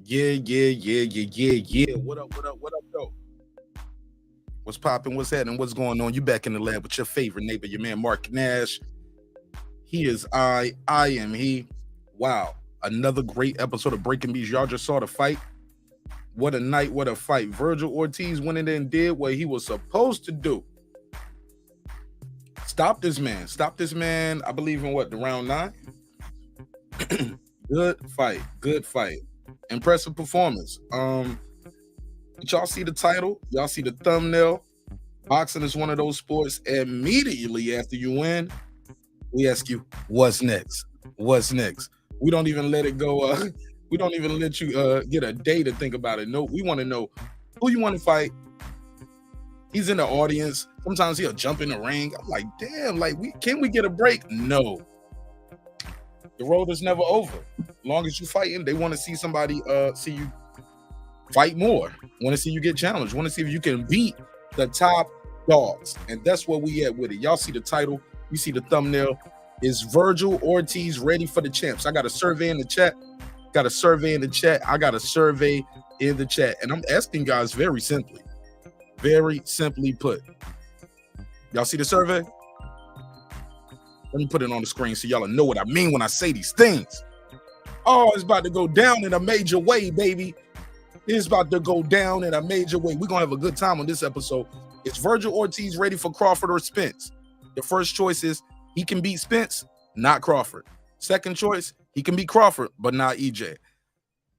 Yeah. What up, though? What's popping? What's happening? What's going on? You back in the lab with your favorite neighbor, your man Marq Nash. He is I am he. Wow, another great episode of Breaking Beats. Y'all just saw the fight. What a night, what a fight. Vergil Ortiz went in there and did what he was supposed to do. Stop this man. I believe in the round 9. Good fight. Impressive performance. Did y'all see the title? Y'all see the thumbnail? Boxing is one of those sports. Immediately after you win, we ask you, what's next? We don't even let it go. We don't even let you get a day to think about it. No, we want to know who you want to fight. He's in the audience. Sometimes he'll jump in the ring. I'm like, damn, can we get a break? No. The road is never over. As long as you're fighting, they want to see somebody see you fight more. Want to see you get challenged. Want to see if you can beat the top dogs. And that's where we at with it. Y'all see the title. You see the thumbnail. Is Vergil Ortiz ready for the champs? I got a survey in the chat. I got a survey in the chat. And I'm asking guys very simply put. Y'all see the survey? Let me put it on the screen so y'all know what I mean when I say these things. Oh, it's about to go down in a major way, baby. It's about to go down in a major way. We're going to have a good time on this episode. Is Vergil Ortiz ready for Crawford or Spence? The first choice is he can beat Spence, not Crawford. Second choice, he can beat Crawford, but not EJ.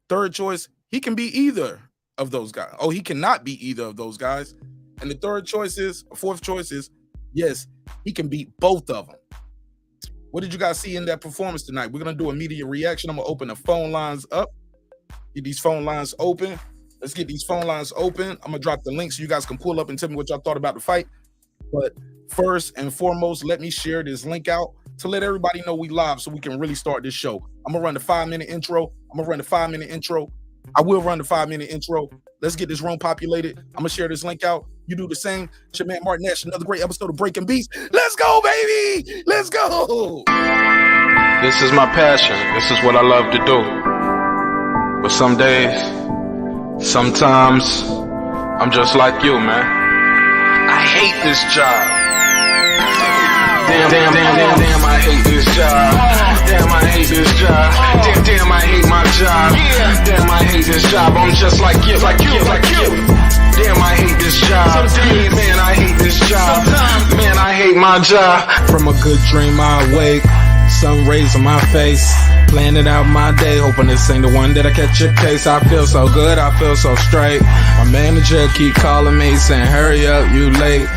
Third choice, he can beat either of those guys. Oh, he cannot beat either of those guys. And the fourth choice is, yes, he can beat both of them. What did you guys see in that performance tonight? We're going to do immediate reaction. I'm going to open the phone lines up. Get these phone lines open. Let's get these phone lines open. I'm going to drop the link so you guys can pull up and tell me what y'all thought about the fight. But first and foremost, let me share this link out to let everybody know we live so we can really start this show. I'm going to run the 5-minute intro. I will run the 5-minute intro. Let's get this room populated. I'm going to share this link out. You do the same. It's your man Marq Nash, another great episode of Breaking Beats. Let's go, baby. Let's go. This is my passion. This is what I love to do. But some days, sometimes, I'm just like you, man. I hate this job. Damn, I hate this job. Damn, I hate this job. Damn, I hate my job. Damn, I hate this job. I'm just like you. Damn, I hate this job. Man, I hate this job. Man, I hate my job. From a good dream I awake, sun rays on my face, planning out my day, hoping this ain't the one that I catch a case. I feel so good, I feel so straight. My manager keep calling me saying, hurry up, you late.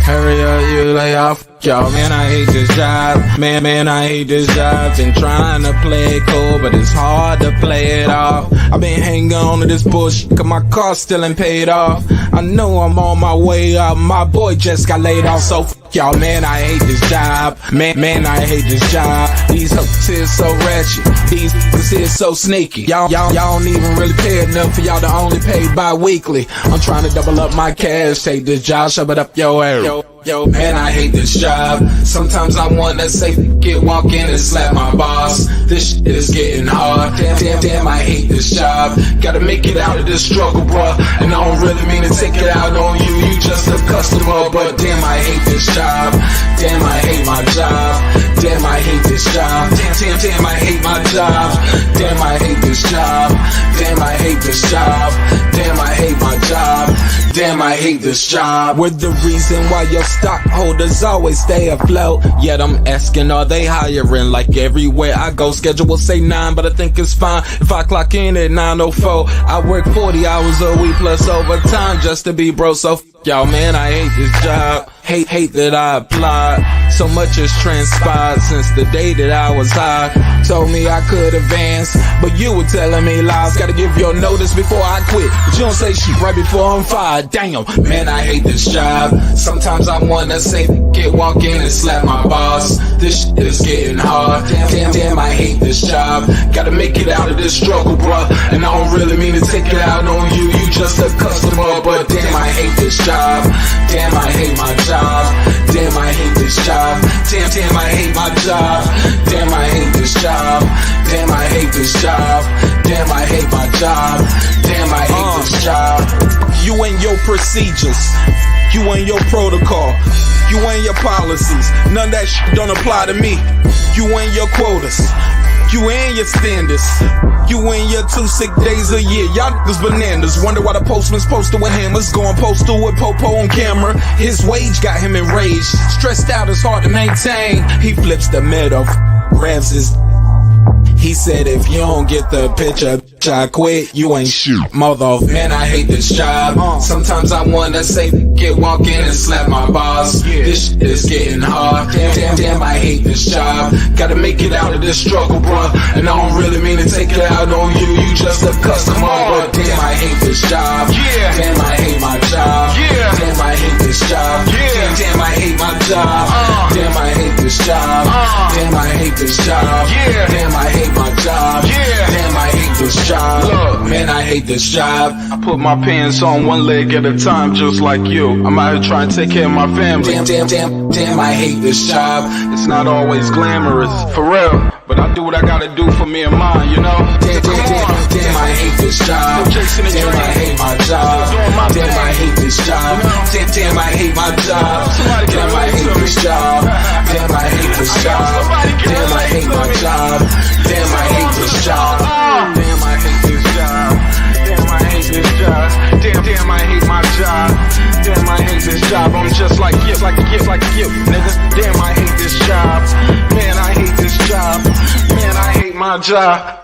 Hurry up, you lay off. Y'all, man, I hate this job. Man, I hate this job. Been trying to play it cool, but it's hard to play it off. I've been hanging on to this bullshit, cause my car still ain't paid off. I know I'm on my way up. My boy just got laid off, so y'all, man, I hate this job. Man, I hate this job. These hoes is so ratchet. These hoes is so sneaky. Y'all don't even really pay enough for y'all to only pay bi-weekly. I'm trying to double up my cash. Take this job, shove it up your ass. Yo, man, I hate this job. Sometimes I wanna say, walk in and slap my boss. This shit is getting hard. Damn, I hate this job. Gotta make it out of this struggle, bruh. And I don't really mean to take it out on you. You just a customer, but damn, I hate this job. Damn, I hate my job. Damn, I hate this job. Damn, I hate my job. Damn, I hate this job. Damn, I hate this job. Damn, I hate my job. Damn, I hate this job. We're the reason why your stockholders always stay afloat. Yet I'm asking, are they hiring? Like everywhere I go, schedule will say 9, but I think it's fine if I clock in at 9:04. I work 40 hours a week plus overtime just to be bro. So y'all, man, I hate this job. Hate that I applied. So much has transpired since the day that I was high. Told me I could advance, but you were telling me lies. Gotta give your notice before I quit, but you don't say shit right before I'm fired. Damn, man, I hate this job. Sometimes I wanna say, walk in and slap my boss. This shit is getting hard. Damn, I hate this job. Gotta make it out of this struggle, bruh. And I don't really mean to take it out on you. You just a customer, but damn, I hate this job. Damn, I hate my job. Damn, I hate this job. Damn, I hate my job. Damn, I hate this job. Damn, I hate this job. Damn, I hate my job. Damn, I hate this job. You and your procedures, you and your protocol, you and your policies. None of that shit don't apply to me. You and your quotas, you and your standards, you and your 2 sick days a year. Y'all niggas bananas. Wonder why the postman's posted with hammers, going postal with Popo on camera. His wage got him enraged, stressed out, it's hard to maintain. He flips the middle, grabs his. He said, if you don't get the picture, I quit, you ain't shoot. Mother, man, I hate this job. Sometimes I wanna say, get walk in and slap my boss. This shit is getting hard. Damn, I hate this job. Gotta make it out of this struggle, bruh. And I don't really mean to take it out on you. You just a customer, but damn, I hate this job. Damn, I hate my job. Damn, I hate this job. Damn, I hate my job. Damn, I hate this job. Damn, I hate this job. Damn, I hate my job. Damn, I hate this job. Look, man, I hate this job. I put my pants on one leg at a time, just like you. I'm out here trying to take care of my family. Damn, I hate this job. It's not always glamorous, for real, but I do what I gotta do for me and mine, you know? Damn, I hate this job. Damn, I hate my job. Damn, I hate this job. Damn, I hate my job. Damn, I hate this job. Damn, I hate this job. Damn, I hate my job. Damn, I hate this job. Damn, I hate this job. Damn, I hate this job. Damn, I hate my job. Damn, I hate this job. I'm just like you, nigga. Damn, I hate this job. Man, I hate this job. Man, I hate my job.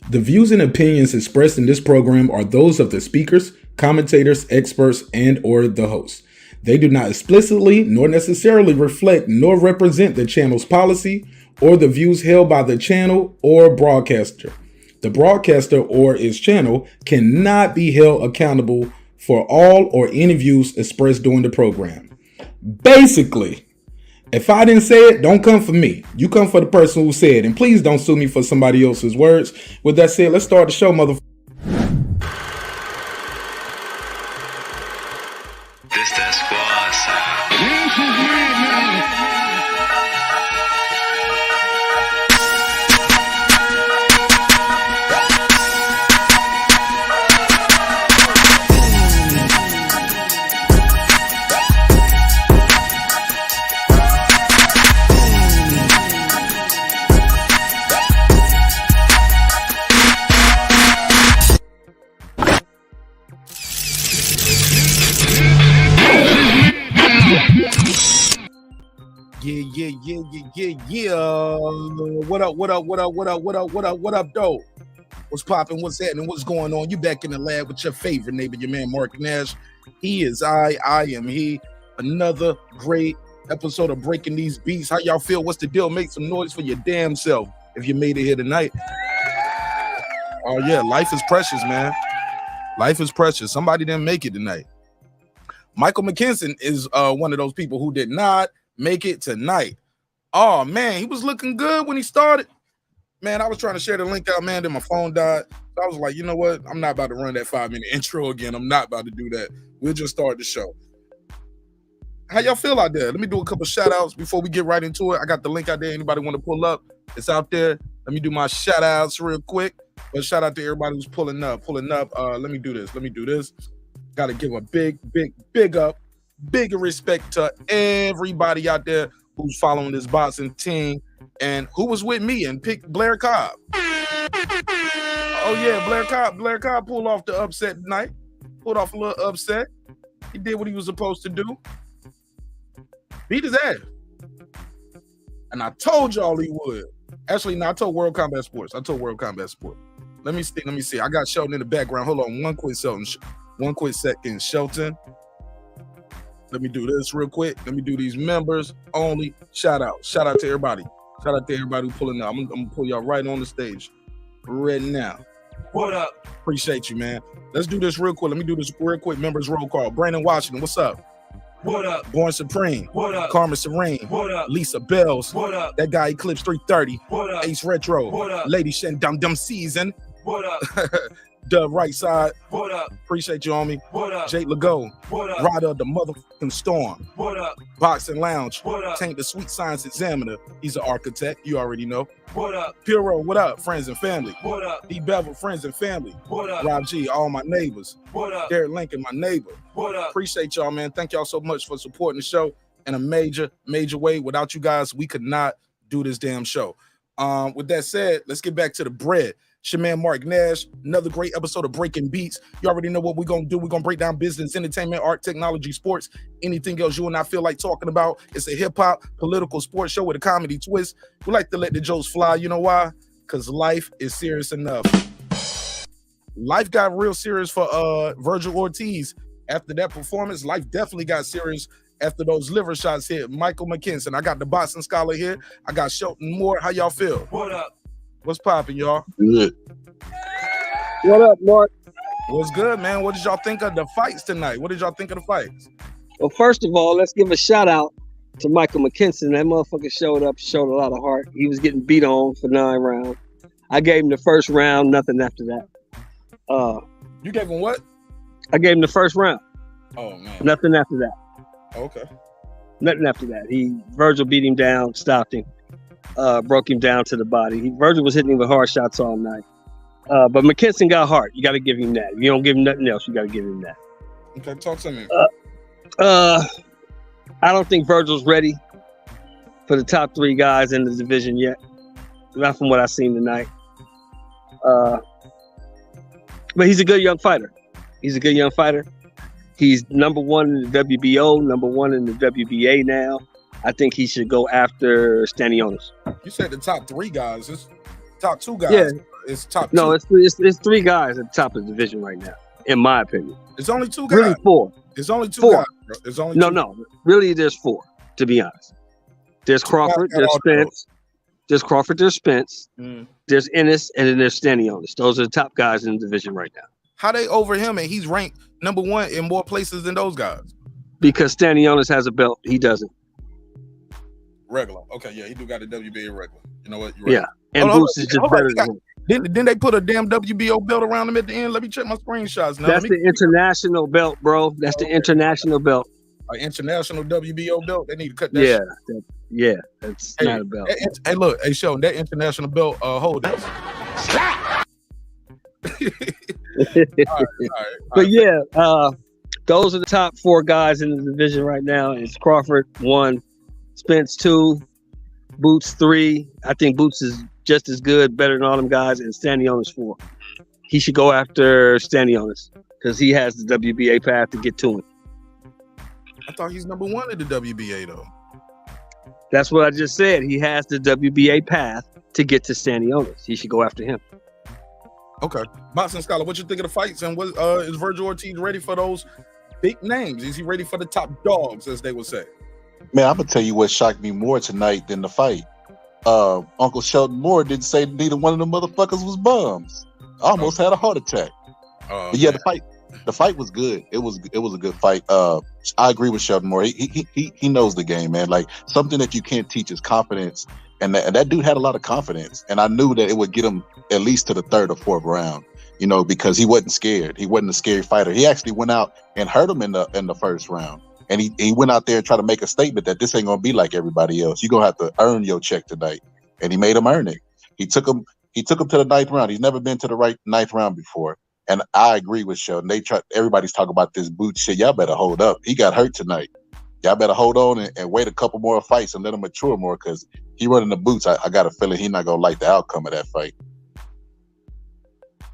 The views and opinions expressed in this program are those of the speakers, commentators, experts, and or the host. They do not explicitly nor necessarily reflect nor represent the channel's policy or the views held by the channel or broadcaster. The broadcaster or its channel cannot be held accountable for all or any views expressed during the program. Basically, if I didn't say it, don't come for me. You come for the person who said it. And please don't sue me for somebody else's words. With that said, let's start the show, motherfucker. This that squad sound. Yeah. What up, though? What's popping? What's happening? What's going on? You back in the lab with your favorite neighbor, your man Marq Nash. He is I am he. Another great episode of Breaking These Beats. How y'all feel? What's the deal? Make some noise for your damn self if you made it here tonight. Oh yeah, life is precious, man. Life is precious. Somebody didn't make it tonight. Michael McKinson is one of those people who did not make it tonight. Oh man, he was looking good when he started. Man, I was trying to share the link out, man, then my phone died. So I was like, you know what? I'm not about to run that 5-minute intro again. I'm not about to do that. We'll just start the show. How y'all feel out there? Let me do a couple shout outs before we get right into it. I got the link out there. Anybody want to pull up? It's out there. Let me do my shout outs real quick. But shout out to everybody who's pulling up. Let me do this. Got to give a big up, bigger respect to everybody out there who's following this boxing team and who was with me and picked Blair Cobb. Oh yeah, Blair Cobb pulled off the upset tonight. Pulled off a little upset. He did what he was supposed to do. Beat his ass. And I told y'all he would. Actually, no, I told World Combat Sports. Let me see. I got Shelton in the background. Hold on, one quick second, Shelton. Let me do this real quick. Let me do these members only. Shout out to everybody. Shout out to everybody who pulling up. I'm gonna pull y'all right on the stage right now. What up? Appreciate you, man. Let's do this real quick. Let me do this real quick. Members roll call. Brandon Washington, what's up? What up? Born Supreme. What up? Karma Serene. What up? Lisa Bells. What up? That guy Eclipse 330. What up? Ace Retro. What up? Lady Shen Dum Dum Season. What up? Dub Right Side. What up? Appreciate you, homie. What up? Jake Legault. What up? Rider of the motherfucking storm. What up? Boxing Lounge. What up? Tank the Sweet Science Examiner. He's an architect. You already know. What up? Puro, what up? Friends and family. What up? D Bevel, friends and family. What up? Rob G, all my neighbors. What up? Derek Lincoln, my neighbor. What up? Appreciate y'all, man. Thank y'all so much for supporting the show in a major way. Without you guys, we could not do this damn show. With that said, let's get back to the bread. It's your man Marq Nash, another great episode of Breaking Beats. You already know what we're going to do. We're going to break down business, entertainment, art, technology, sports, anything else you and I feel like talking about. It's a hip-hop, political sports show with a comedy twist. We like to let the jokes fly. You know why? Because life is serious enough. Life got real serious for Vergil Ortiz. After that performance, life definitely got serious after those liver shots hit Michael McKinson. I got the boxing scholar here. I got Shelton Moore. How y'all feel? What up? What's popping, y'all? Good. What up, Mark? What's good, man? What did y'all think of the fights tonight? What did y'all think of the fights? Well, first of all, let's give a shout out to Michael McKinson. That motherfucker showed a lot of heart. He was getting beat on for 9 rounds. I gave him the first round, nothing after that. You gave him what? I gave him the first round. Oh, man. Nothing after that. Okay. Nothing after that. Virgil beat him down, stopped him. Broke him down to the body. Virgil was hitting him with hard shots all night. But McKinson got heart. You got to give him that. If you don't give him nothing else, you got to give him that. Okay, talk to me. I don't think Virgil's ready for the top 3 guys in the division yet. Not from what I've seen tonight. But he's a good young fighter. He's number 1 in the WBO, number 1 in the WBA now. I think he should go after Stanionis. You said the top 3 guys. It's top 2 guys. Yeah. It's top 2. No, it's 3 guys at the top of the division right now, in my opinion. It's only 2 guys. Really 4. It's only 2 4. guys, bro. It's only 2. No. Really, there's 4, to be honest. There's Crawford, there's Spence. There's Crawford, there's Spence. There's Ennis, and then there's Stanionis. Those are the top guys in the division right now. How they over him and he's ranked number 1 in more places than those guys? Because Stanionis has a belt. He doesn't. Regular. Okay, yeah, he do got a WBA regular. You know what? You're right. Yeah, and Boots is just better than him. Didn't they put a damn WBO belt around him at the end? Let me check my screenshots now. That's the international belt, bro. That's the international belt. An international WBO belt? They need to cut that shit. That's not a belt. Hey, look, hey, Sheldon, that international belt, hold that. All right. Those are the top 4 guys in the division right now. It's Crawford 1, Spence 2, Boots 3. I think Boots is just as good, better than all them guys, and Stanionis 4. He should go after Stanionis because he has the WBA path to get to him. I thought he's number 1 in the WBA though. That's what I just said. He has the WBA path to get to Stanionis. He should go after him. Okay. Boxing scholar, what you think of the fights? And what is Vergil Ortiz ready for those big names? Is he ready for the top dogs, as they would say? Man, I'm gonna tell you what shocked me more tonight than the fight. Uncle Shelton Moore didn't say neither one of them motherfuckers was bums. I almost had a heart attack. But yeah, the fight was good. It was a good fight. I agree with Shelton Moore. He knows the game, man. Like, something that you can't teach is confidence. And that dude had a lot of confidence. And I knew that it would get him at least to the 3rd or 4th round, you know, because he wasn't scared. He wasn't a scary fighter. He actually went out and hurt him in the 1st round. And he went out there and tried to make a statement that this ain't gonna be like everybody else. You're gonna have to earn your check tonight. And he made him earn it. He took him to the 9th round. He's never been to the 9th round before. And I agree with Sheldon. Everybody's talking about this boot shit. Y'all better hold up. He got hurt tonight. Y'all better hold on and wait a couple more fights and let him mature more, because he running the boots. I got a feeling he's not gonna like the outcome of that fight.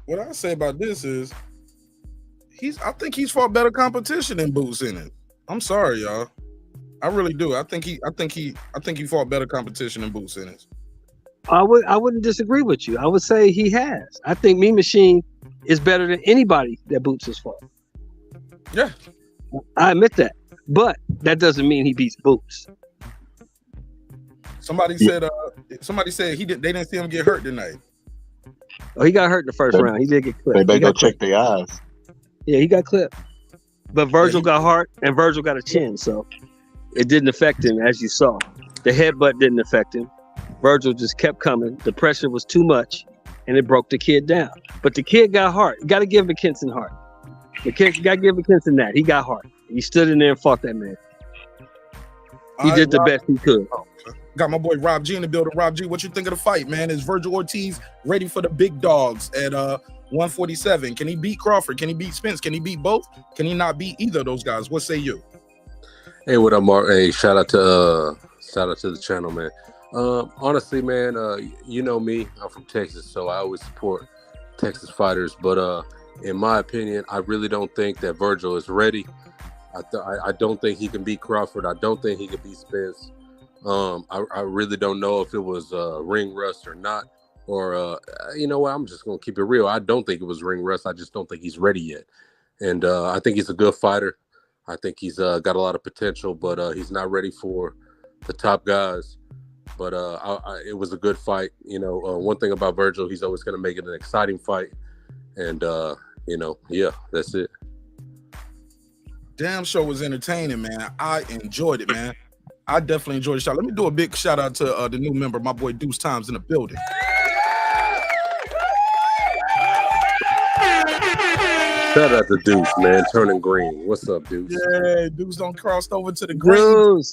What I say about this is I think he's fought better competition than Boots in it. I'm sorry, y'all. I really do. I think he fought better competition than Boots in it. I wouldn't disagree with you. I would say he has. I think Mean Machine is better than anybody that Boots has fought. Yeah. I admit that. But that doesn't mean he beats Boots. Somebody said they didn't see him get hurt tonight. Oh, he got hurt in the first round. He did get clipped. They go check their eyes. Yeah, he got clipped. But Virgil got heart and Virgil got a chin, so it didn't affect him, as you saw. The headbutt didn't affect him. Virgil just kept coming. The pressure was too much, and it broke the kid down. But the kid got heart. You got to give McKinson heart. You got to give McKinson that. He got heart. He stood in there and fought that man. He did the best he could. Got my boy Rob G in the building. Rob G, what you think of the fight, man? Is Vergil Ortiz ready for the big dogs at 147? Can he beat Crawford? Can he beat Spence? Can he beat both? Can he not beat either of those guys? What say you? Hey, what up, Mark? Hey, shout out to the channel, man. Honestly, man, you know me. I'm from Texas, so I always support Texas fighters. But in my opinion, I really don't think that Virgil is ready. I don't think he can beat Crawford. I don't think he can beat Spence. I really don't know if it was ring rust or not. Or you know what? I'm just gonna keep it real. I don't think it was ring rust. I just don't think he's ready yet. And I think he's a good fighter. I think he's got a lot of potential, but he's not ready for the top guys. But it was a good fight. You know, one thing about Virgil, he's always going to make it an exciting fight. And, you know, yeah, that's it. Damn show was entertaining, man. I enjoyed it, man. I definitely enjoyed the shot. Let me do a big shout out to the new member, my boy Deuce Times in the building. Shout out to Deuce, man. Turning green. What's up, Deuce? Yeah, Deuce don't crossed over to the green. Deuce.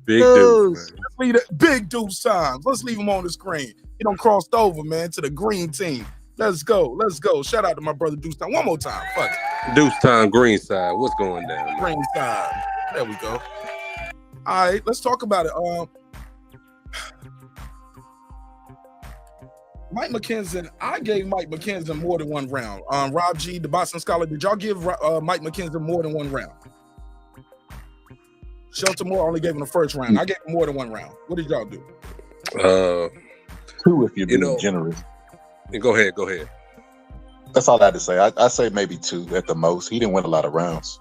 Big Deuce, man. Let's leave that big Deuce Times. Let's leave him on the screen. He don't crossed over, man, to the green team. Let's go. Let's go. Shout out to my brother Deuce Time. One more time. Fuck it. Deuce Time, green side. What's going down, man? Green side. There we go. All right, let's talk about it. Mike McKinson, I gave Mike McKinson more than one round. Rob G, the boxing scholar, did y'all give Mike McKinson more than one round? Shelter Moore only gave him the first round. I gave him more than one round. What did y'all do? Two, if you're being generous. Go ahead. That's all I had to say. I say maybe two at the most. He didn't win a lot of rounds.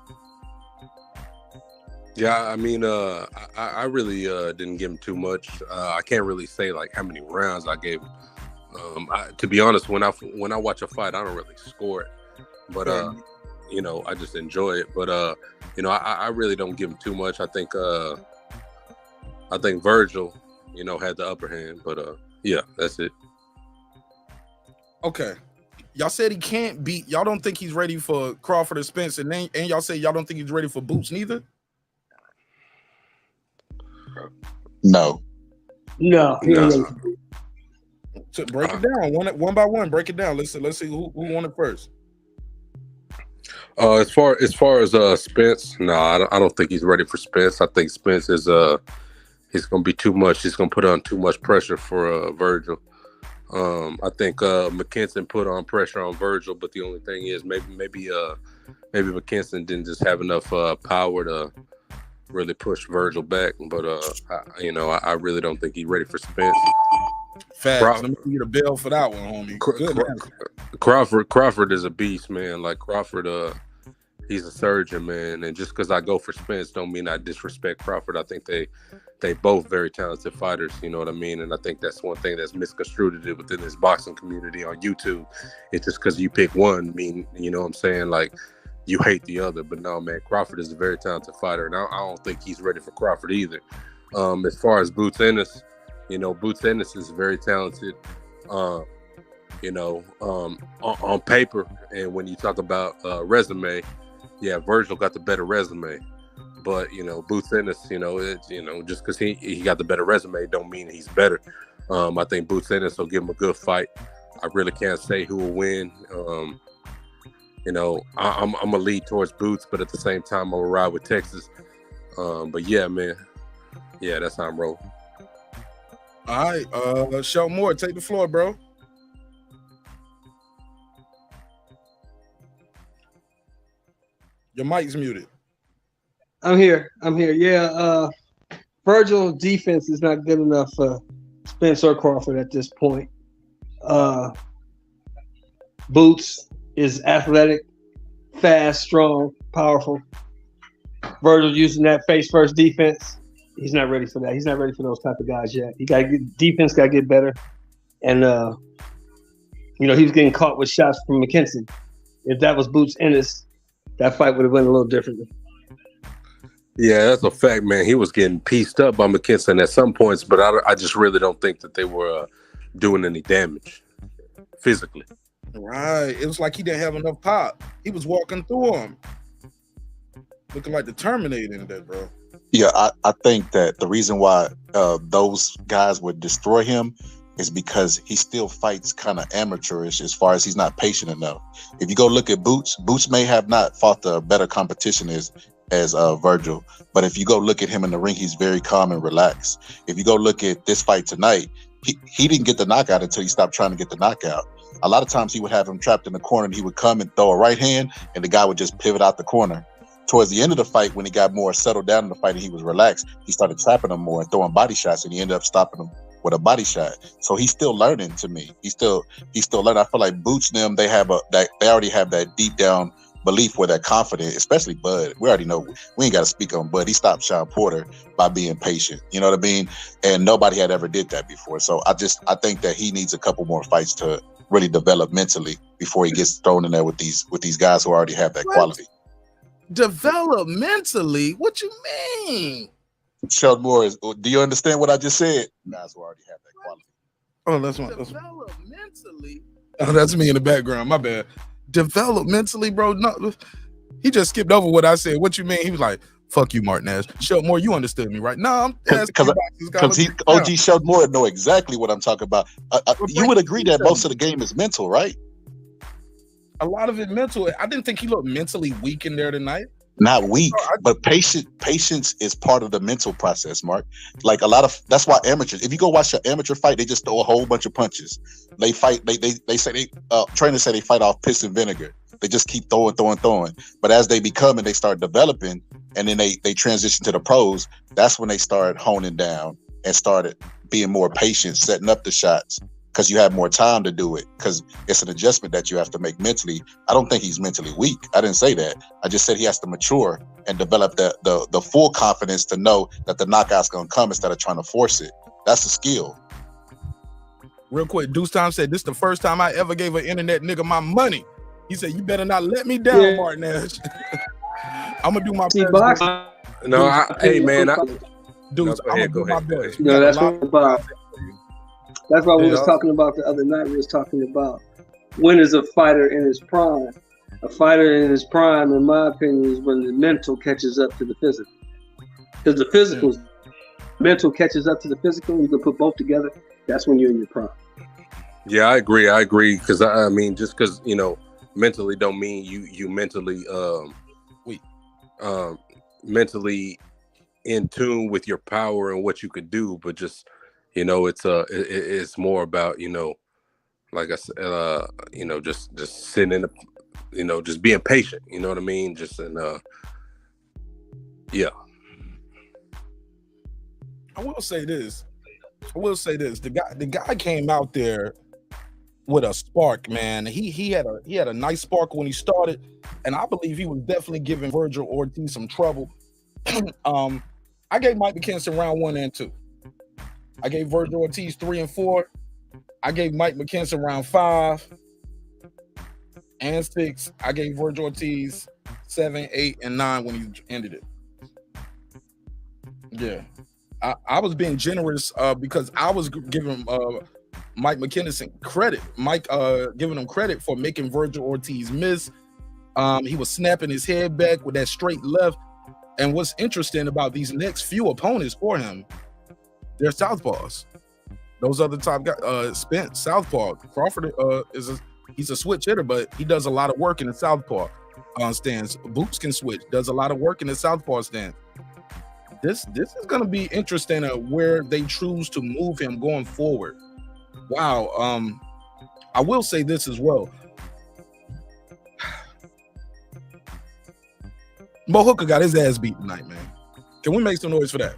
Yeah, I mean, I really didn't give him too much. I can't really say like how many rounds I gave him. To be honest, when I watch a fight, I don't really score it, but you know, I just enjoy it. But you know, I really don't give him too much. I think Virgil, you know, had the upper hand. But yeah, that's it. Okay, y'all said he can't beat. Y'all don't think he's ready for Crawford or Spence, and y'all say y'all don't think he's ready for Boots neither. No. So break it down one by one. Break it down. Let's see who won it first. As far as Spence, no, I don't think he's ready for Spence. I think Spence is he's gonna be too much. He's gonna put on too much pressure for Virgil. I think McKinson put on pressure on Virgil, but the only thing is maybe McKinson didn't just have enough power to really push Virgil back. But you know, I really don't think he's ready for Spence. Facts. Let me get a bill for that one, homie. Crawford is a beast, man. Like Crawford, he's a surgeon, man. And just because I go for Spence don't mean I disrespect Crawford. I think they both very talented fighters, you know what I mean? And I think that's one thing that's misconstrued within this boxing community on YouTube. It's just because you pick one, mean, you know what I'm saying? Like, you hate the other. But no, man, Crawford is a very talented fighter, and I don't think he's ready for Crawford either. As far as Boots Ennis, you know, Boots Ennis is very talented, you know, on paper. And when you talk about resume, yeah, Virgil got the better resume. But, you know, Boots Ennis, you know, just because he got the better resume don't mean he's better. I think Boots Ennis will give him a good fight. I really can't say who will win. You know, I'm going to lead towards Boots, but at the same time, I'm going to ride with Texas. But, yeah, man. Yeah, that's how I'm rolling. All right, Shelton Moore, take the floor, bro. Your mic's muted. I'm here. Yeah, Virgil defense is not good enough for Spence or Crawford at this point. Boots is athletic, fast, strong, powerful. Virgil using that face first defense. He's not ready for that. He's not ready for those type of guys yet. He got to get defense, got to get better, and You know, he was getting caught with shots from McKinson. If that was Boots Ennis, that fight would have went a little differently. Yeah, that's a fact, man. He was getting pieced up by McKinson at some points, but I just really don't think that they were doing any damage physically. Right. It was like he didn't have enough pop. He was walking through him. Looking like the Terminator in that, bro. Yeah, I think that the reason why those guys would destroy him is because he still fights kind of amateurish as far as he's not patient enough. If you go look at Boots may have not fought the better competition as Virgil, but if you go look at him in the ring, he's very calm and relaxed. If you go look at this fight tonight, he didn't get the knockout until he stopped trying to get the knockout. A lot of times he would have him trapped in the corner and he would come and throw a right hand and the guy would just pivot out the corner. Towards the end of the fight, when he got more settled down in the fight and he was relaxed, he started trapping him more and throwing body shots, and he ended up stopping him with a body shot. So he's still learning. To me, he's still learning. I feel like Boots and them, they already have that deep down belief where they're confident, especially Bud. We already know we ain't got to speak on Bud. He stopped Sean Porter by being patient. You know what I mean? And nobody had ever did that before. So I think that he needs a couple more fights to really develop mentally before he gets thrown in there with these guys who already have that quality. Developmentally? What you mean? Sheldon Moore, do you understand what I just said? Guys who already have that quality. Oh, that's one. Developmentally? Oh, that's me in the background. My bad. Developmentally, bro. No, he just skipped over what I said. What you mean? He was like, "Fuck you, Marq Nash." Sheldon Moore, you understood me, right? No, I'm because OG Sheldon Moore know exactly what I'm talking about. You would agree that most of the game is mental, right? A lot of it mental. I didn't think he looked mentally weak in there tonight. Not weak, but patience is part of the mental process, Mark. Like that's why amateurs, if you go watch an amateur fight, they just throw a whole bunch of punches. They fight, they say trainers say they fight off piss and vinegar. They just keep throwing. But as they become and they start developing, and then they transition to the pros, that's when they start honing down and started being more patient, setting up the shots, because you have more time to do it, because it's an adjustment that you have to make mentally. I don't think he's mentally weak. I didn't say that. I just said he has to mature and develop the full confidence to know that the knockout's gonna come instead of trying to force it. That's a skill. Real quick, Deuce Time said, "This is the first time I ever gave an internet nigga my money." He said, "You better not let me down, Marq Nash." I'm gonna do my best. Hey man, Deuce, I'm gonna do my best. No, that's what about. That's why we was talking about the other night. We was talking about when is a fighter in his prime. A fighter in his prime, in my opinion, is when the mental catches up to the physical. Because the physical, mental catches up to the physical, you can put both together. That's when you're in your prime. Yeah, I agree. Because I mean, just because mentally don't mean you mentally mentally in tune with your power and what you could do, but just it's more about like I said, just sitting in just being patient. You know what I mean? Just yeah. I will say this. The guy came out there with a spark, man. He had a nice spark when he started, and I believe he was definitely giving Vergil Ortiz some trouble. I gave Mike McKinson round 1 and 2. I gave Vergil Ortiz 3 and 4. I gave Mike McKinson round 5 and 6. I gave Vergil Ortiz 7, 8, and 9 when he ended it. Yeah. I was being generous because I was giving Mike McKinson credit. Giving him credit for making Vergil Ortiz miss. He was snapping his head back with that straight left. And what's interesting about these next few opponents for him, they're southpaws. Those other top guys, Spence, southpaw. Crawford he's a switch hitter, but he does a lot of work in the southpaw stance. Boots can switch, does a lot of work in the southpaw stance. This is going to be interesting where they choose to move him going forward. Wow. I will say this as well. Mo Hooker got his ass beat tonight, man. Can we make some noise for that?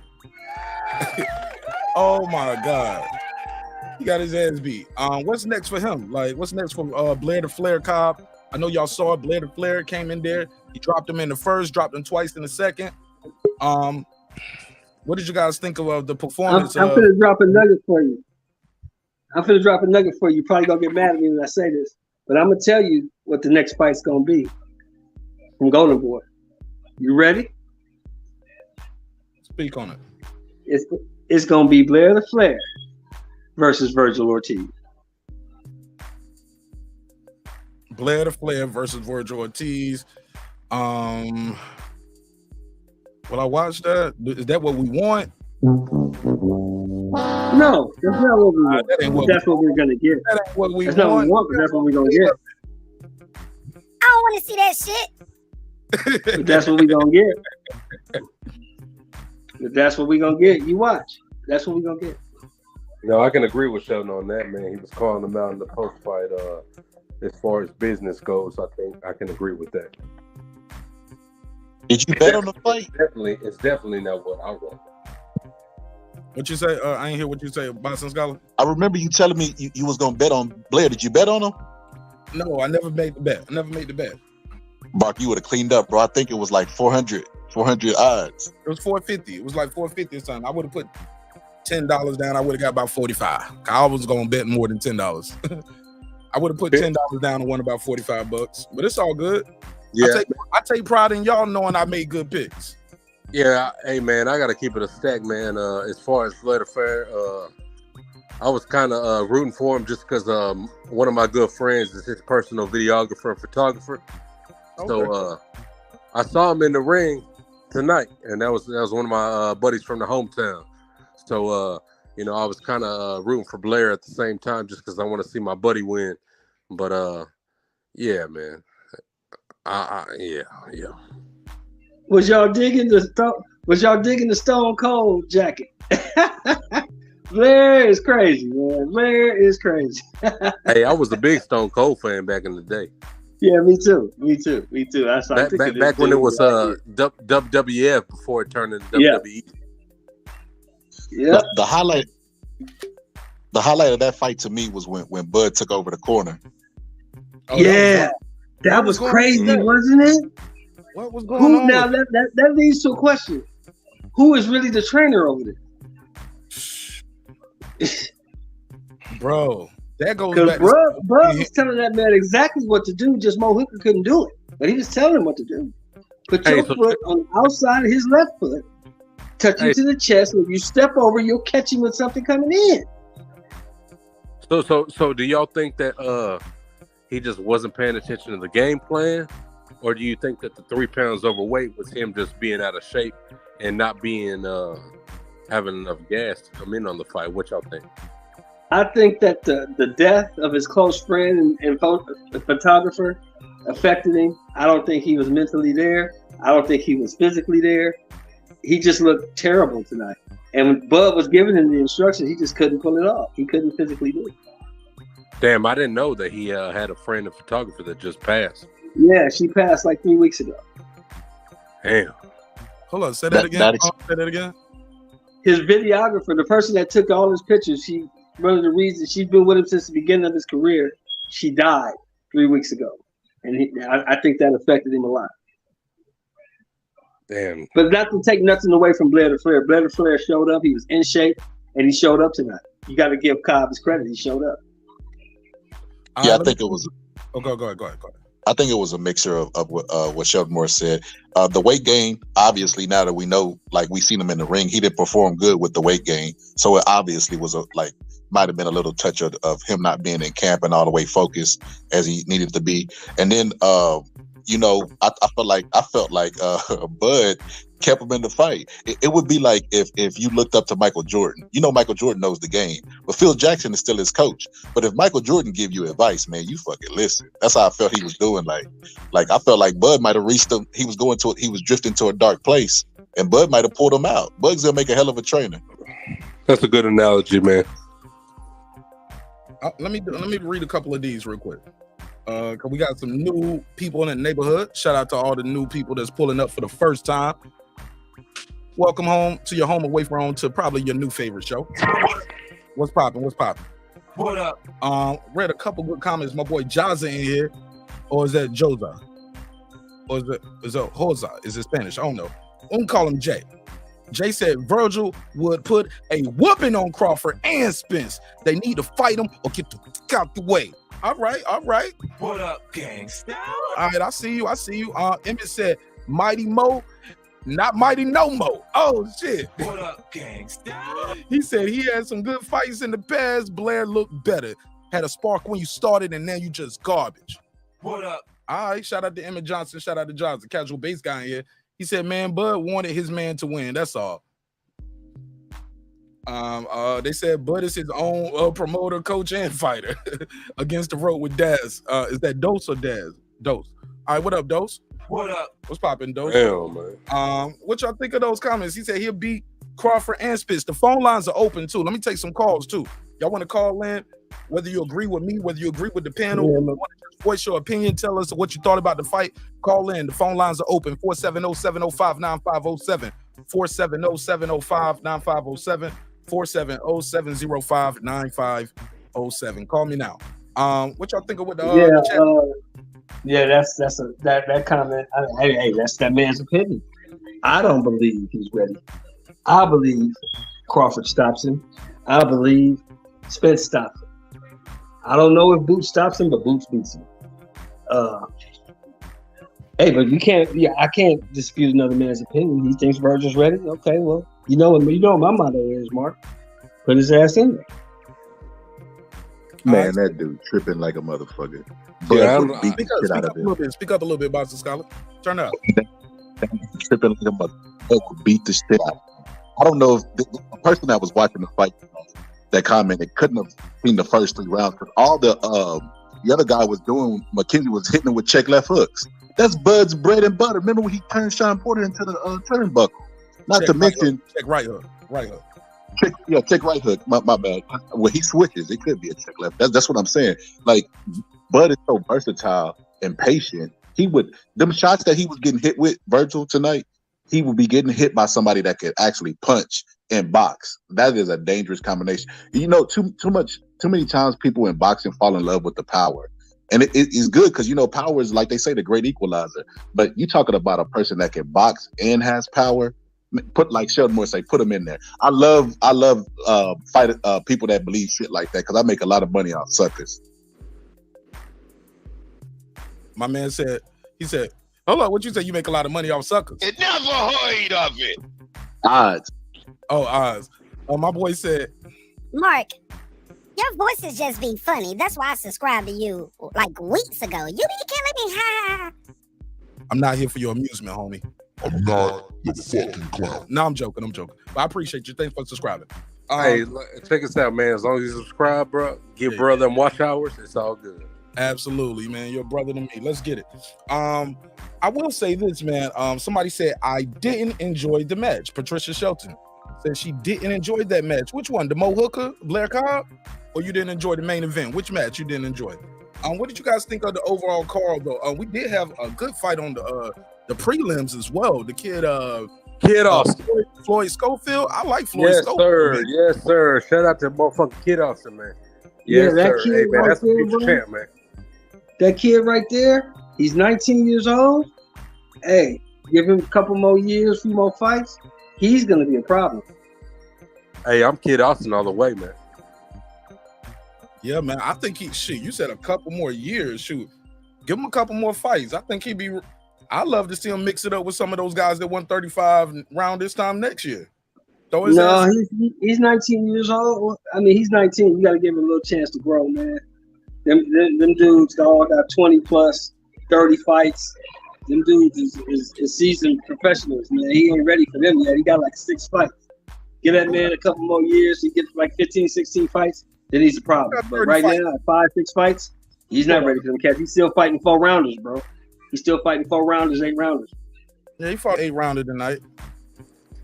Oh my God. He got his ass beat. What's next for him? Like, what's next for Blair the Flair Cobb? I know y'all saw it. Blair the Flair came in there. He dropped him in the first, dropped him twice in the second. What did you guys think of the performance? I'm gonna drop a nugget for you. I'm finna drop a nugget for you. You're probably gonna get mad at me when I say this, but I'm gonna tell you what the next fight's gonna be from Golden Boy. You ready? Speak on it. It's gonna be Blair the Flair versus Vergil Ortiz. Blair the Flair versus Vergil Ortiz. Will I watch that? Is that what we want? No, that's not what we want. That's what we're gonna get. That ain't what we that's want. Not what we want, but that's what we're gonna get. I don't want to see that shit. But that's what we're gonna get. But that's what we're gonna get. You watch. That's what we're gonna get. No, I can agree with Sheldon on that, man. He was calling them out in the post fight. As far as business goes, I think I can agree with that. Did you bet on the fight? It's definitely not what I want. What you say? I ain't hear what you say, Boston Scholar. I remember you telling me you was gonna bet on Blair. Did you bet on him? No, I never made the bet. Marq, you would have cleaned up, bro. I think it was like 400 odds. It was 450. It was like 450 or something. I would have put $10 down. I would have got about 45. I was gonna bet more than $10. I would have put $10 down and won about $45, but it's all good. Yeah, I take pride in y'all knowing I made good picks. Yeah, hey man, I gotta keep it a stack, man. As far as Blair the Flair, I was kind of rooting for him just because one of my good friends is his personal videographer and photographer. Okay. So I saw him in the ring tonight, and that was one of my buddies from the hometown. So I was kind of rooting for Blair at the same time just because I want to see my buddy win. But yeah, man. Yeah. Was y'all digging the Stone Cold jacket? Blair is crazy, man. Blair is crazy. Hey, I was a big Stone Cold fan back in the day. Yeah, me too. I saw back when it was WWF before it turned into WWE. Yeah. The highlight of that fight to me was when Bud took over the corner. Oh, yeah. That was crazy, wasn't it? What was going on? Now that leads to a question. Who is really the trainer over there? Bro, that goes back. Because Bro was telling that man exactly what to do, just Mo Hooker couldn't do it. But he was telling him what to do. Put your foot on the outside of his left foot, touch him to the chest, and if you step over, you'll catch him with something coming in. So do y'all think that he just wasn't paying attention to the game plan? Or do you think that the 3 pounds overweight was him just being out of shape and not being having enough gas to come in on the fight? What y'all think? I think that the death of his close friend and the photographer affected him. I don't think he was mentally there. I don't think he was physically there. He just looked terrible tonight. And when Bud was giving him the instructions, he just couldn't pull it off. He couldn't physically do it. Damn, I didn't know that he had a friend, a photographer that just passed. Yeah, she passed like 3 weeks ago. Damn. Hold on, say that again. His videographer, the person that took all his pictures, one of the reasons she's been with him since the beginning of his career, she died 3 weeks ago. And I think that affected him a lot. Damn. But not to take nothing away from Blair the Flair. Blair the Flair showed up. He was in shape, and he showed up tonight. You got to give Cobb his credit. He showed up. Yeah, I think it was. Oh, go ahead. I think it was a mixture of what Sheldon Moore said. The weight gain, obviously, now that we know, like we seen him in the ring, he didn't perform good with the weight gain. So it obviously was might have been a little touch of him not being in camp and all the way focused as he needed to be. And then, I felt like Bud kept him in the fight. It would be like if you looked up to Michael Jordan. Michael Jordan knows the game, but Phil Jackson is still his coach. But if Michael Jordan give you advice, man, you fucking listen. That's how I felt he was doing. Like I felt like Bud might have reached him. He was drifting to a dark place, and Bud might have pulled him out. Bud's gonna make a hell of a trainer. That's a good analogy, man. Let me read a couple of these real quick. Cause we got some new people in the neighborhood. Shout out to all the new people that's pulling up for the first time. Welcome home to your home away from home to probably your new favorite show. What's popping? What up? Read a couple good comments. My boy Jaza in here, or is that Joza? Or is it Hoza? Is it Spanish? I don't know. I'm gonna call him Jay. Jay said Virgil would put a whooping on Crawford and Spence. They need to fight him or get the fuck out the way. All right. What up, gangsta? All right, I see you. Emmett said Mighty Mo, not Mighty No Mo. Oh shit. What up, gangsta? He said he had some good fights in the past. Blair looked better. Had a spark when you started, and now you just garbage. What up? All right, shout out to Emmett Johnson. Shout out to Johnson, casual base guy in here. He said, man, Bud wanted his man to win. That's all. They said Bud is his own promoter, coach, and fighter against the road with Daz. Is that Dose or Daz? Dose. All right, what up, Dose? What up? What's popping, Dose? Hell, man. What y'all think of those comments? He said he'll beat Crawford and Spence. The phone lines are open too. Let me take some calls too. Y'all want to call in? Whether you agree with me, whether you agree with the panel, you want to voice your opinion, tell us what you thought about the fight, call in. The phone lines are open, 470-705-9507, 470-705-9507, 470-705-9507. Call me now. What y'all think of what the chat? That comment. Hey, that's that man's opinion. I don't believe he's ready. I believe Crawford stops him. I believe Spence stops him. I don't know if Boots stops him, but Boots beats him. Hey, but you can't. Yeah, I can't dispute another man's opinion. He thinks Virgil's ready. Okay, well, you know what my motto is, Mark. Put his ass in there. Man, that dude tripping like a motherfucker. Yeah, Speak up a little bit, Boston Scholar. Turn up. Tripping like a motherfucker. Beat the shit out. I don't know if the person that was watching the fight that commented couldn't have seen the first 3 rounds because all the other guy was doing, McKinson was hitting him with check left hooks. That's Bud's bread and butter. Remember when he turned Sean Porter into the turnbuckle? Not check to mention check right hook. Check right hook. My bad. When he switches, it could be a check left. That's what I'm saying. Like Bud is so versatile and patient. He would them shots that he was getting hit with Virgil tonight. He would be getting hit by somebody that could actually punch and box. That is a dangerous combination. You know, too many times people in boxing fall in love with the power. And it is good because, you know, power is, like they say, the great equalizer. But you're talking about a person that can box and has power. Put, like Sheldon Moore say, put them in there. I love people that believe shit like that because I make a lot of money off suckers. My man said, hold on, what you say? You make a lot of money off suckers? It never heard of it. Odds. Oh, odds. My boy said, Mark, your voice is just being funny. That's why I subscribed to you like weeks ago. You can't let me ha. I'm not here for your amusement, homie. I'm not the fucking clown. No, I'm joking. But I appreciate you. Thanks for subscribing. Hey, check us out, man. As long as you subscribe, bro, give brother them watch hours. It's all good. Absolutely, man. You're a brother to me. Let's get it. I will say this, man. Somebody said I didn't enjoy the match. Patricia Shelton said she didn't enjoy that match. Which one? The Mo Hooker, Blair Cobb? Or you didn't enjoy the main event? Which match you didn't enjoy? What did you guys think of the overall card, though? We did have a good fight on the prelims as well. The kid Austin. Floyd Schofield. I like Floyd Schofield. Sir. Man. Yes, sir. Shout out to motherfucking Kid Austin, man. Yes, sir. Hey, man, that's a future champ, man. That kid right there, he's 19 years old. Hey, give him a couple more years, few more fights. He's going to be a problem. Hey, I'm Kid Austin all the way, man. Yeah, man. I think you said a couple more years. Shoot. Give him a couple more fights. I think he'd be. I'd love to see him mix it up with some of those guys that won 35 round this time next year. He's 19 years old. I mean, he's 19. You got to give him a little chance to grow, man. Them dudes all got 20 plus, 30 fights. Them dudes is seasoned professionals, man. He ain't ready for them yet. He got like 6 fights. Give that man a couple more years. He gets like 15, 16 fights. Then he's a problem. But right now, at 5, 6 fights, he's not ready for them cats. He's still fighting 4 rounders, bro. He's still fighting 4 rounders, 8 rounders. Yeah, he fought 8 rounder tonight.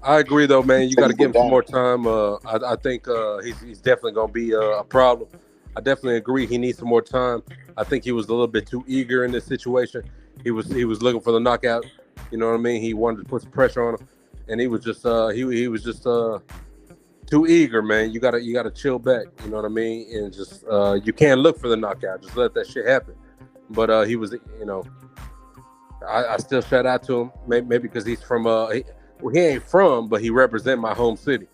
I agree, though, man. You got to give him some more time. I think he's definitely going to be a problem. I definitely agree. He needs some more time. I think he was a little bit too eager in this situation. He was looking for the knockout. You know what I mean? He wanted to put some pressure on him, and he was just he was just too eager, man. You gotta chill back. You know what I mean? And just you can't look for the knockout. Just let that shit happen. But he was, you know, I still shout out to him. Maybe because he's from he ain't from, but he represent my home city.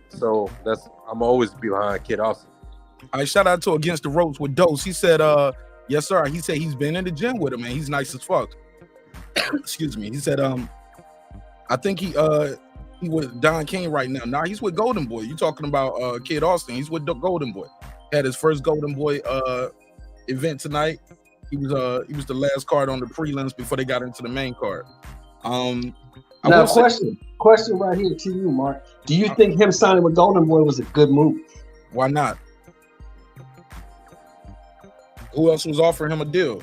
So I'm always behind Kid Austin. All right, shout out to Against the Ropes with Dose. He said, yes, sir. He said he's been in the gym with him, man. He's nice as fuck. Excuse me. He said, I think he with Don King right now. Nah, he's with Golden Boy. You talking about Kid Austin? He's with the Golden Boy. Had his first Golden Boy event tonight. He was the last card on the prelims before they got into the main card. Now, question right here to you, Mark. Do you think him signing with Golden Boy was a good move? Why not? Who else was offering him a deal?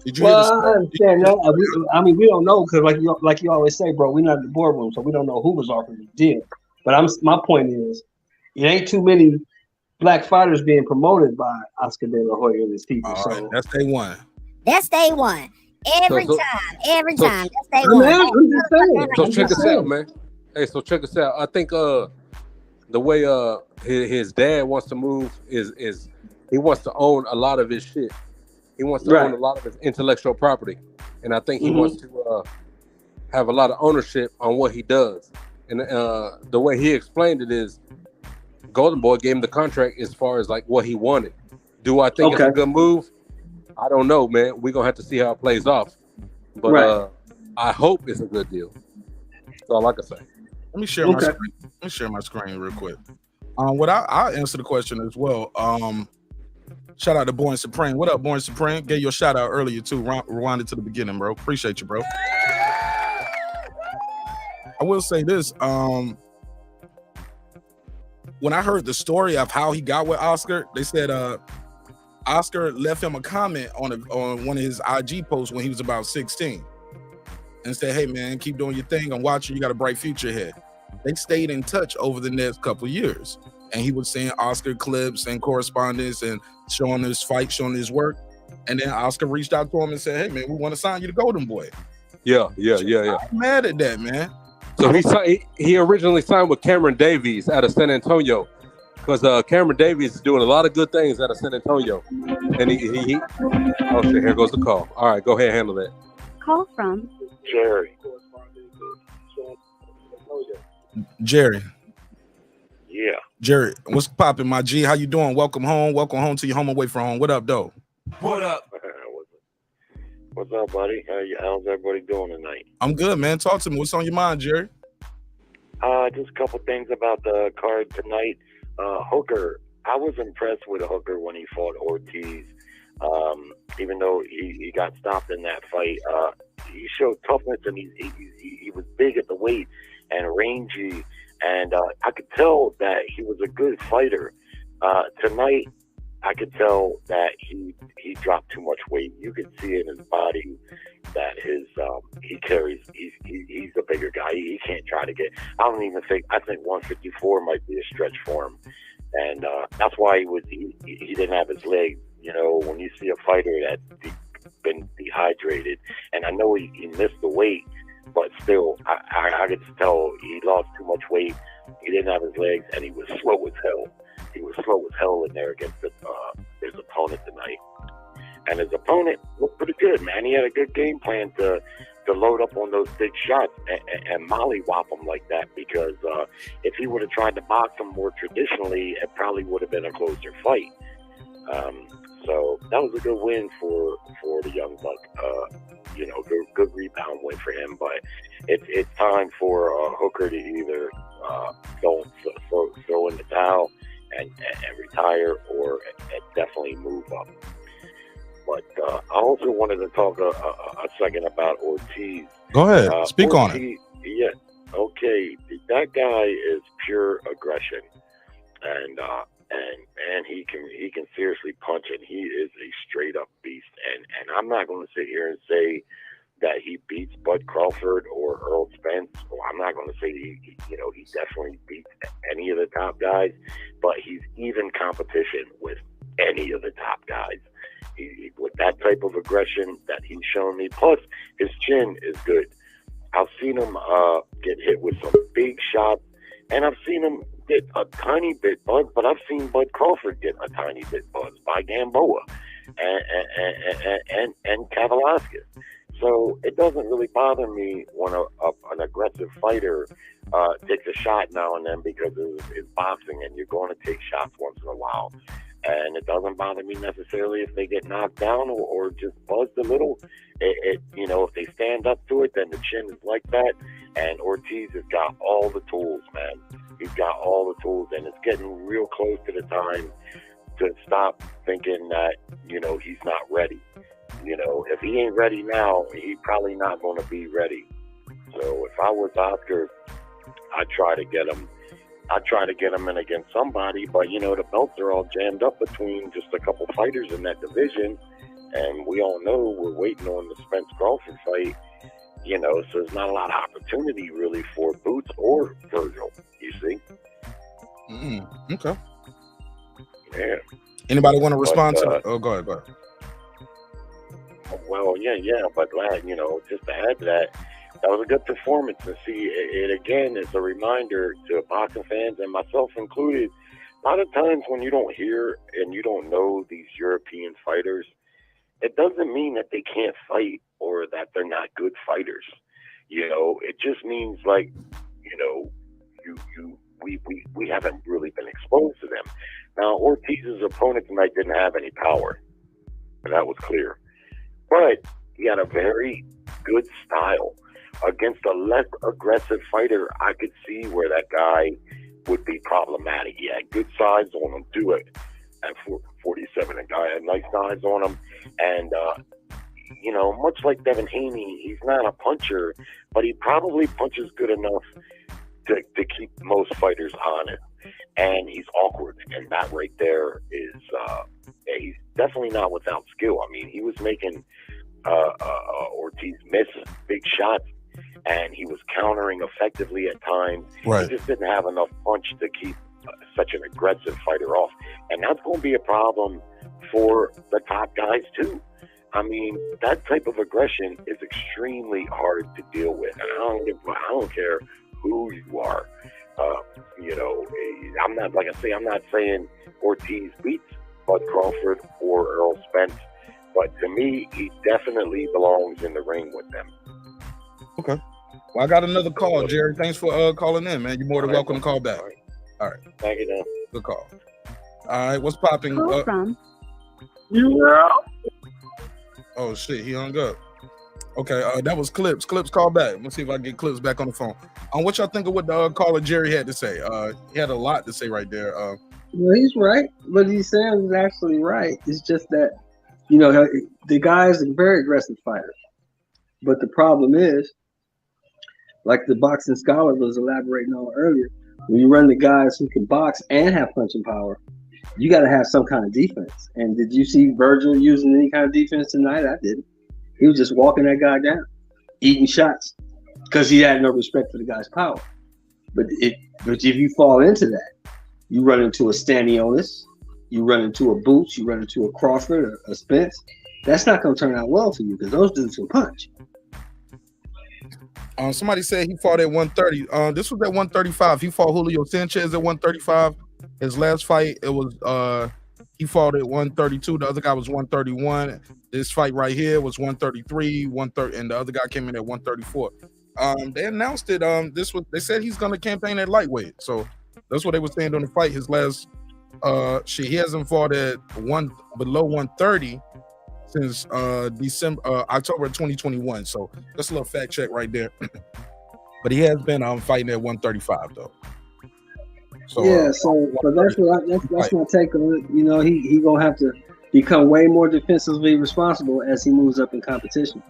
Did you? Well, I understand that. I mean, we don't know because, like you always say, bro, we're not in the boardroom, so we don't know who was offering the deal. But my point is, it ain't too many black fighters being promoted by Oscar De La Hoya and his people. All right, that's day one. That's day one. Every time. That's day I'm one. just saying. So check us out, man. Hey, so check us out. I think the way his dad wants to move is he wants to own a lot of his shit. He wants to own a lot of his intellectual property, and I think he wants to have a lot of ownership on what he does. And the way he explained it is, Golden Boy gave him the contract as far as like what he wanted. Do I think it's a good move? I don't know, man. We're gonna have to see how it plays off. But I hope it's a good deal. That's all I can say. Let me share my screen. Let me share my screen real quick. I'll answer the question as well. Shout out to Born Supreme. What up, Born Supreme? Gave you a shout out earlier too. Rewind it to the beginning, bro. Appreciate you, bro. I will say this. When I heard the story of how he got with Oscar, they said Oscar left him a comment on one of his IG posts when he was about 16 and said, hey man, keep doing your thing. I'm watching. You got a bright future ahead. They stayed in touch over the next couple of years. And he was saying Oscar clips and correspondence and showing his fight, showing his work. And then Oscar reached out to him and said, hey man, we want to sign you to Golden Boy. Yeah. I'm mad at that, man. So he originally signed with Cameron Davies out of San Antonio, because Cameron Davies is doing a lot of good things out of San Antonio. And he oh shit, here goes the call. All right, go ahead and handle that. Call from Jerry. Yeah. Jerry, what's popping, my G? How you doing? Welcome home to your home away from home. What up, though? What up? What's up, buddy? How's everybody doing tonight? I'm good, man. Talk to me. What's on your mind, Jerry? Just a couple things about the card tonight. Hooker, I was impressed with Hooker when he fought Ortiz. Even though he got stopped in that fight, he showed toughness, and he was big at the weight and rangy, and I could tell that he was a good fighter. Tonight, I could tell that he dropped too much weight. You could see in his body that he carries. He's a bigger guy. He can't try to get. I think 154 might be a stretch for him, and that's why he didn't have his legs. You know, when you see a fighter that's been dehydrated, and I know he missed the weight, but still, I could tell he lost too much weight. He didn't have his legs, and he was slow as hell. He was slow as hell in there against his opponent tonight. And his opponent looked pretty good, man. He had a good game plan to load up on those big shots and mollywop him like that, because if he would have tried to box him more traditionally, it probably would have been a closer fight. So that was a good win for the young buck. Good rebound win for him. But it's time for Hooker to either throw in the towel and retire, or definitely move up. But I also wanted to talk a second about Ortiz. Go ahead, speak on it. Yeah, okay. That guy is pure aggression, and he can seriously punch, and he is a straight up beast. And I'm not going to sit here and say that he beats Bud Crawford or Errol Spence. Well, I'm not going to say he definitely beats any of the top guys, but he's even competition with any of the top guys. With that type of aggression that he's shown me, plus his chin is good. I've seen him get hit with some big shots, and I've seen him get a tiny bit buzzed, but I've seen Bud Crawford get a tiny bit buzzed by Gamboa and Kavaliauskas. So it doesn't really bother me when an aggressive fighter takes a shot now and then because it's boxing and you're going to take shots once in a while. And it doesn't bother me necessarily if they get knocked down or just buzzed a little. You know, if they stand up to it, then the chin is like that. And Ortiz has got all the tools, man. He's got all the tools, and it's getting real close to the time to stop thinking that, you know, he's not ready. You know, if he ain't ready now, he's probably not going to be ready. So if I was Oscar, I'd try to get him. I'd try to get him in against somebody, but, you know, the belts are all jammed up between just a couple fighters in that division, and we all know we're waiting on the Spence Crawford fight, you know, so there's not a lot of opportunity really for Boots or Virgil, you see? Okay. Yeah. Anybody want to respond to that? Oh, go ahead. Well, yeah, but, you know, just to add to that, that was a good performance. And see, it again is a reminder to boxing fans and myself included. A lot of times when you don't hear and you don't know these European fighters, it doesn't mean that they can't fight or that they're not good fighters. You know, it just means like, you know, we haven't really been exposed to them. Now, Ortiz's opponent tonight didn't have any power, and that was clear. But he had a very good style. Against a less aggressive fighter, I could see where that guy would be problematic. He had good size on him, do it. At 47, a guy had nice size on him. And, you know, much like Devin Haney, he's not a puncher, but he probably punches good enough to keep most fighters honest. And he's awkward. And that right there is, he's definitely not without skill. I mean, he was making Ortiz miss big shots, and he was countering effectively at times. Right. He just didn't have enough punch to keep such an aggressive fighter off. And that's going to be a problem for the top guys, too. I mean, that type of aggression is extremely hard to deal with. And I don't care who you are. You know, I'm not saying Ortiz beats Bud Crawford or Errol Spence, but to me, he definitely belongs in the ring with them. Okay. Well, I got another call, Jerry. Thanks for calling in, man. You're more than welcome to call back. All right. Thank you, Dan. Good call. All right. What's popping? From? Yeah. Oh, shit. He hung up. Okay. That was Clips. Clips, call back. Let's see if I can get Clips back on the phone. What y'all think of what the caller Jerry had to say? He had a lot to say right there. Well, he's right. What he's saying is actually right. It's just that, you know, the guy is a very aggressive fighter. But the problem is, like the boxing scholar was elaborating on earlier, when you run the guys who can box and have punching power, you got to have some kind of defense. And did you see Virgil using any kind of defense tonight? I didn't. He was just walking that guy down, eating shots, because he had no respect for the guy's power. But if you fall into that, you run into a Stanionis, you run into a Boots, you run into a Crawford or a Spence. That's not going to turn out well for you because those dudes can punch. Somebody said he fought at 130. This was at 135. He fought Julio Sanchez at 135. His last fight, it was he fought at 132. The other guy was 131. This fight right here was 133, 130, and the other guy came in at 134. They announced it. They said he's gonna campaign at lightweight. So that's what they were saying during the fight. His last he hasn't fought at below 130 since October 2021. So that's a little fact check right there. But he has been fighting at 135 though. So yeah, but that's my take on it. You know, he gonna have to become way more defensively responsible as he moves up in competition.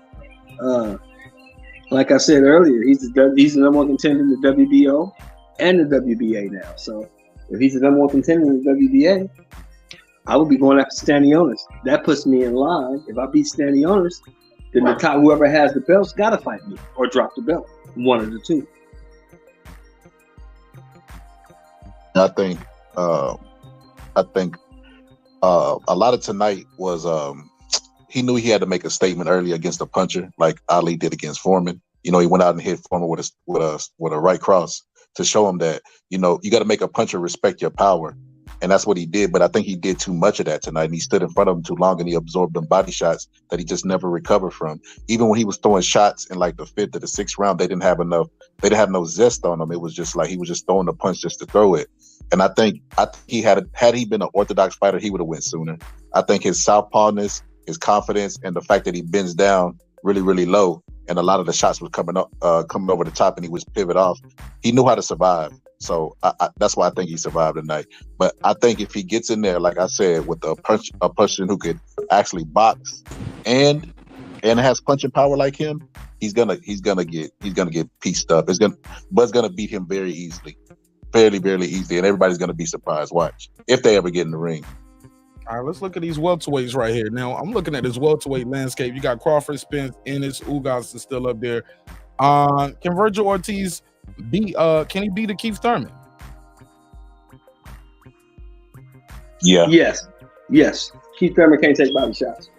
Like I said earlier, he's the number one contender in the WBO and the WBA now. So if he's the number one contender in the WBA, I would be going after Stanionis. That puts me in line. If I beat Stanionis, then the top whoever has the belts got to fight me or drop the belt. One of the two. I think a lot of tonight was he knew he had to make a statement early against a puncher like Ali did against Foreman. You know, he went out and hit Foreman with a right cross to show him that, you know, you got to make a puncher respect your power. And that's what he did. But I think he did too much of that tonight. And he stood in front of him too long and he absorbed them body shots that he just never recovered from. Even when he was throwing shots in like the 5th or the 6th round, they didn't have no zest on him. It was just like he was just throwing the punch just to throw it. And I think he had he been an orthodox fighter, he would have went sooner. I think his southpawness, his confidence, and the fact that he bends down really, really low, and a lot of the shots were coming over the top, and he was pivot off. He knew how to survive. So that's why I think he survived tonight. But I think if he gets in there, like I said, with a person who could actually box and has punching power like him, he's gonna get pieced up. Bud's gonna beat him very easily, fairly easily, and everybody's gonna be surprised. Watch if they ever get in the ring. All right, let's look at these welterweights right here. Now, I'm looking at this welterweight landscape. You got Crawford, Spence, Ennis, Ugas is still up there. Can Vergil Ortiz can he beat a Keith Thurman? Yeah. Yes. Keith Thurman can't take body shots.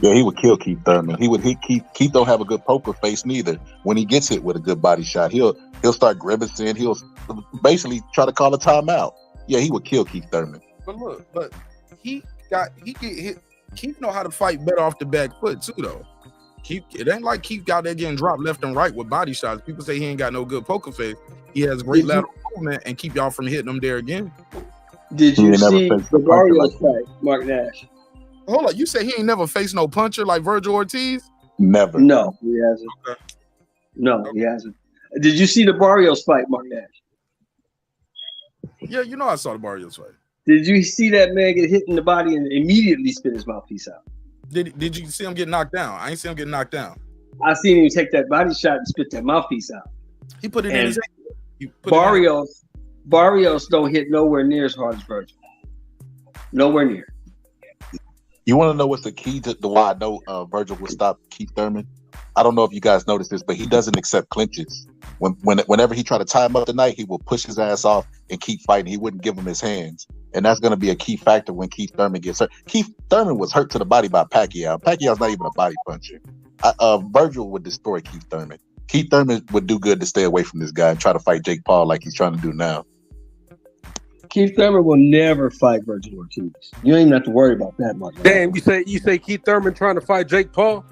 Yeah, he would kill Keith Thurman. Keith don't have a good poker face neither. When he gets hit with a good body shot, he'll start grimacing. He'll basically try to call a timeout. Yeah, he would kill Keith Thurman. But he get hit. Keith know how to fight better off the back foot too, though. It ain't like Keith got there getting dropped left and right with body shots. People say he ain't got no good poker face. He has great lateral movement and keep y'all from hitting him there again. Did you see the Barrios fight, Marq Nash? Hold on, you say he ain't never faced no puncher like Vergil Ortiz? Never. No, he hasn't. Okay. No, he hasn't. Did you see the Barrios fight, Marq Nash? Yeah, you know I saw the Barrios fight. Did you see that man get hit in the body and immediately spit his mouthpiece out? Did you see him get knocked down? I ain't see him get knocked down. I seen him take that body shot and spit that mouthpiece out. He put it in his hand. Barrios don't hit nowhere near as hard as Virgil. Nowhere near. You want to know what's the key to why I know Virgil would stop Keith Thurman? I don't know if you guys noticed this, but he doesn't accept clinches. Whenever he tried to tie him up tonight, he will push his ass off and keep fighting. He wouldn't give him his hands. And that's going to be a key factor when Keith Thurman gets hurt. Keith Thurman was hurt to the body by Pacquiao. Pacquiao's not even a body puncher. Virgil would destroy Keith Thurman. Keith Thurman would do good to stay away from this guy and try to fight Jake Paul like he's trying to do now. Keith Thurman will never fight Vergil Ortiz. You don't even have to worry about that much. Damn, you say Keith Thurman trying to fight Jake Paul?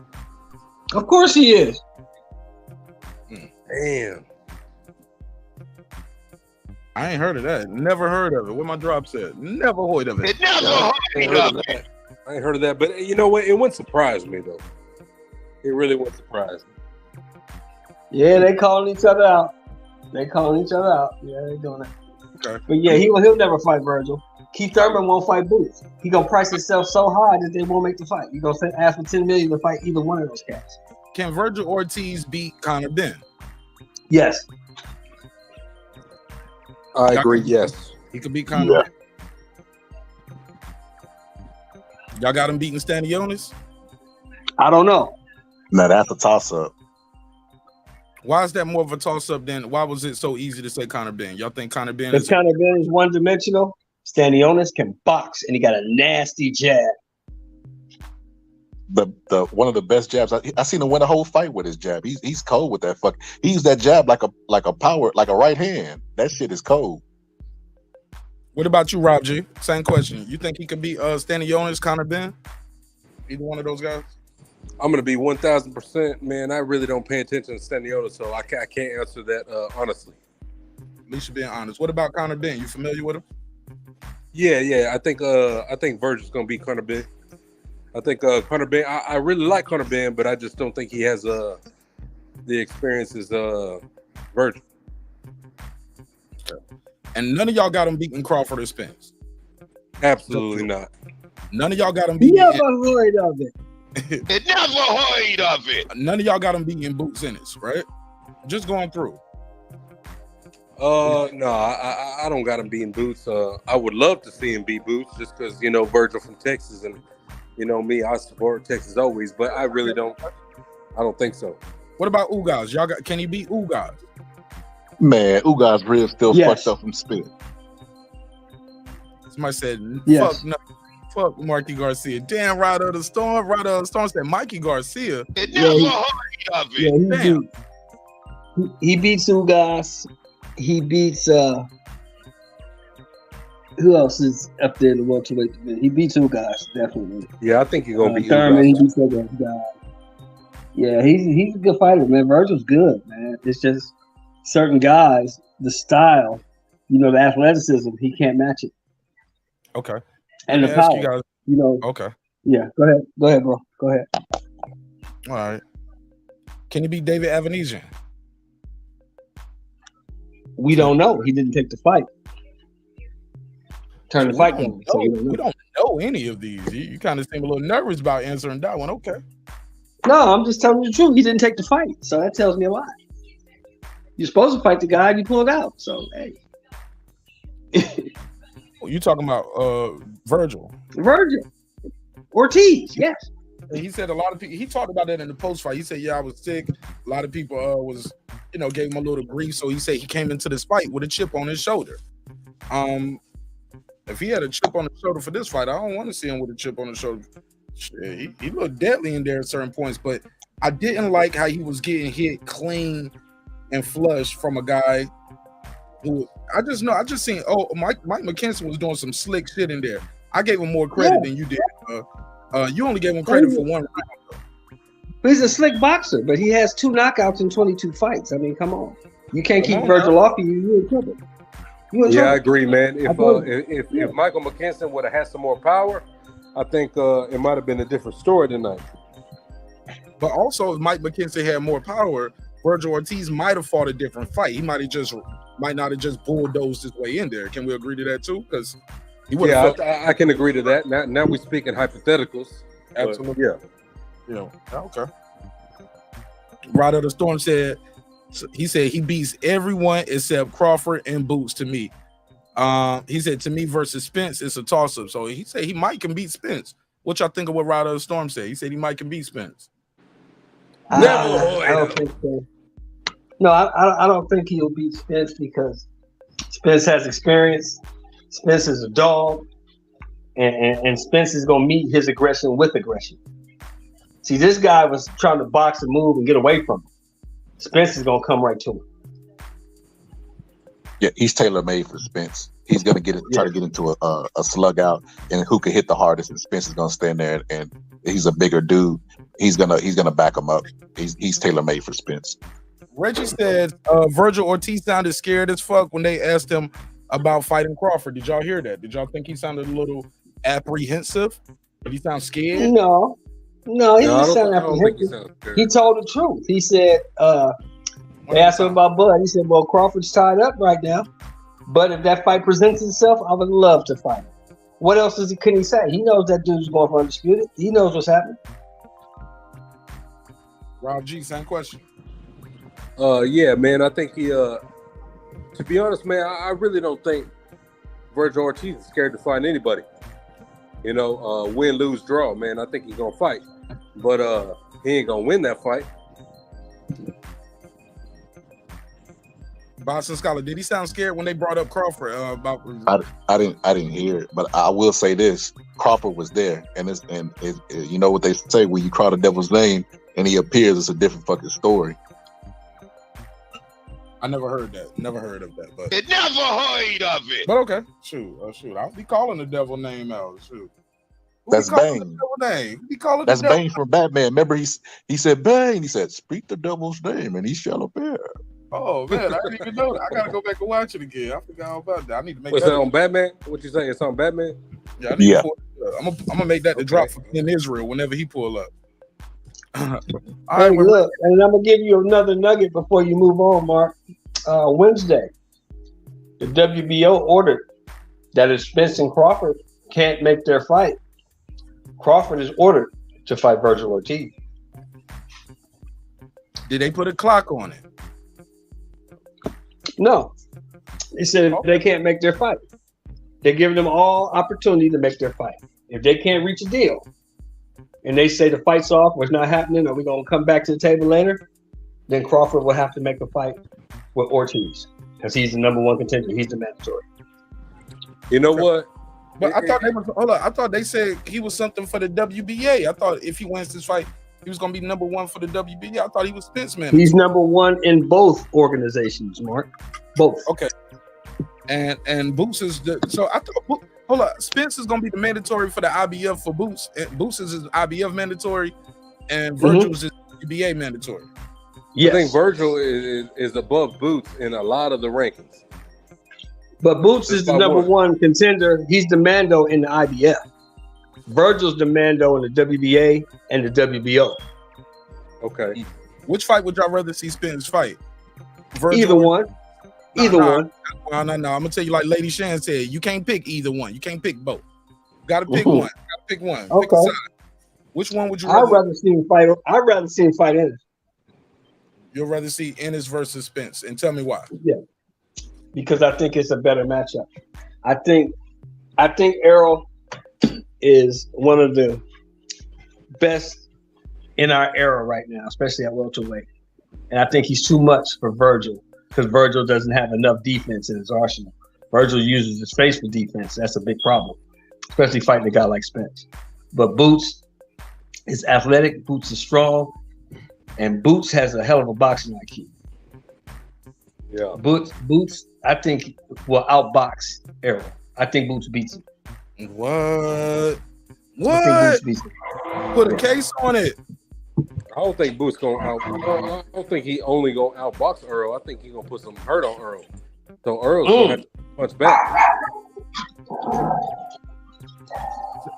Of course he is. Damn. I ain't heard of that. Never heard of it. What my drop said. Never heard of it. I ain't heard of that. But you know what? It wouldn't surprise me though. It really wouldn't surprise me. Yeah, they calling each other out. Yeah, they doing it. Okay. But yeah, he'll never fight Virgil. Keith Thurman won't fight Boots. He gonna price himself so high that they won't make the fight. You gonna ask for $10 million to fight either one of those cats. Can Vergil Ortiz beat Conor Benn? Yes. I agree. Yes, he could beat Conor. Yeah. Y'all got him beating Stanionis? I don't know. No, that's a toss-up. Why is that more of a toss-up than? Why was it so easy to say Conor Benn? Y'all think Conor Benn? Because Conor Benn is one-dimensional. Stanionis can box, and he got a nasty jab. The one of the best jabs I seen him win a whole fight with his jab. He's cold with that fuck. He used that jab like a power, like a right hand. That shit is cold. What about you, Rob G? Same question. You think he could beat Stanionis, Conor Benn? Either one of those guys? I'm gonna be 1,000%, man. I really don't pay attention to Stanionis, so I can't answer that honestly. At least you're being honest. What about Conor Benn? You familiar with him? Yeah. I think Virgil's gonna beat Conor Benn. I think Conor Benn. I really like Conor Benn, but I just don't think he has the experience as Virgil. And none of y'all got him beating Crawford or Spence. Absolutely not. None of y'all got him beating. Never heard of it. It never heard of it. None of y'all got him beating Boots Ennis, right? Just going through. No, I don't got him beating Boots. I would love to see him beat Boots just because, Virgil from Texas and, me, I support Texas always, but I really don't. I don't think so. What about Ugas? Can he beat Ugas? Man, Ugas' ribs still fucked up from spit. Somebody said, yes. Fuck Marky Garcia. Damn, Rider of the Storm. Rider of the Storm said Mikey Garcia. It never heard of it. Yeah, he beats Ugas. He beats Who else is up there in the welterweight division? He beat two guys, definitely. Yeah, I think he's gonna be Thurman. He beat several guys. Yeah, he's a good fighter, man. Virgil's good, man. It's just certain guys, the style, the athleticism, he can't match it. Okay. And the power, Okay. Yeah, go ahead, bro. Go ahead. All right. Can he beat David Avanesian? We don't know. He didn't take the fight. Turn the fight down. So we don't know any of these. You kind of seem a little nervous about answering that one. Okay. No, I'm just telling you the truth. He didn't take the fight, so that tells me a lot. You're supposed to fight the guy, and you pulled out. So hey. You talking about Vergil Ortiz? Yes. He said a lot of people. He talked about that in the post fight. He said, "Yeah, I was sick. A lot of people was, gave him a little grief. So he said he came into this fight with a chip on his shoulder. If he had a chip on the shoulder for this fight, I don't want to see him with a chip on the shoulder. Shit, he looked deadly in there at certain points, but I didn't like how he was getting hit clean and flush from a guy who I just seen. Oh, Mike McKinson was doing some slick shit in there. I gave him more credit than you did. You only gave him credit for one round. He's a slick boxer, but he has 2 knockouts in 22 fights. I mean, come on. You can't keep Virgil off of you. You're in trouble. I agree, man. If Michael McKinson would have had some more power, I think it might have been a different story tonight. But also, if Mike McKinson had more power, Vergil Ortiz might have fought a different fight. He might not have just bulldozed his way in there. Can we agree to that too? Because he would have. Yeah, I can agree to that. Now we're speaking hypotheticals. Absolutely. Okay. Rod of the Storm said he beats everyone except Crawford and Boots to me. He said to me versus Spence, it's a toss-up. So he said he might can beat Spence. What y'all think of what Rod of the Storm said? He said he might can beat Spence. I don't think so. No, I don't think he'll beat Spence because Spence has experience. Spence is a dog, and Spence is gonna meet his aggression with aggression. See, this guy was trying to box and move and get away from him. Spence is gonna come right to him. Yeah, he's tailor-made for Spence. He's gonna try to get into a slug out, and who can hit the hardest. And Spence is gonna stand there, and he's a bigger dude. He's gonna back him up. He's tailor-made for Spence. Reggie said Vergil Ortiz sounded scared as fuck when they asked him about fighting Crawford. Did y'all hear that? Did y'all think he sounded a little apprehensive? Did he sound scared? No, he didn't sound apprehensive. He told the truth. He said, they asked him about Bud. He said, well, Crawford's tied up right now, but if that fight presents itself, I would love to fight him. What else can he say? He knows that dude's going for undisputed. He knows what's happening. Rob G, same question. Yeah, man, I think he, to be honest, man, I really don't think Vergil Ortiz is scared to fight anybody. Win, lose, draw, man. I think he's going to fight, but he ain't going to win that fight. Boston Scholar, did he sound scared when they brought up Crawford about? I didn't hear it, but I will say this: Crawford was there, and you know what they say when you call the devil's name and he appears, it's a different fucking story. I never heard that. Never heard of that. But never heard of it. But okay, shoot. I'll be calling the devil name out. Shoot. That's Bane. That's Bane from Batman. Remember, he said Bane. He said, "Speak the devil's name, and he shall appear." Oh man, I didn't even know that. I gotta go back and watch it again. I forgot all about that. I need to make. What's that on Batman? What you say? It's on Batman? Yeah. I'm gonna make that the drop in Israel whenever he pull up. All right, look, and I'm gonna give you another nugget before you move on, Mark. Wednesday, the WBO ordered that if Spence and Crawford can't make their fight, Crawford is ordered to fight Vergil Ortiz. Did they put a clock on it? No. They said they can't make their fight. They're giving them all opportunity to make their fight. If they can't reach a deal and they say the fight's off or it's not happening or we're going to come back to the table later, then Crawford will have to make a fight with Ortiz because he's the number one contender. He's the mandatory. You know what? But I thought they said he was something for the WBA. I thought if he wins this fight, he was going to be number one for the WBA. I thought he was Spence man. He's number one in both organizations, Mark. Both. Okay. And Boots is so I thought. Hold up, Spence is gonna be the mandatory for the IBF for Boots. And Boots is IBF mandatory, and Virgil's is WBA mandatory. Yes. I think Virgil is above Boots in a lot of the rankings. But Boots is the number one contender. He's the Mando in the IBF. Virgil's the Mando in the WBA and the WBO. Okay. Which fight would y'all rather see Spence fight? Virgil? Either one. Either one. No. I'm gonna tell you, like Lady Shan said, you can't pick either one. You can't pick both. Gotta pick one. Gotta pick one. Okay. Pick a side. Which one would you I'd rather see him fight. I'd rather see him fight Ennis. You'd rather see Ennis versus Spence, and tell me why. Yeah. Because I think it's a better matchup. I think Errol is one of the best in our era right now, especially at welterweight. And I think he's too much for Virgil because Virgil doesn't have enough defense in his arsenal. Virgil uses his face for defense. That's a big problem, especially fighting a guy like Spence. But Boots is athletic. Boots is strong. And Boots has a hell of a boxing IQ. Yeah. Boots, I think, will outbox Errol. I think Boots beats him. What? I think Boots beats him. Put a case on it. I don't think Boots gonna out. I don't think he only gonna outbox Earl. I think he gonna put some hurt on Earl. So Earl's gonna have to punch back.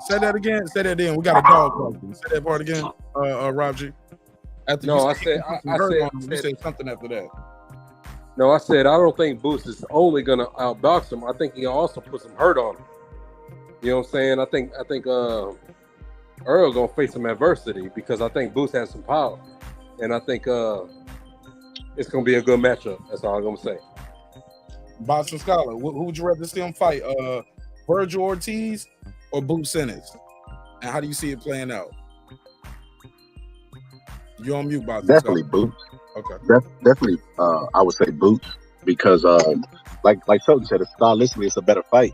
Say that again. Say that again. We got a dog talking. Say that part again, Rob G. After No, you I said you said said something after that. No, I said I don't think Boots is only gonna outbox him. I think he also put some hurt on him. You know what I'm saying? I think Earl gonna face some adversity because I think Boots has some power, and I think it's gonna be a good matchup. That's all I'm gonna say. Boxing Scholar, who would you rather see him fight? Vergil Ortiz or Boots Ennis? And how do you see it playing out? You're on mute, Boxing Definitely Scholar. Boots. Okay. Definitely, I would say Boots because, like Sheldon said, stylistically it's a better fight,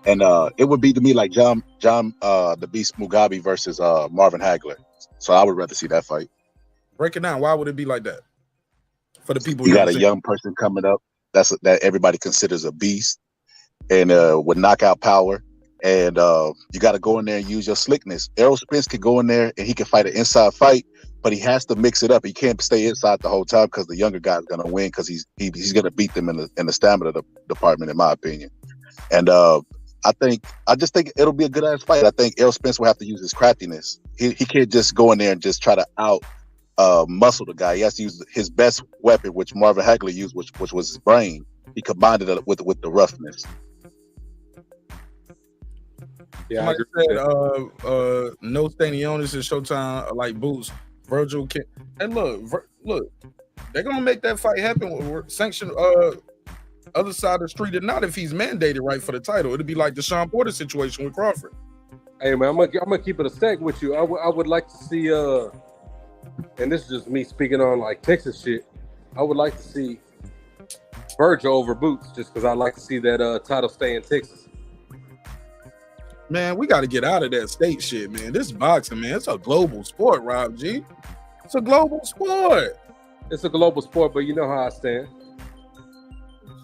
and it would be to me like John the Beast Mugabe versus Marvin Hagler. So I would rather see that fight. Break it down. Why would it be like that? For the people You got a young person coming up that everybody considers a beast, and with knockout power, and you got to go in there and use your slickness. Errol Spence can go in there and he can fight an inside fight. But he has to mix it up. He can't stay inside the whole time because the younger guy's gonna win because he's gonna beat them in the stamina department, in my opinion. And I just think it'll be a good ass fight. I think Errol Spence will have to use his craftiness. He can't just go in there and just try to out muscle the guy. He has to use his best weapon, which Marvin Hagler used, which was his brain. He combined it with the roughness. Yeah, like I said, no Stanionis and Showtime like Boots. Virgil can, and look, they're gonna make that fight happen with sanction other side of the street or not if he's mandated right for the title. It'll be like the Sean Porter situation with Crawford. Hey man, I'm gonna keep it a stack with you. I would like to see and this is just me speaking on like Texas shit. I would like to see Virgil over Boots just because I like to see that title stay in Texas. Man, we got to get out of that state shit, man. This boxing, man, it's a global sport, Rob G. It's a global sport. It's a global sport, but you know how I stand.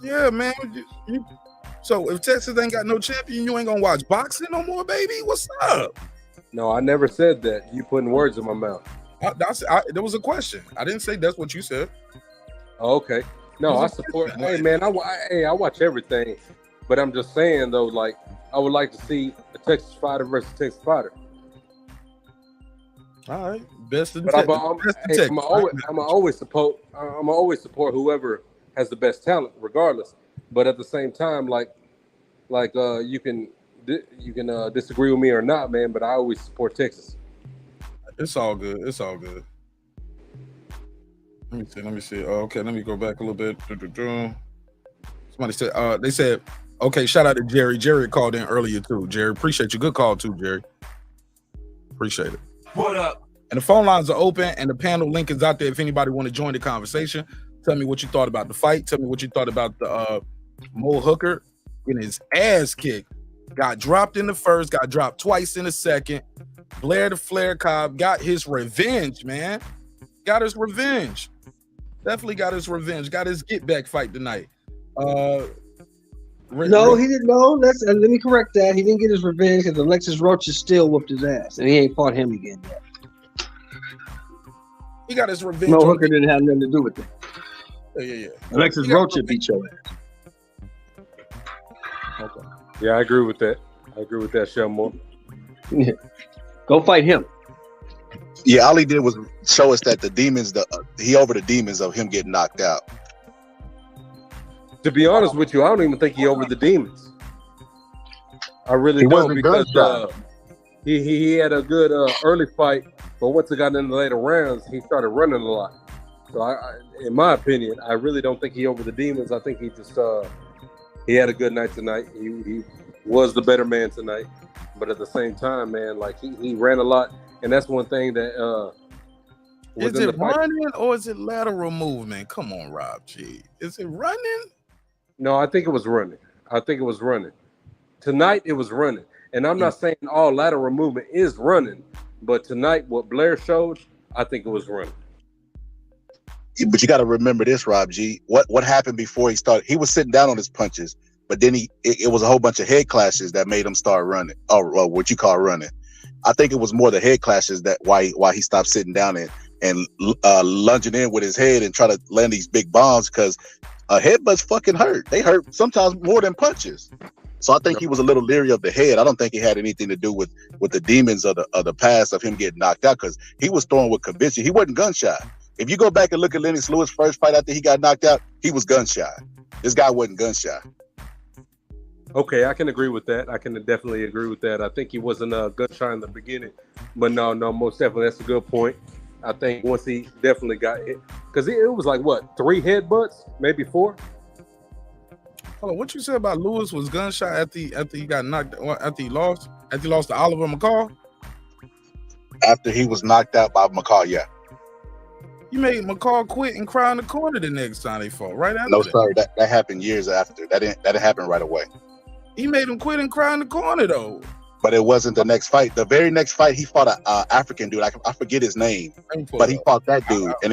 Yeah, man. So if Texas ain't got no champion, you ain't gonna watch boxing no more, baby? What's up? No, I never said that. You putting words in my mouth. There was a question. I didn't say that's what you said. Oh, okay. No, I support. Hey, man, I watch everything, but I'm just saying though, like I would like to see a Texas fighter versus Texas fighter. All right, best in Texas. I'm always support whoever has the best talent, regardless. But at the same time, like you can disagree with me or not, man. But I always support Texas. It's all good. It's all good. Let me see. Okay, let me go back a little bit. Somebody said they said. Okay, shout out to Jerry. Jerry called in earlier too. Jerry, appreciate you. Good call too, Jerry. Appreciate it. What up? And the phone lines are open and the panel link is out there if anybody want to join the conversation. Tell me what you thought about the fight. Tell me what you thought about the Mo Hooker getting his ass kicked. Got dropped in the first, got dropped twice in the second. Blair the Flair Cobb got his revenge, man. Got his revenge. Definitely got his revenge. Got his get back fight tonight. No, he didn't. No, let me correct that. He didn't get his revenge because Alexis Roaches still whooped his ass, and he ain't fought him again yet. He got his revenge. No, Hooker didn't have nothing to do with it. Yeah. Alexis Roaches beat your ass. Okay. Yeah, I agree with that. Shelmore. Yeah. Go fight him. Yeah, all he did was show us that the demons, he over the demons of him getting knocked out. To be honest with you, I don't even think he over the demons. I really don't, because he had a good early fight, but once it got into the later rounds, he started running a lot. So I in my opinion, I really don't think he over the demons. I think he just he had a good night tonight. He was the better man tonight, but at the same time, man, like he ran a lot, and that's one thing that is it running or is it lateral movement? Come on, Rob G. Is it running? No, I think it was running. Tonight it was running, and I'm not saying all lateral movement is running, but tonight what Blair showed, I think it was running. But you got to remember this, Rob G. What happened before he started? He was sitting down on his punches, but then it was a whole bunch of head clashes that made him start running, or what you call running. I think it was more the head clashes that why he stopped sitting down and lunging in with his head and try to land these big bombs, because headbutts fucking hurt. They hurt sometimes more than punches. So I think he was a little leery of the head. I don't think he had anything to do with the demons of the past of him getting knocked out, because he was throwing with conviction. He wasn't gun shy. If you go back and look at Lennox Lewis' first fight after he got knocked out, he was gun shy. This guy wasn't gun shy. Okay, I can agree with that. I can definitely agree with that. I think he wasn't gun shy in the beginning, but no, most definitely that's a good point. I think once he definitely got hit, because it was like what, 3 headbutts, maybe 4. Hold on, what you said about Lewis was gun shy after he got knocked, after he lost to Oliver McCall? After he was knocked out by McCall, yeah. You made McCall quit and cry in the corner the next time they fought, right after No, sorry, that happened years after. That didn't happen right away. He made him quit and cry in the corner, though. But it wasn't the next fight. The very next fight, he fought an African dude. I forget his name, but he fought that dude, and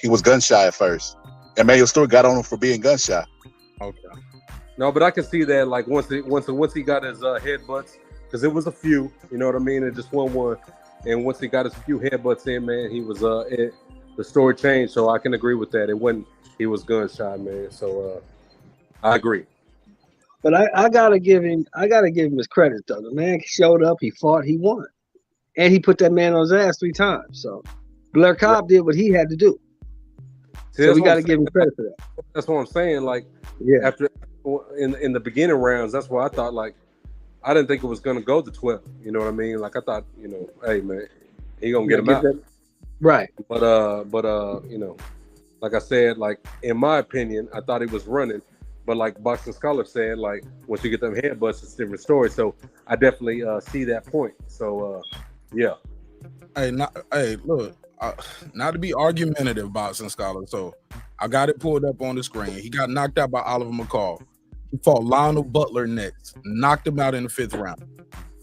he was gun shy at first. And Emmanuel Stewart got on him for being gun shy. Okay. No, but I can see that, like, once he got his headbutts, because it was a few, you know what I mean? It just one. And once he got his few headbutts in, man, he was the story changed. So I can agree with that. He was gun shy, man. So I agree. But I gotta give him his credit though. The man showed up, he fought, he won, and he put that man on his ass 3 times. So Blair Cobb did what he had to do. So we got to give him credit for that. That's what I'm saying. Like, after in the beginning rounds, that's why I thought, like, I didn't think it was gonna go to 12. You know what I mean? Like, I thought, hey man, he gonna get him out. Right. But like I said, like, in my opinion, I thought he was running. But like Boxing Scholar said, like, once you get them headbutts, it's a different story. So I definitely see that point. So yeah. Hey, look, not to be argumentative, Boxing Scholar. So I got it pulled up on the screen. He got knocked out by Oliver McCall. He fought Lionel Butler next, knocked him out in the 5th round.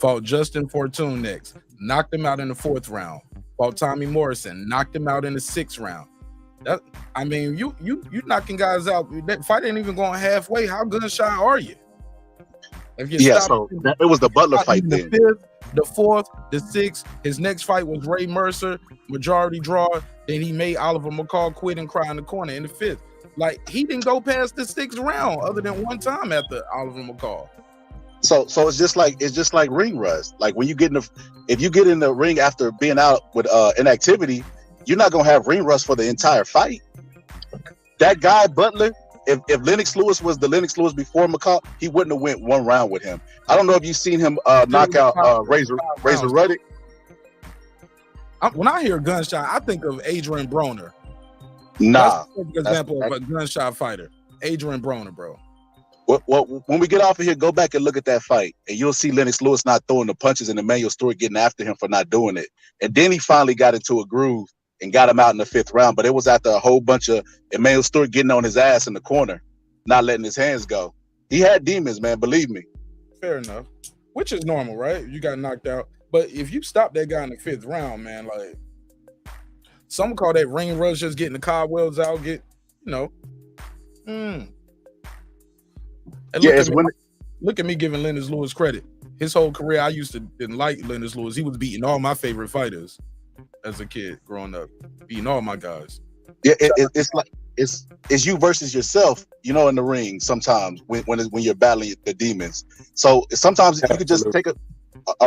Fought Justin Fortune next, knocked him out in the 4th round. Fought Tommy Morrison, knocked him out in the 6th round. You knocking guys out. That fight ain't even going halfway. How gun shy are you? So it was the Butler fight then. The 5th, the 4th, the 6th. His next fight was Ray Mercer, majority draw. Then he made Oliver McCall quit and cry in the corner in the 5th. Like, he didn't go past the 6th round other than one time after Oliver McCall. So it's just like ring rust. Like, when if you get in the ring after being out with inactivity, you're not gonna have ring rust for the entire fight. That guy Butler, if Lennox Lewis was the Lennox Lewis before McCall, he wouldn't have went 1 round with him. I don't know if you've seen him knock out Razor Ruddock. When I hear gunshot, I think of Adrian Broner. Nah, that's an example of a gunshot fighter. Adrian Broner, bro. Well, when we get off of here, go back and look at that fight, and you'll see Lennox Lewis not throwing the punches and Emmanuel Stewart getting after him for not doing it. And then he finally got into a groove and got him out in the 5th round. But it was after a whole bunch of Emmanuel Stewart getting on his ass in the corner, not letting his hands go. He had demons, man, believe me. Fair enough. Which is normal, right? You got knocked out. But if you stop that guy in the 5th round, man, like, some call that ring rush, just getting the cobwebs out, Hey, And Yeah, it's when look at me giving Lennox Lewis credit. His whole career, I didn't like Lennox Lewis. He was beating all my favorite fighters as a kid growing up, beating all my guys. Yeah, it's like it's you versus yourself, you know, in the ring. Sometimes when you're battling the demons. So sometimes you could just take a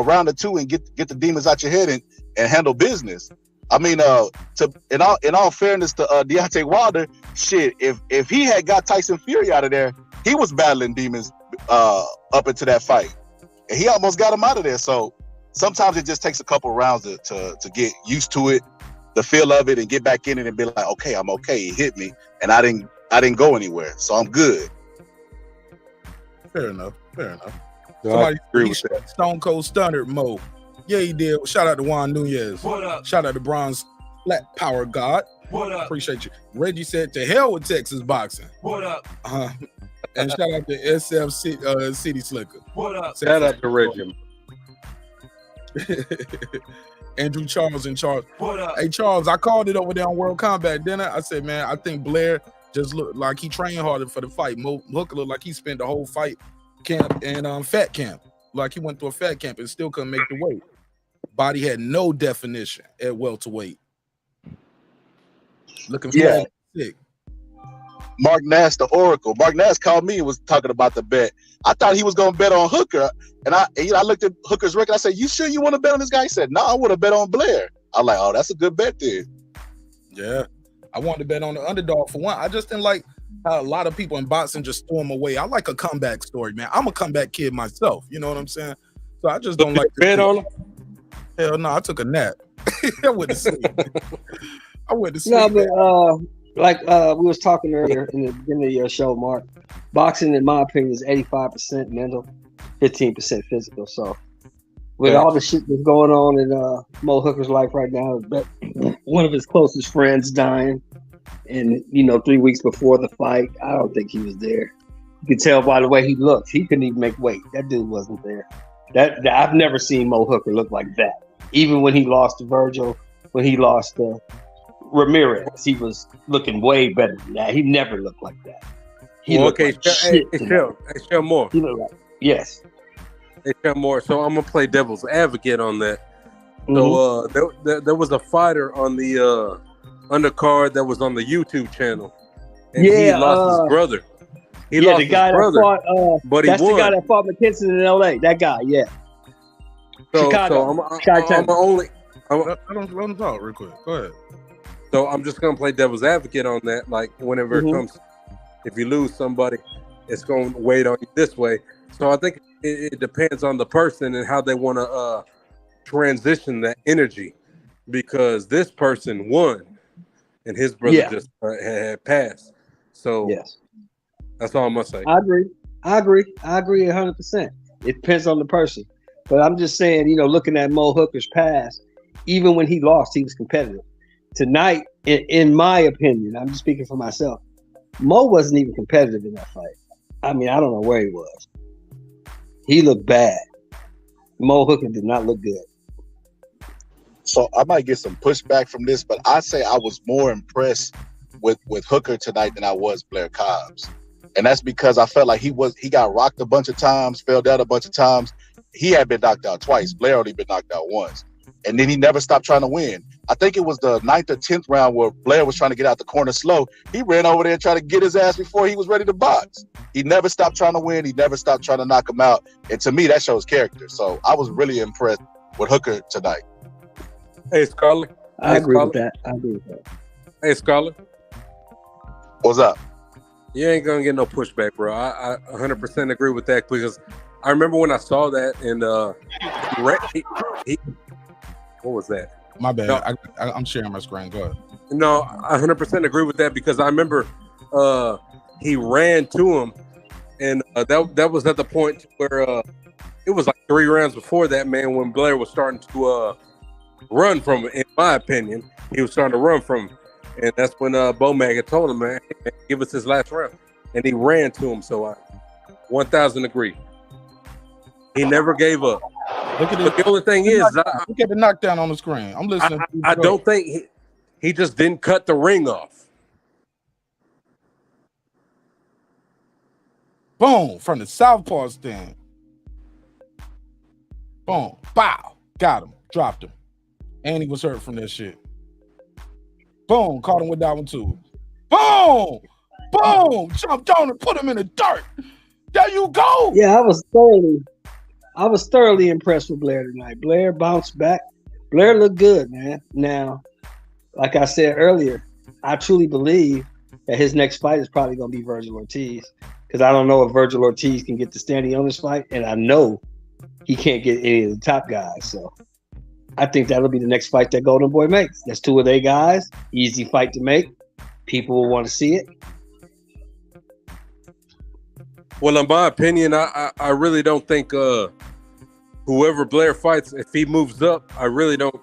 round or two and get the demons out your head and handle business. I mean, in all fairness to Deontay Wilder, shit, if he had got Tyson Fury out of there, he was battling demons up into that fight, and he almost got him out of there. So sometimes it just takes a couple rounds to get used to it, the feel of it, and get back in it and be like, okay, I'm okay. He hit me, and I didn't go anywhere, so I'm good. Fair enough. Somebody agree with that. Stone Cold Stunner Mo. Yeah, he did. Shout out to Juan Nunez. What up? Shout out to Bronze Flat Power God. What up? Appreciate you. Reggie said, to hell with Texas boxing. What up? And shout out to SF City Slicker. What up? Shout out to Reggie. Andrew Charles and Charles. What up? Hey, Charles, I called it over there on World Combat Dinner. I said, man, I think Blair just looked like he trained harder for the fight. Mo Hooker looked like he spent the whole fight camp and fat camp. Like he went through a fat camp and still couldn't make the weight. Body had no definition at welterweight. Looking sick. Marq Nash, the Oracle. Marq Nash called me and was talking about the bet. I thought he was going to bet on Hooker, and I looked at Hooker's record. I said, "You sure you want to bet on this guy?" He said, "No, I want to bet on Blair." I'm like, "Oh, that's a good bet, then." Yeah, I wanted to bet on the underdog for one. I just didn't like how a lot of people in boxing just throw him away. I like a comeback story, man. I'm a comeback kid myself. You know what I'm saying? So I just don't like to bet on him. Hell no, I took a nap. I went to sleep. No, but like we was talking earlier in the beginning of your show, Mark, boxing, in my opinion, is 85% mental, 15% physical. So with all the shit that's going on in Mo Hooker's life right now, but one of his closest friends dying, and 3 weeks before the fight, I don't think he was there. You could tell by the way he looked. He couldn't even make weight. That dude wasn't there. That I've never seen Mo Hooker look like that. Even when he lost to Virgil, when he lost to Ramirez, he was looking way better than that. He never looked like that. Show more. He looked like, yes. Hey, show more. So I'm gonna play devil's advocate on that. So there was a fighter on the undercard that was on the YouTube channel, and he lost his brother. He lost the guy his brother, that fought, but that's he won. the guy that fought McKinson in LA. That guy, yeah. Chicago. Let him talk real quick. Go ahead. So I'm just gonna play devil's advocate on that. Like whenever it comes, if you lose somebody, it's gonna weigh on you this way. So I think it depends on the person and how they want to transition that energy, because this person won and his brother just had passed. So that's all I'm gonna say. I agree 100%. It depends on the person, but I'm just saying, looking at Mo Hooker's past, even when he lost, he was competitive. Tonight, in my opinion, I'm just speaking for myself, Mo wasn't even competitive in that fight. I mean, I don't know where he was. He looked bad. Mo Hooker did not look good. So I might get some pushback from this, but I say I was more impressed with Hooker tonight than I was Blair Cobbs. And that's because I felt like he got rocked a bunch of times, fell down a bunch of times. He had been knocked out twice. Blair only been knocked out once. And then he never stopped trying to win. I think it was the 9th or 10th round where Blair was trying to get out the corner slow. He ran over there and tried to get his ass before he was ready to box. He never stopped trying to win. He never stopped trying to knock him out. And to me, that shows character. So I was really impressed with Hooker tonight. Hey, Scarlett. I agree with that. Hey, Scarlett. What's up? You ain't gonna get no pushback, bro. I 100% agree with that, because I remember when I saw that, and what was that? My bad. No, I'm sharing my screen. Go ahead. No, I 100% agree with that, because I remember he ran to him, and that was at the point where it was like 3 rounds before that, man, when Blair was starting to run from him. In my opinion, he was starting to run from him. And that's when Bomag had told him, man, give us his last round. And he ran to him. So I 1,000 agree. He never gave up. Look at but the only thing is, look at the knockdown on the screen. I'm listening. I don't think he just didn't cut the ring off. Boom, from the southpaw stand. Boom, bow, got him, dropped him. And he was hurt from that shit. Boom, caught him with that one too. Boom, boom, jumped on and put him in the dirt. There you go. Yeah, I was thoroughly impressed with Blair tonight. Blair bounced back. Blair looked good, man. Now, like I said earlier, I truly believe that his next fight is probably going to be Vergil Ortiz, because I don't know if Vergil Ortiz can get the standing on this fight, and I know he can't get any of the top guys. So I think that'll be the next fight that Golden Boy makes. That's two of their guys. Easy fight to make. People will want to see it. Well, in my opinion, I really don't think whoever Blair fights, if he moves up, I really don't.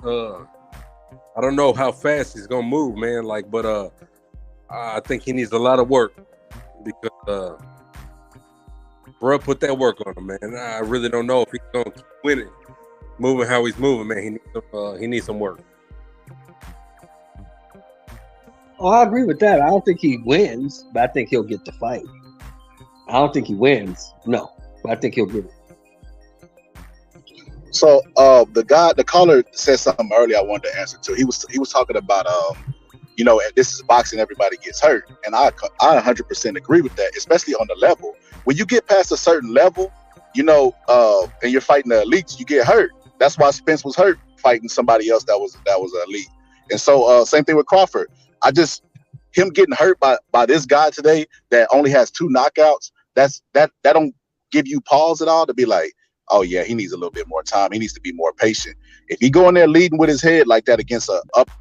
I don't know how fast he's gonna move, man. Like, but I think he needs a lot of work because bro put that work on him, man. I really don't know if he's gonna keep winning, moving how he's moving, man. He needs some work. Oh, I agree with that. I don't think he wins, but I think he'll get the fight. I don't think he wins, no, but I think he'll get it. So the caller said something earlier I wanted to answer to. He was talking about this is boxing, everybody gets hurt, and I 100% agree with that, especially on the level. When you get past a certain level, and you're fighting the elites, you get hurt. That's why Spence was hurt fighting somebody else that was an elite. And so same thing with Crawford. Him getting hurt by this guy today that only has 2 knockouts, that don't give you pause at all to be like, oh yeah, he needs a little bit more time. He needs to be more patient. If he go in there leading with his head like that against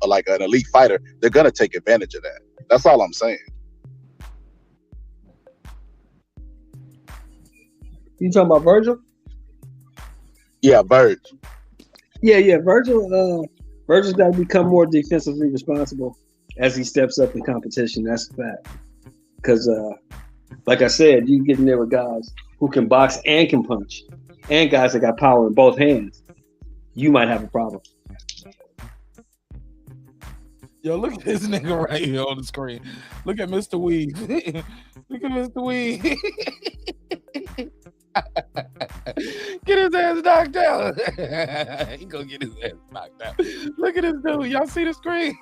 like an elite fighter, they're gonna take advantage of that. That's all I'm saying. You talking about Virgil? Yeah, Virgil. Yeah, Virgil. Virgil's got to become more defensively responsible as he steps up in competition. That's a fact. Because, like I said, you get in there with guys who can box and can punch, and guys that got power in both hands. You might have a problem. Yo, look at this nigga right here on the screen. Look at Mr. Weed. Look at Mr. Weed. Get his ass knocked out. He gonna get his ass knocked out. Look at this dude. Y'all see the screen?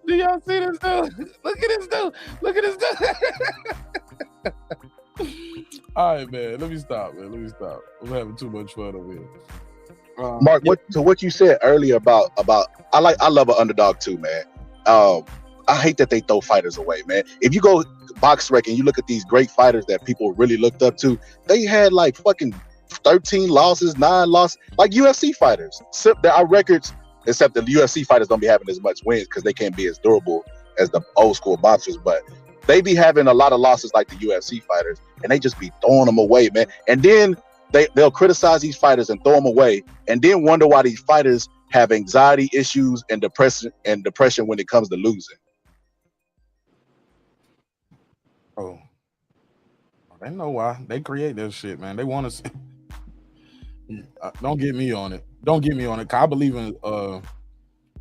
Do y'all see this dude? Look at this dude. Look at this dude. All right, man. Let me stop, man. I'm having too much fun over here. Mark, what you said earlier about I love an underdog too, man. I hate that they throw fighters away, man. If you go BoxRec and you look at these great fighters that people really looked up to, they had like fucking 13 losses, 9 losses, like UFC fighters. Our records, except the UFC fighters don't be having as much wins because they can't be as durable as the old school boxers, but they be having a lot of losses like the UFC fighters, and they just be throwing them away, man. And then they'll criticize these fighters and throw them away, and then wonder why these fighters have anxiety issues and depression when it comes to losing. Oh, they know why. They create that shit, man. They want to see. Don't get me on it. Don't get me on it. 'Cause I believe in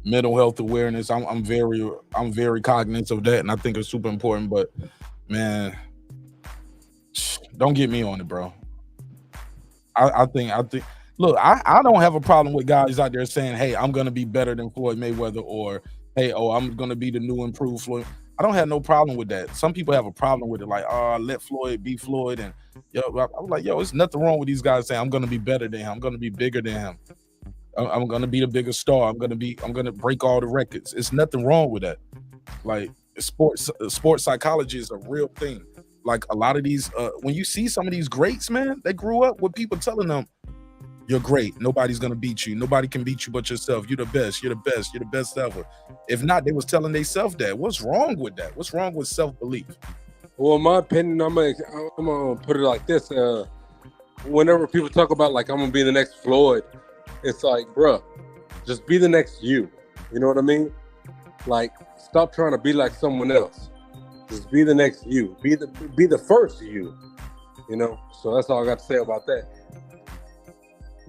mental health awareness. I'm very cognizant of that, and I think it's super important. But man, don't get me on it, bro. I think. Look, I don't have a problem with guys out there saying, "Hey, I'm gonna be better than Floyd Mayweather," or "Hey, I'm gonna be the new improved Floyd." I don't have no problem with that. Some people have a problem with it, like, "Oh, let Floyd be Floyd," and I'm like, "Yo, there's nothing wrong with these guys saying I'm gonna be better than him. I'm gonna be bigger than him. I'm gonna be the bigger star. I'm gonna break all the records." It's nothing wrong with that. Like, sports psychology is a real thing. Like, a lot of these, when you see some of these greats, man, they grew up with people telling them, "You're great. Nobody's gonna beat you. Nobody can beat you but yourself. You're the best. You're the best. You're the best ever." If not, they was telling themselves that. What's wrong with that? What's wrong with self-belief? Well, in my opinion, I'm gonna put it like this. Whenever people talk about like I'm gonna be the next Floyd, it's like, bruh, just be the next you. You know what I mean? Like, stop trying to be like someone else. Just be the next you. Be the first you. You know. So that's all I got to say about that.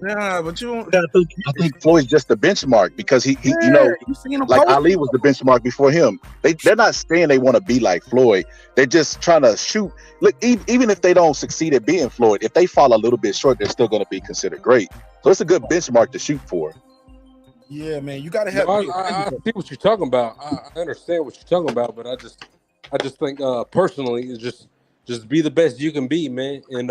Yeah, but you don't. I think Floyd's just the benchmark because he Yeah, you know, you seen him like post? Ali was the benchmark before him. They're not saying they want to be like Floyd. They're just trying to shoot. Look, even if they don't succeed at being Floyd, if they fall a little bit short, they're still going to be considered great. So it's a good benchmark to shoot for. Yeah, man, you gotta have. No, I see what you're talking about. I understand what you're talking about, but I just think personally is just be the best you can be, man. And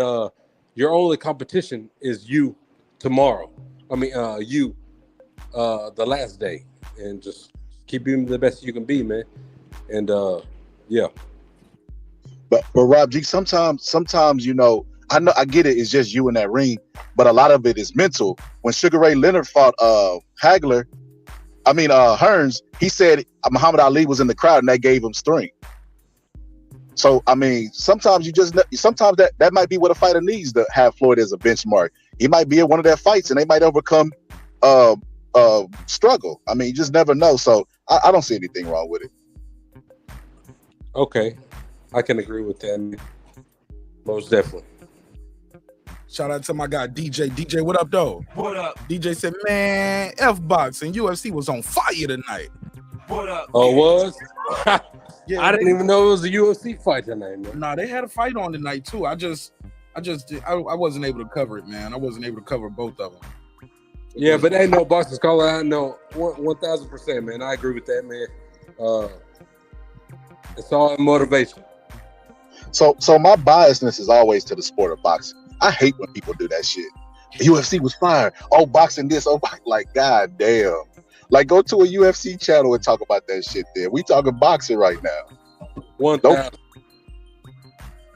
your only competition is you tomorrow. I mean, you the last day, and just keep being the best you can be, man. And yeah. But Rob G, sometimes you know, I get it. It's just you in that ring, but a lot of it is mental. When Sugar Ray Leonard fought Hearns, he said Muhammad Ali was in the crowd and that gave him strength. So I mean, sometimes that might be what a fighter needs to have Floyd as a benchmark. He might be in one of their fights and they might overcome struggle. I mean, you just never know. So I don't see anything wrong with it. Okay, I can agree with that. Most definitely. Shout out to my guy DJ. DJ, what up, though? What up? DJ said, man, F boxing UFC was on fire tonight. What up? Oh, it was? Yeah, I didn't even know it was a UFC fight tonight, man. Nah, they had a fight on tonight too. I wasn't able to cover it, man. I wasn't able to cover both of them. Yeah, but ain't no boxers calling out. No, 1,000%, man. I agree with that, man. It's all motivation. So my biasness is always to the sport of boxing. I hate when people do that shit. The UFC was fire. Oh, boxing this. Oh, like, god damn. Like, go to a UFC channel and talk about that shit there. We talking boxing right now. 1,000.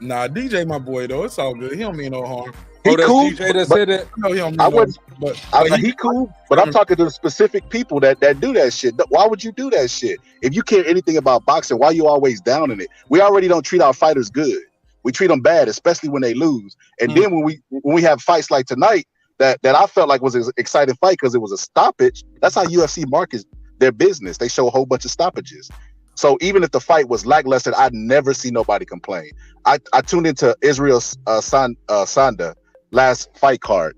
Nah, DJ, my boy, though. It's all good. He don't mean no harm. He cool. DJ that said that? No, he don't mean no harm. But He cool, but I'm talking to the specific people that do that shit. Why would you do that shit? If you care anything about boxing, why you always down in it? We already don't treat our fighters good. We treat them bad, especially when they lose. And then when we have fights like tonight, that I felt like was an exciting fight because it was a stoppage. That's how UFC markets their business. They show a whole bunch of stoppages. So even if the fight was lackluster, I'd never see nobody complain. I tuned into Israel Sanda last fight card.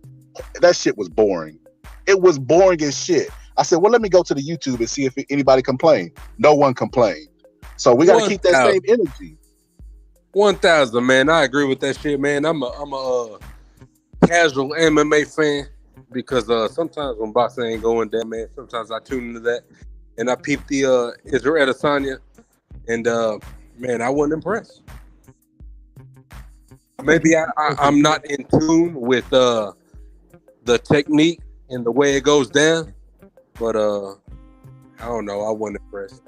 That shit was boring. It was boring as shit. I said, well, let me go to the YouTube and see if anybody complained. No one complained. So we got to keep that same energy. 1,000, man. I agree with that shit, man. I'm a casual MMA fan because sometimes when boxing ain't going down, man, sometimes I tune into that and I peep the Israel Adesanya, and man, I wasn't impressed. Maybe I'm not in tune with the technique and the way it goes down, but I don't know. I wasn't impressed.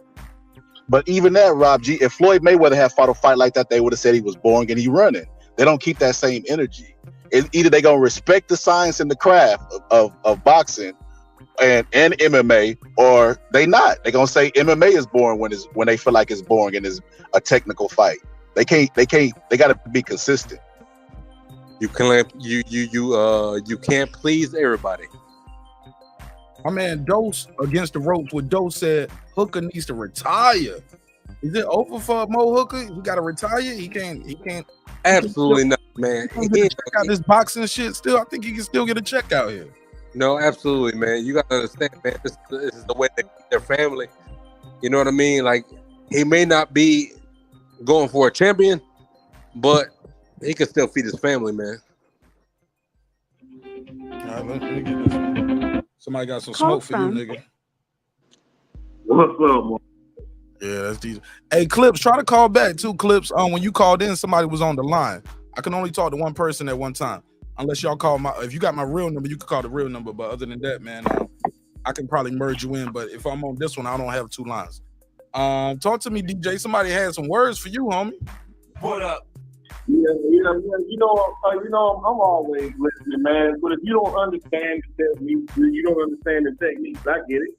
But even that, Rob G, if Floyd Mayweather had fought a fight like that, they would have said he was boring and he running. They don't keep that same energy. Either they gonna respect the science and the craft of boxing and MMA, or they not. They gonna say MMA is boring when they feel like it's boring and is a technical fight. They gotta be consistent. You can't please everybody. My man Dose against the ropes. What Dose said, Hooker needs to retire. Is it over for Mo Hooker? He got to retire. He can't. Absolutely not, man. He check out this boxing shit. Still, I think he can still get a check out here. No, absolutely, man. You got to understand, man. This is the way they feed their family. You know what I mean? Like, he may not be going for a champion, but he can still feed his family, man. All right, let me get this one. Somebody got some smoke for you, nigga. What's up, man? Yeah, that's decent. Hey, Clips, try to call back too, Clips. When you called in, somebody was on the line. I can only talk to one person at one time. Unless y'all call if you got my real number, you can call the real number. But other than that, man, I can probably merge you in. But if I'm on this one, I don't have two lines. Talk to me, DJ. Somebody had some words for you, homie. What up? Yeah. You know, I'm always listening, man. But if you don't understand the technique, you don't understand the techniques. I get it.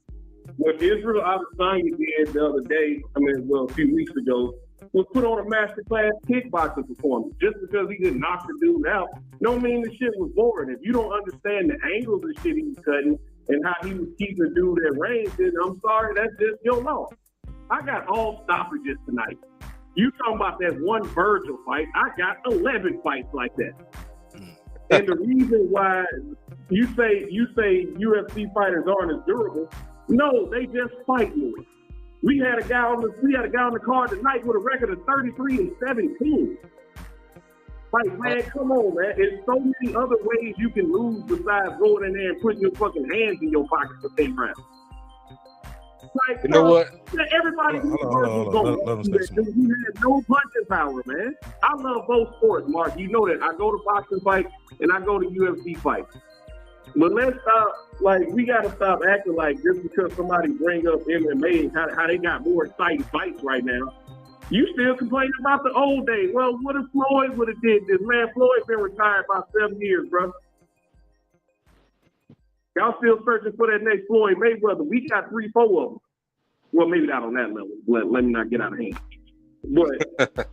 What Israel Adesanya did the other day, a few weeks ago, was put on a masterclass kickboxing performance. Just because he didn't knock the dude out, don't mean the shit was boring. If you don't understand the angles of the shit he was cutting and how he was keeping the dude at range, then I'm sorry, that's just your loss. I got all stoppages tonight. You talking about that one Virgil fight? I got 11 fights like that. And the reason why You say UFC fighters aren't as durable. No, they just fight more. We had a guy on the card tonight with a record of 33-17. Like, man, come on, man. There's so many other ways you can lose besides going in there and putting your fucking hands in your pocket for 10 rounds. Like, you know what? Everybody Hold on. you had no punching power, man. I love both sports, Mark. You know that. I go to boxing fights and I go to UFC fights. But let's stop. Like, we got to stop acting like just because somebody bring up MMA and how they got more exciting fights right now. You still complaining about the old days. Well, what if Floyd would have did this? Man, Floyd been retired about 7 years, bro. Y'all still searching for that next Floyd Mayweather. We got 3-4 of them. Well, maybe not on that level. Let me not get out of hand. But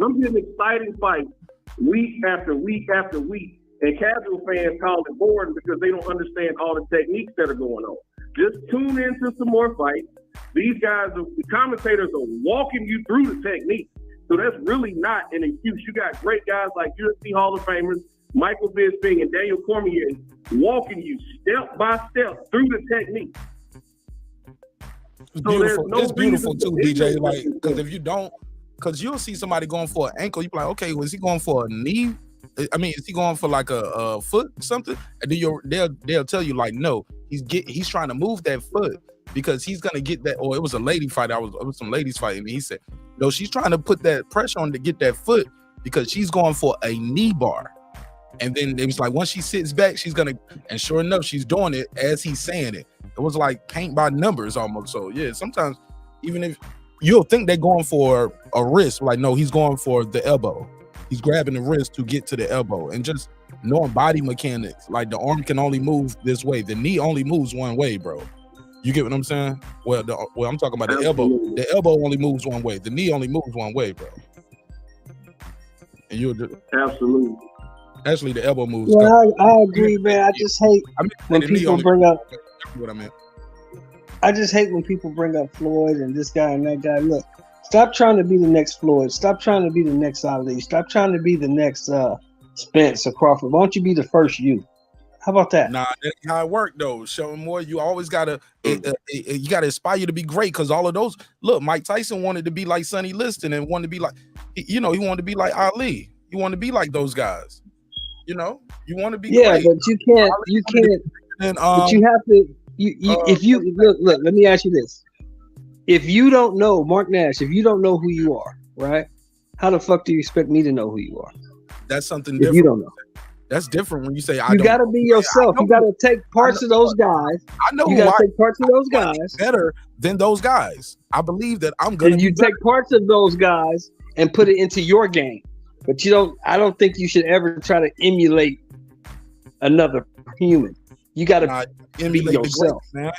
I'm getting exciting fights week after week after week. And casual fans call it boring because they don't understand all the techniques that are going on. Just tune into some more fights. These guys, the commentators are walking you through the technique. So that's really not an excuse. You got great guys like UFC Hall of Famers, Michael Bisping and Daniel Cormier walking you step by step through the technique. It's beautiful. It's beautiful too, DJ. Like, because if you don't, because you'll see somebody going for an ankle, you be like, okay, was he going for a knee? I mean, is he going for like a foot or something? And then they'll tell you like, no, he's trying to move that foot because he's gonna get that. Or it was a lady fight. It was some ladies fighting. And he said, no, she's trying to put that pressure on to get that foot because she's going for a knee bar. And then it was like once she sits back, she's gonna. And sure enough, she's doing it as he's saying it. It was like paint by numbers almost. So yeah, sometimes even if you'll think they're going for a wrist, like no, he's going for the elbow. He's grabbing the wrist to get to the elbow, and just knowing body mechanics, like the arm can only move this way, the knee only moves one way, bro. You get what I'm saying? Well, I'm talking about the elbow. The elbow only moves one way. The knee only moves one way, bro. And you'll just absolutely. Actually, the elbow moves. Yeah, I agree, man. I just hate when people bring up. What I meant. I just hate when people bring up Floyd and this guy and that guy. Look. Stop trying to be the next Floyd. Stop trying to be the next Ali. Stop trying to be the next Spence or Crawford. Why don't you be the first you? How about that? Nah, that's how it worked though. Showing more, you always gotta you gotta aspire you to be great because all of those. Look, Mike Tyson wanted to be like Sonny Liston and wanted to be like, he wanted to be like Ali. He wanted to be like those guys. You want to be great. But you can't. But you have to. If you look, let me ask you this. If you don't know Marq Nash, if you don't know who you are, right? How the fuck do you expect me to know who you are? That's something if different. You don't know. That's different when you say you got to be yourself. You got to take parts of those guys. I know you got to take parts of those guys better than those guys. I believe that I'm good. And you take parts of those guys and put it into your game, but you don't. I don't think you should ever try to emulate another human. You got to be yourself, man.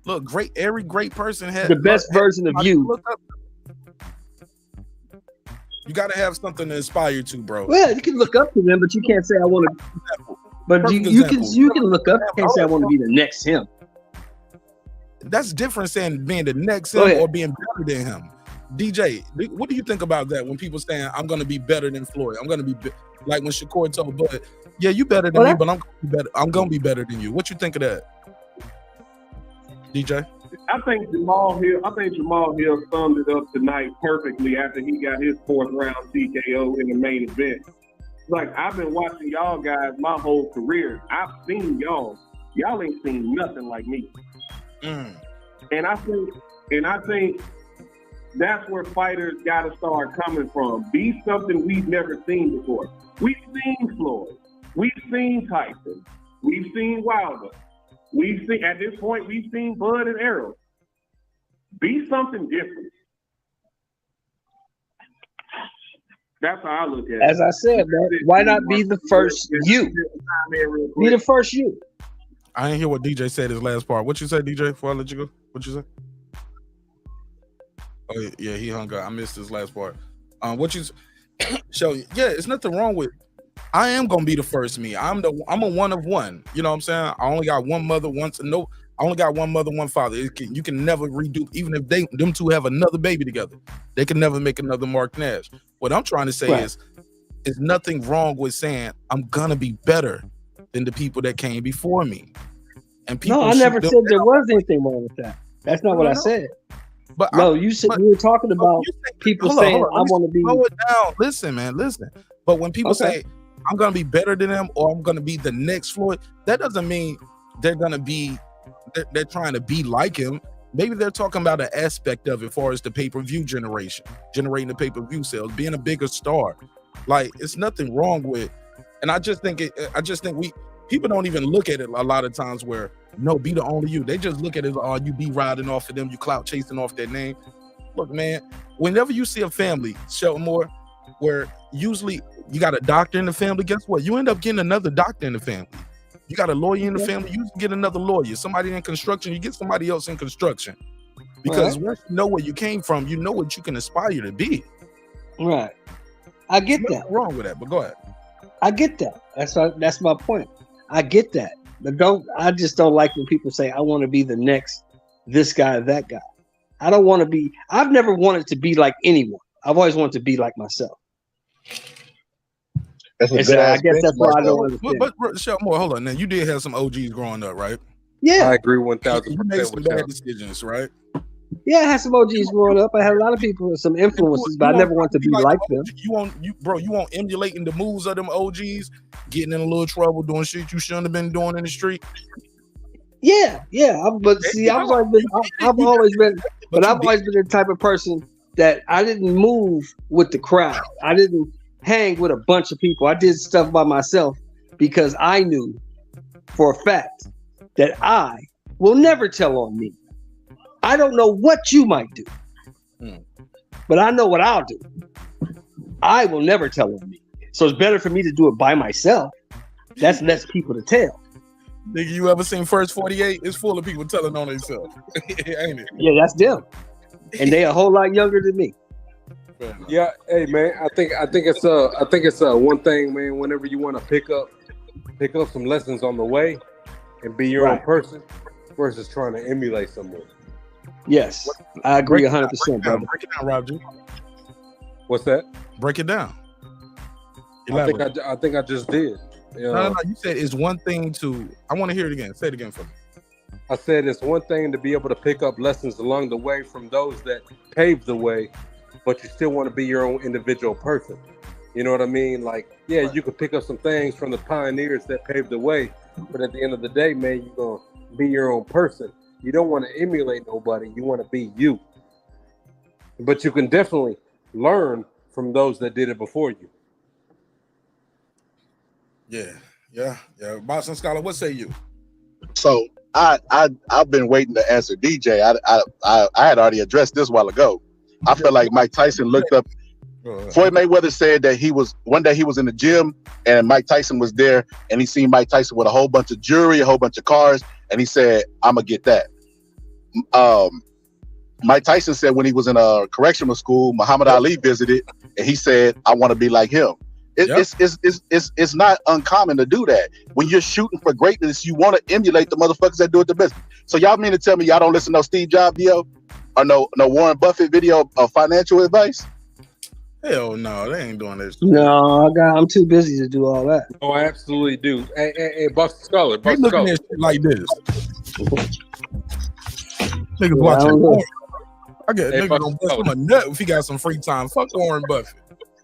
Look, every great person has the best version of you. You got to have something to inspire you to, bro. Well, you can look up to them, but you can't say I want to. But you can look up. You can't say I want to be the next him. That's different saying being the next him or being better than him. DJ, what do you think about that when people saying I'm going to be better than Floyd? I'm going to be like when Shakur told Bud, yeah, you better than me, but I'm going to be better than you. What you think of that? DJ? I think Jamal Hill summed it up tonight perfectly after he got his 4th round TKO in the main event. Like, I've been watching y'all guys my whole career. I've seen y'all. Y'all ain't seen nothing like me. And I think that's where fighters got to start coming from. Be something we've never seen before. We've seen Floyd. We've seen Tyson. We've seen Wilder. At this point, we've seen Bud and Errol. Be something different. That's how I look at it. As I said, man, why not be the first you? Be the first you. I didn't hear what DJ said his last part. What you say, DJ, before I let you go? What you say? Oh, yeah, he hung up. I missed his last part. What you show? Yeah, it's nothing wrong with. I am gonna be the first me. I'm a one of one. You know what I'm saying? I only got one mother, I only got one mother, one father. You can never redo. Even if them two have another baby together, they can never make another Marq Nash. What I'm trying to say is nothing wrong with saying I'm gonna be better than the people that came before me. And people No, I never said there was anything wrong with that. That's not what I said. But no, you said you were talking about people saying, "I want to be." Slow it down. Listen, man, listen. But when people say, "I'm going to be better than them," or "I'm going to be the next Floyd," that doesn't mean they're going to be. They're trying to be like him. Maybe they're talking about an aspect of it, as far as the pay-per-view generating the pay-per-view sales, being a bigger star. Like, it's nothing wrong with. And I just think people don't even look at it a lot of times where, no, be the only you. They just look at it, oh, you be riding off of them, you clout chasing off their name. Look, man, whenever you see a family, Shelton Moore, where usually you got a doctor in the family, guess what? You end up getting another doctor in the family. You got a lawyer in the family, you get another lawyer. Somebody in construction, you get somebody else in construction. Because once you know where you came from, you know what you can aspire to be. Right. I get that. Nothing wrong with that, but go ahead. I get that. That's my point. I get that. But I just don't like when people say, I want to be the next this guy, that guy. I don't want to be, I've never wanted to be like anyone. I've always wanted to be like myself. That's I guess that's why I don't understand. But Shelton Moore, hold on. Now, you did have some OGs growing up, right? Yeah. I agree 1,000%. You made some bad decisions, right? Yeah, I had some OGs growing up. I had a lot of people, some influences, but I never wanted to be like them. You won't emulating the moves of them OGs, getting in a little trouble, doing shit you shouldn't have been doing in the street. Yeah. But see, I've always been the type of person that I didn't move with the crowd. I didn't hang with a bunch of people. I did stuff by myself because I knew for a fact that I will never tell on me. I don't know what you might do, but I know what I'll do. I will never tell on me. So it's better for me to do it by myself. That's less people to tell. Nigga, you ever seen First 48? It's full of people telling on themselves. Ain't it? Yeah, that's them. And they a whole lot younger than me. Yeah, hey man, I think it's one thing, man. Whenever you want to pick up some lessons on the way and be your own person versus trying to emulate someone. Yes, I agree 100%, brother. Break it down, Roger. What's that? Break it down. I think I just did. No. You said it's one thing to. I want to hear it again. Say it again for me. I said it's one thing to be able to pick up lessons along the way from those that paved the way, but you still want to be your own individual person. You know what I mean? Like, yeah, you can pick up some things from the pioneers that paved the way, but at the end of the day, man, you're going to be your own person. You don't want to emulate nobody. You want to be you. But you can definitely learn from those that did it before you. Yeah. Boston Scholar, what say you? So I've been waiting to answer DJ. I had already addressed this a while ago. I feel like Mike Tyson looked up. Floyd Mayweather said that one day he was in the gym and Mike Tyson was there and he seen Mike Tyson with a whole bunch of jewelry, a whole bunch of cars, and he said, "I'm gonna get that." Mike Tyson said when he was in a correctional school, Muhammad Ali visited and he said, "I want to be like him." It's not uncommon to do that. When you're shooting for greatness, you want to emulate the motherfuckers that do it the best. So y'all mean to tell me y'all don't listen to no Steve Jobs video or no Warren Buffett video of financial advice? Hell no, they ain't doing this. No, I'm too busy to do all that. Oh, I absolutely do. Hey, Boston Scholar. They looking at shit like this. Niggas watching porn. I get niggas gonna bust him a nut if he got some free time. Fuck Warren Buffett.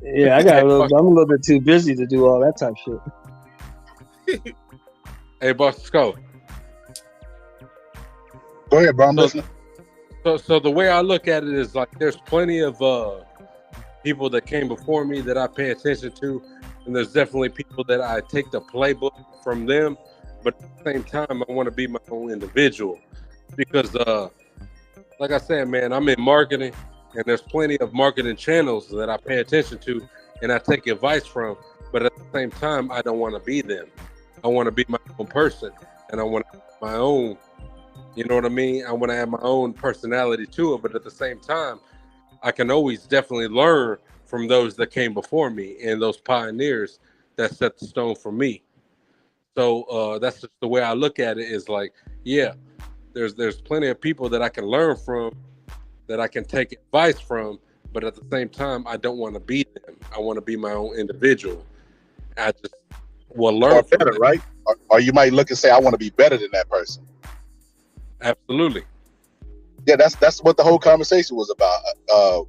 Yeah, I'm a little bit too busy to do all that type of shit. Hey, Boston Scholar. Go ahead, bro. I'm listening. So the way I look at it is like there's plenty of people that came before me that I pay attention to, and there's definitely people that I take the playbook from them, but at the same time I want to be my own individual because like I said, man, I'm in marketing and there's plenty of marketing channels that I pay attention to and I take advice from, but at the same time I don't want to be them. I want to be my own person and I want to have my own, you know what I mean? I want to have my own personality to it, but at the same time I can always definitely learn from those that came before me and those pioneers that set the stone for me. So that's just the way I look at it is like, yeah, there's plenty of people that I can learn from, that I can take advice from, but at the same time, I don't want to be them. I want to be my own individual. I just will learn or better, right? or you might look and say, I want to be better than that person. Absolutely. Yeah, that's what the whole conversation was about.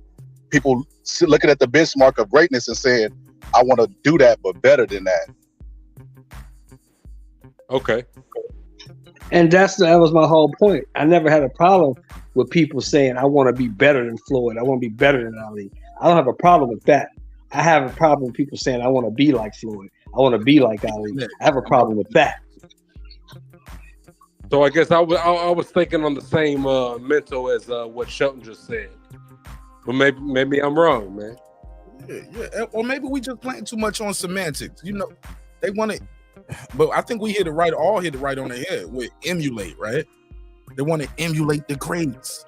People looking at the benchmark of greatness and saying, I want to do that, but better than that. Okay. And that was my whole point. I never had a problem with people saying, I want to be better than Floyd. I want to be better than Ali. I don't have a problem with that. I have a problem with people saying, I want to be like Floyd. I want to be like Ali. I have a problem with that. So I guess I was thinking on the same mental as what Shelton just said. But maybe I'm wrong, man. Yeah. Or maybe we just playing too much on semantics. You know, they want to, but I think we hit it right on the head with emulate, right? They want to emulate the greats.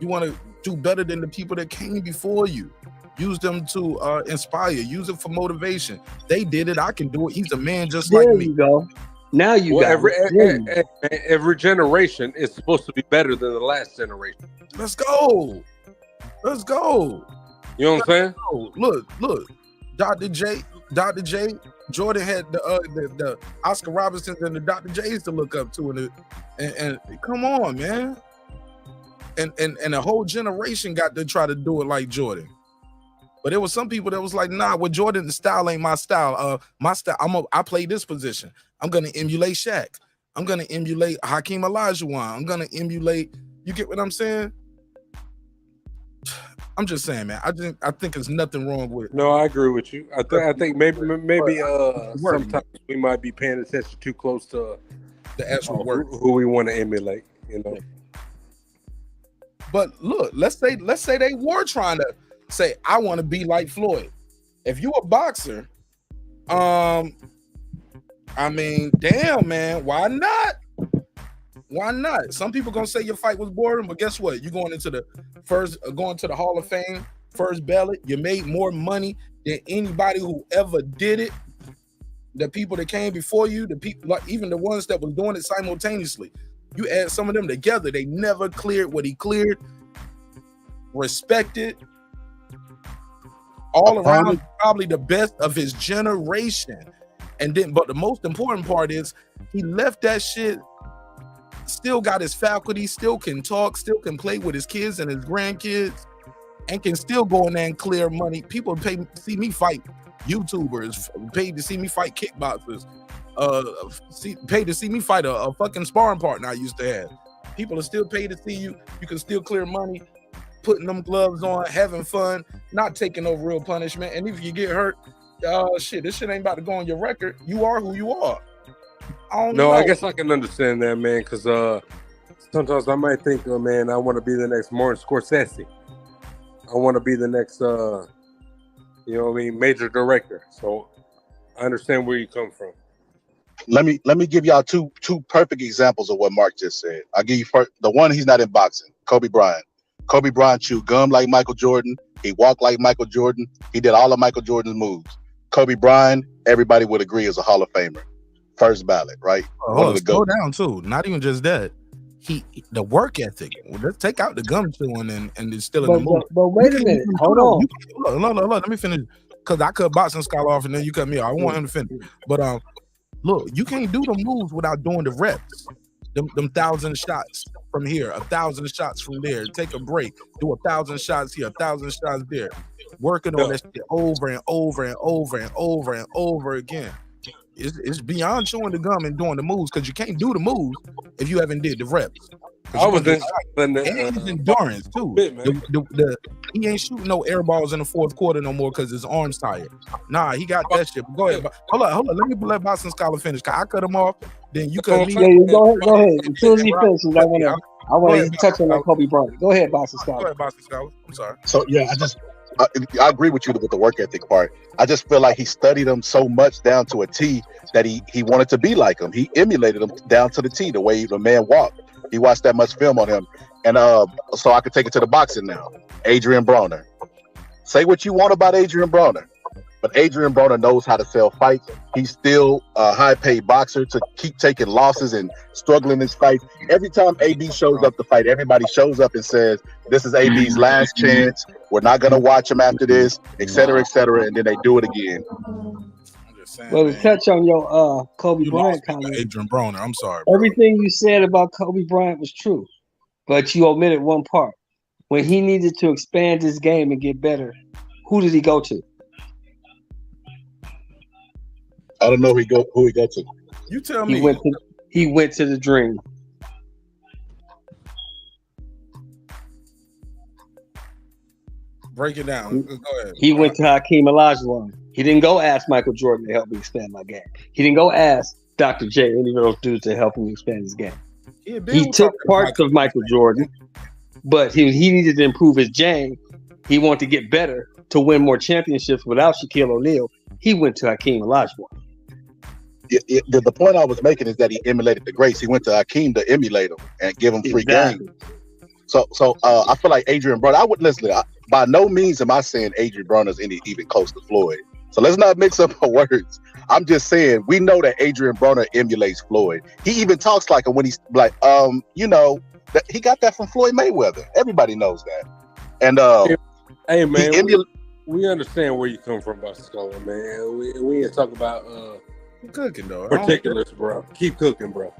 You want to do better than the people that came before you. Use them to inspire. Use it for motivation. They did it. I can do it. He's a man just like me. There you go. Now you got every generation is supposed to be better than the last generation. Let's go. Let's go. You know what I'm saying? Look. Dr. J, Jordan had the Oscar Robertsons and the Dr. J's to look up to, and come on, man. And a whole generation got to try to do it like Jordan. But there was some people that was like, nah, with Jordan, the style ain't my style. My style, I play this position. I'm gonna emulate Shaq. I'm gonna emulate Hakeem Olajuwon. I'm gonna emulate. You get what I'm saying? I'm just saying, man. I think there's nothing wrong with it. No, I agree with you. I think maybe sometimes we might be paying attention too close to the actual work, who we want to emulate. You know. But look, let's say they were trying to say, I want to be like Floyd. If you a boxer, I mean, damn, man, why not? Why not? Some people gonna say your fight was boring, but guess what? You're going into the Hall of Fame, first ballot. You made more money than anybody who ever did it. The people that came before you, the people, like even the ones that was doing it simultaneously. You add some of them together, they never cleared what he cleared. Respected. All around, probably the best of his generation. And then, but the most important part is he left that shit, still got his faculty, still can talk, still can play with his kids and his grandkids, and can still go in there and clear money. People pay to see me fight YouTubers, paid to see me fight kickboxers, paid to see me fight a fucking sparring partner I used to have. People are still paid to see you. You can still clear money, putting them gloves on, having fun, not taking no real punishment. And if you get hurt, shit, this shit ain't about to go on your record. You are who you are. I guess I can understand that, man, because sometimes I might think, man, I want to be the next Martin Scorsese. I want to be the next, major director. So I understand where you come from. Let me give y'all two perfect examples of what Mark just said. I'll give you first, the one, he's not in boxing, Kobe Bryant. Kobe Bryant chewed gum like Michael Jordan. He walked like Michael Jordan. He did all of Michael Jordan's moves. Kobe Bryant, everybody would agree, is a Hall of Famer. First ballot, right? Slow down too. Not even just that. The work ethic. Well, let's take out the gum chewing and it's still in the movie. But wait a minute. Hold on. Look, let me finish. Because I cut boxing scholar off and then you cut me off. I want him to finish. But look, you can't do the moves without doing the reps. Them 1,000 shots from here, 1,000 shots from there. Take a break. Do 1,000 shots here, 1,000 shots there. Working on that shit over and over and over and over and over again. It's beyond chewing the gum and doing the moves, because you can't do the moves if you haven't did the reps. I was in his endurance too. He ain't shooting no air balls in the fourth quarter no more because his arm's tired. Nah, he got that shit. Go ahead. Hold on. Let me let Boston Scholar finish. I cut him off. Then you cut me. Yeah, go ahead. As soon as he finishes, I want to touch on that Kobe Bryant. Go ahead, Boston Scholar. Go ahead, Boston Scholar. I'm sorry. So yeah, I agree with you with the work ethic part. I just feel like he studied him so much down to a T that he wanted to be like him. He emulated him down to the T, the way the man walked. He watched that much film on him. And so I could take it to the boxing now. Adrian Broner. Say what you want about Adrian Broner, but Adrian Broner knows how to sell fights. He's still a high-paid boxer to keep taking losses and struggling in his fights. Every time AB shows up to fight, everybody shows up and says, this is AB's last chance. We're not going to watch him after this, et cetera, and then they do it again. just saying. Well, to man. touch on your Kobe You Bryant lost me with comment, Adrian Broner. I'm sorry, bro. everything you said about Kobe Bryant was true, but you omitted one part. When he needed to expand his game and get better, who did he go to? I don't know who he go to. You tell me. He went to the Dream. Break it down. Go ahead. He went to Hakeem Olajuwon. He didn't go ask Michael Jordan to help me expand my game. He didn't go ask Dr. J, any of those dudes to help him expand his game. He took parts of Michael Jordan, but he needed to improve his game. He wanted to get better to win more championships without Shaquille O'Neal. He went to Hakeem Olajuwon. The point I was making is that he emulated the greats. He went to Hakeem to emulate him and give him free game. So I feel like Adrian Broner. I would listen. By no means am I saying Adrian Broner's even close to Floyd. So let's not mix up our words. I'm just saying we know that Adrian Broner emulates Floyd. He even talks like him when he's like, that he got that from Floyd Mayweather. Everybody knows that. And hey man, we understand where you come from, Barcelona, man. We ain't talking about cooking though. Particulars, bro. Keep cooking, bro.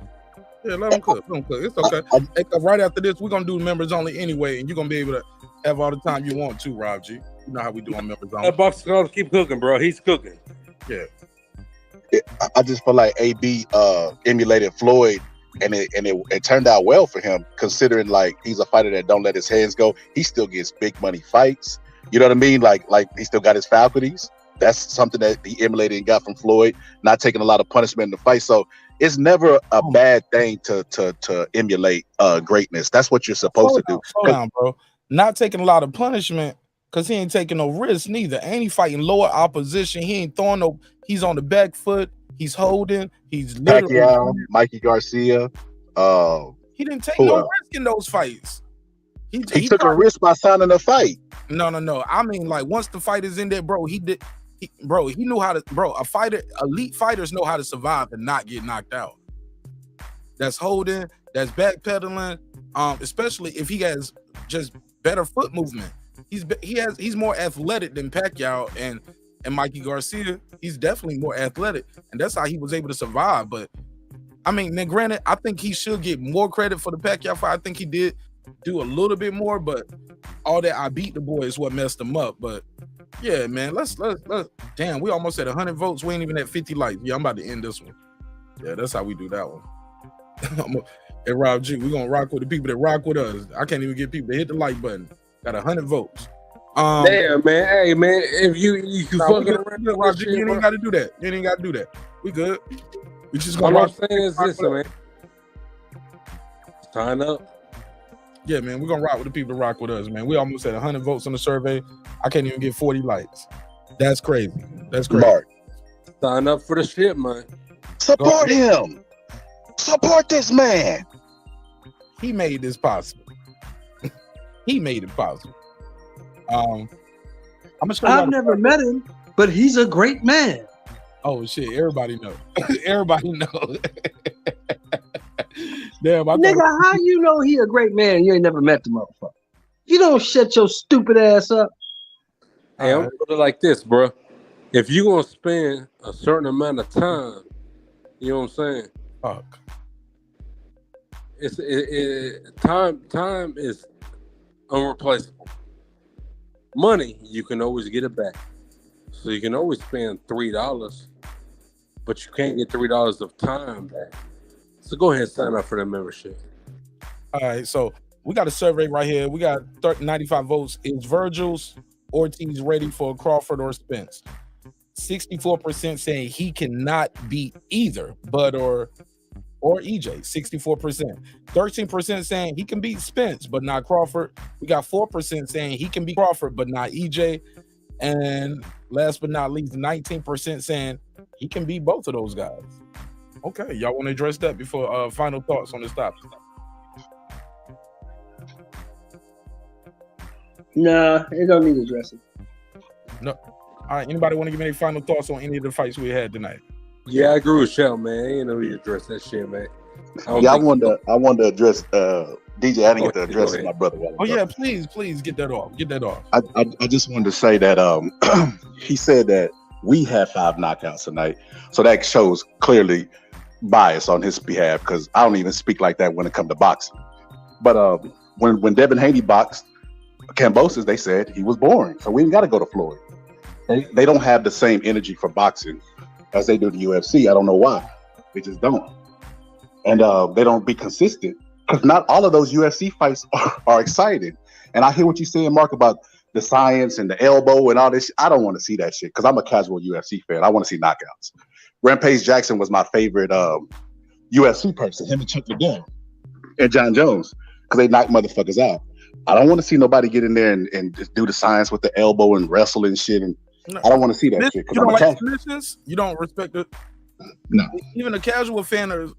Yeah, let them cook. It's okay. Hey, right after this, we're gonna do members only anyway, and you're gonna be able to have all the time you want to, Rob G. You know how we do on members only. Barcelona, keep cooking, bro. He's cooking. Yeah. I just feel like AB emulated Floyd, and it turned out well for him, considering like he's a fighter that don't let his hands go. He still gets big money fights. You know what I mean? Like he still got his faculties. That's something that he emulated and got from Floyd. Not taking a lot of punishment in the fight. So it's never a bad thing to emulate greatness. That's what you're supposed to do. Hold on, bro. Not taking a lot of punishment because he ain't taking no risks neither. Ain't he fighting lower opposition? He ain't throwing no. He's on the back foot. He's holding. He's Pacquiao, Mikey Garcia. He didn't take no risk in those fights. He took a risk by signing a fight. No. I mean, like once the fight is in there, bro, he knew how to, elite fighters know how to survive and not get knocked out. That's holding, that's backpedaling, especially if he has just better foot movement. He's more athletic than Pacquiao and Mikey Garcia. He's definitely more athletic, and that's how he was able to survive. But I mean, then granted, I think he should get more credit for the Pacquiao fight. I think he did do a little bit more, but all that I beat the boy is what messed him up. But yeah, man, let's damn, we almost at 100 votes. We ain't even at 50 likes. Yeah, I'm about to end this one. Yeah, that's how we do that one. Hey, Rob G, we're gonna rock with the people that rock with us. I can't even get people to hit the like button. Got 100 votes. Damn, man. Hey, man, if you fucking around, Rob G, you ain't got to do that. You ain't got to do that. We good. We just all gonna I'm saying is this, man. Sign up. Yeah, man, we're gonna rock with the people that rock with us, man. We almost at 100 votes on the survey. I can't even get 40 likes. That's crazy. That's crazy. Mark, sign up for the shit, man. Support him. Support this man. He made this possible. He made it possible. I'm gonna show you. I've never met him, but he's a great man. Oh shit! Everybody knows. Everybody knows. Damn, Nigga, how you know he a great man and you ain't never met the motherfucker? You don't shut your stupid ass up. Hey, I'm gonna put it like this, bro. If you gonna spend a certain amount of time, you know what I'm saying? Fuck. Time is unreplaceable. Money, you can always get it back. So you can always spend $3, but you can't get $3 of time back. So go ahead and sign up for that membership. All right, so we got a survey right here. We got 95 votes. Is Vergil Ortiz ready for Crawford or Spence? 64% saying he cannot beat either Bud or EJ. 64%. 13% saying he can beat Spence but not Crawford. We got 4% saying he can beat Crawford but not EJ. And last but not least, 19% saying he can beat both of those guys. Okay, y'all want to address that before final thoughts on this topic? Nah, it don't need addressing. No. All right, anybody want to give any final thoughts on any of the fights we had tonight? Yeah, I agree with Shell, man. Ain't no need to address that shit, man. I wanted to address DJ. I didn't get to address my brother. Please get that off. Get that off. I just wanted to say that he said that We had 5 knockouts tonight. So that shows clearly bias on his behalf because I don't even speak like that when it comes to boxing. But when Devin Haney boxed Kambosos, they said he was boring. So we ain't got to go to Floyd. They don't have the same energy for boxing as they do the UFC. I don't know why. They just don't. And they don't be consistent because not all of those UFC fights are exciting. And I hear what you're saying, Mark, about the science and the elbow and all this. I don't want to see that shit because I'm a casual UFC fan. I want to see knockouts. Rampage Jackson was my favorite UFC person, him and Chuck Liddell and John Jones, because they knock motherfuckers out. I don't want to see nobody get in there and just do the science with the elbow and wrestle and shit. And no, I don't want to see that shit. You don't like submissions? You don't respect it? No. Even a casual fan or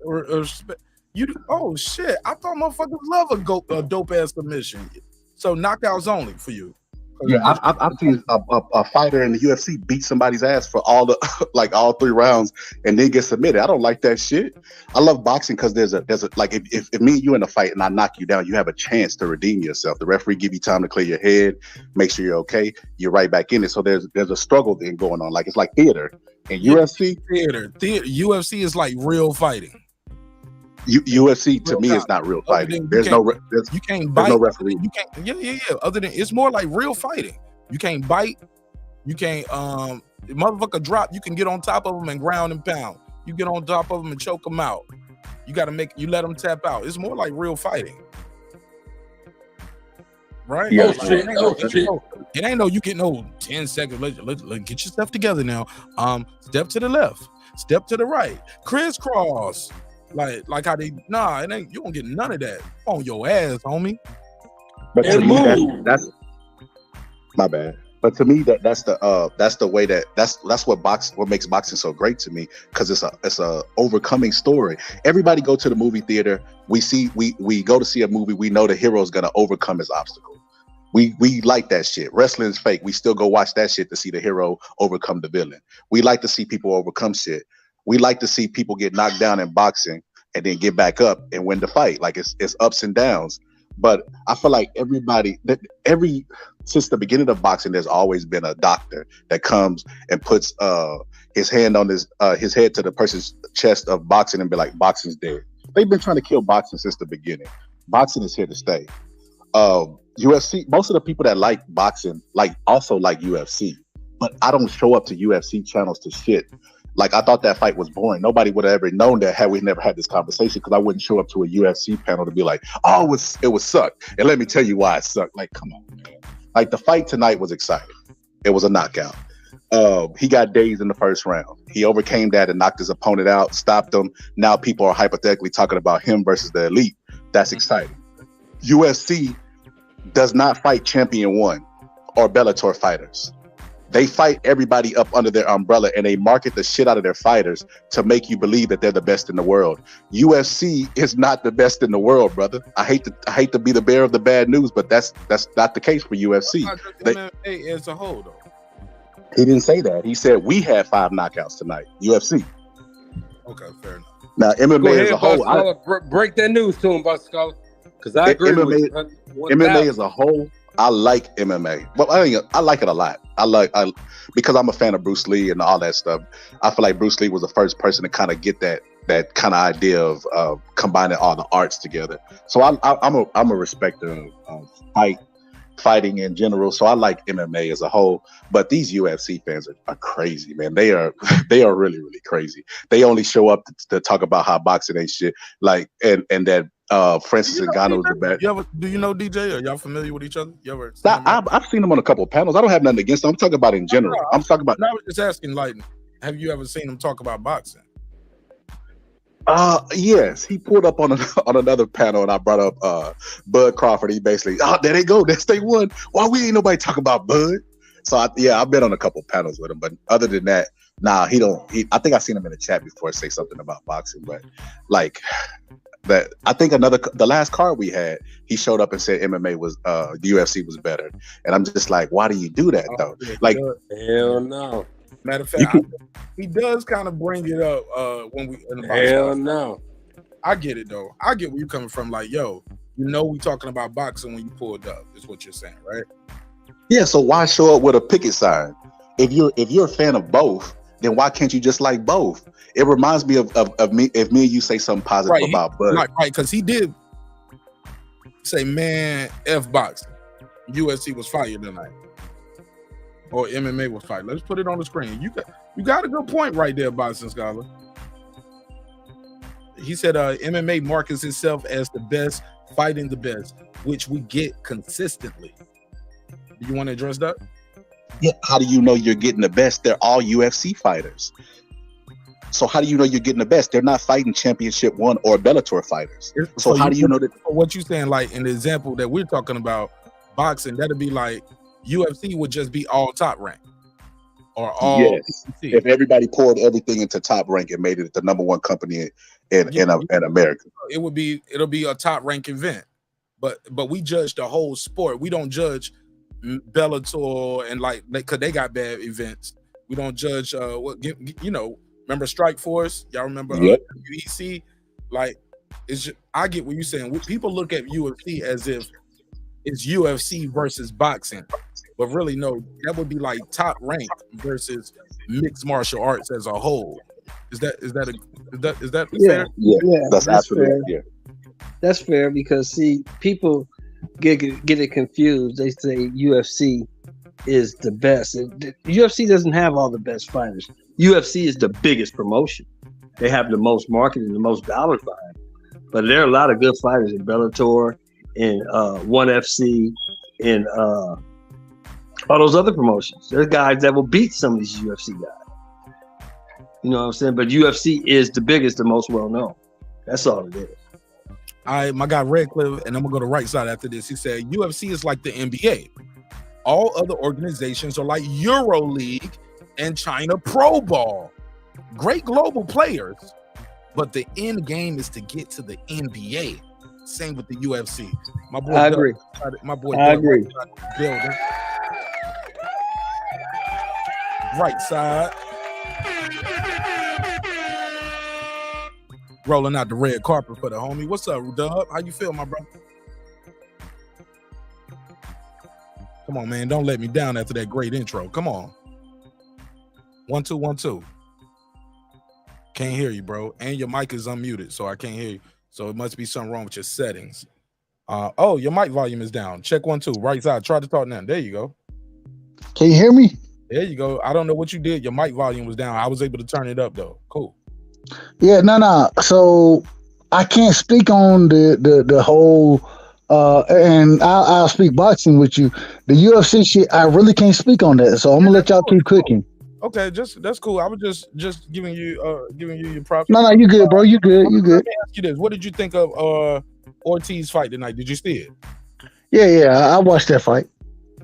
you. Oh shit! I thought motherfuckers love a dope ass submission. So knockouts only for you. Yeah, I've seen a fighter in the UFC beat somebody's ass for all all 3 rounds and then get submitted. I don't like that shit. I love boxing because there's a like if me and you in a fight and I knock you down, you have a chance to redeem yourself. The referee give you time to clear your head, make sure you're okay. You're right back in it. So there's a struggle then going on. Like it's like theater. And UFC theater. UFC is like real fighting. UFC to me is not real fighting. You can't bite. No referee. You can't. Yeah. Other than it's more like real fighting. You can't bite. You can't. Motherfucker drop. You can get on top of them and ground and pound. You get on top of them and choke them out. You got to you let them tap out. It's more like real fighting, right? Yeah. It ain't no. You get no 10 seconds. Let's get your stuff together now. Step to the left. Step to the right. Crisscross. Like how they it ain't, you don't get none of that on your ass, homie. But to me, that's my bad. But to me, that's the way that's what makes boxing so great to me, because it's a overcoming story. Everybody go to the movie theater. We go to see a movie. We know the hero's gonna overcome his obstacle. We like that shit. Wrestling's fake. We still go watch that shit to see the hero overcome the villain. We like to see people overcome shit. We like to see people get knocked down in boxing and then get back up and win the fight. Like it's ups and downs. But I feel like since the beginning of boxing, there's always been a doctor that comes and puts his hand on his head to the person's chest of boxing and be like, boxing's dead. They've been trying to kill boxing since the beginning. Boxing is here to stay. UFC, most of the people that like boxing also like UFC, but I don't show up to UFC channels to shit. Like, I thought that fight was boring. Nobody would have ever known that had we never had this conversation, because I wouldn't show up to a UFC panel to be like, oh, it was sucked. And let me tell you why it sucked. Like, come on, man. Like, the fight tonight was exciting. It was a knockout. He got dazed in the first round. He overcame that and knocked his opponent out, stopped him. Now people are hypothetically talking about him versus the elite. That's exciting. UFC does not fight Champion One or Bellator fighters. They fight everybody up under their umbrella, and they market the shit out of their fighters to make you believe that they're the best in the world. UFC is not the best in the world, brother. I hate to be the bearer of the bad news, but that's not the case for UFC. MMA as a whole, though. He didn't say that. He said we had 5 knockouts tonight. UFC. Okay, fair enough. Now MMA as a whole, break that news to him, Boss Scholar, because I agree with you. MMA as a whole, I like MMA. Well, I like it a lot. Because I'm a fan of Bruce Lee and all that stuff. I feel like Bruce Lee was the first person to kind of get that kind of idea of combining all the arts together. So I'm a respecter of fighting in general. So I like MMA as a whole. But these UFC fans are crazy, man. They are really, really crazy. They only show up to talk about how boxing ain't shit. Like and that Francis Ngannou is the best. Do you know DJ? Are y'all familiar with each other? I've seen him on a couple of panels. I don't have nothing against him. I'm talking about in general. I'm talking about. I was just asking, like, have you ever seen him talk about boxing? Yes, he pulled up on another panel, and I brought up Bud Crawford. He basically, there they go, that's they won. Why we ain't nobody talk about Bud? So I've been on a couple panels with him, but other than that, I think I've seen him in the chat before say something about boxing, but like. That I think the last card we had, he showed up and said MMA was the UFC was better, and I'm just like, why do you do that though? Like, hell no. Matter of fact, he does kind of bring it up when we. In the hell no. I get it though. I get where you're coming from. Like, yo, we talking about boxing when you pulled up. Is what you're saying, right? Yeah. So why show up with a picket sign? if you're a fan of both, then why can't you just like both? It reminds me of me if me and you say something positive about Bud. Right, because he did say, man, F boxing. UFC was fired tonight. Or MMA was fired. Let's put it on the screen. You got a good point right there, Boxing Scholar. He said MMA markets itself as the best, fighting the best, which we get consistently. Do you want to address that? Yeah. How do you know you're getting the best? They're all UFC fighters. So how do you know you're getting the best? They're not fighting Championship 1 or Bellator fighters. So how do you know that? What you saying, like in the example that we're talking about, boxing, that'd be like UFC would just be all top rank. Or all PCC. If everybody poured everything into Top Rank and made it the number one company in America. It'll be a top rank event. But we judge the whole sport. We don't judge Bellator and because they got bad events. We don't judge remember Strike Force? Y'all remember WEC? Like, it's just, I get what you're saying. People look at UFC as if it's UFC versus boxing, but really no, that would be like top rank versus mixed martial arts as a whole. Is that fair? Yeah, that's absolutely fair. That's fair because see, people get it confused. They say UFC is the best. UFC doesn't have all the best fighters. UFC is the biggest promotion. They have the most marketing, the most dollars behind it. But there are a lot of good fighters in Bellator, in ONE FC, in all those other promotions. There's guys that will beat some of these UFC guys. You know what I'm saying? But UFC is the biggest, the most well known. That's all it is. All right, my guy Redcliffe, and I'm gonna go to right side after this. He said UFC is like the NBA. All other organizations are like EuroLeague and China Pro Ball. Great global players, but the end game is to get to the NBA. Same with the UFC. My boy, I agree. I agree. Building. Right side. Rolling out the red carpet for the homie. What's up, Dub? How you feel, my brother? Come on, man. Don't let me down after that great intro. Come on. 1 2 1 2. Can't hear you, bro. And your mic is unmuted, so I can't hear you. So it must be something wrong with your settings. Oh, your mic volume is down. Check 1 2. Right side. Try to talk now. There you go. Can you hear me? There you go. I don't know what you did. Your mic volume was down. I was able to turn it up though. Cool. Yeah, no. So I can't speak on the whole and I'll speak boxing with you. The UFC shit, I really can't speak on that. So I'm gonna let y'all keep cooking. Okay, that's cool. I was just giving you your props. No, you good, bro. You good. You good. Let me ask you this. What did you think of Ortiz fight tonight? Did you see it? Yeah, I watched that fight.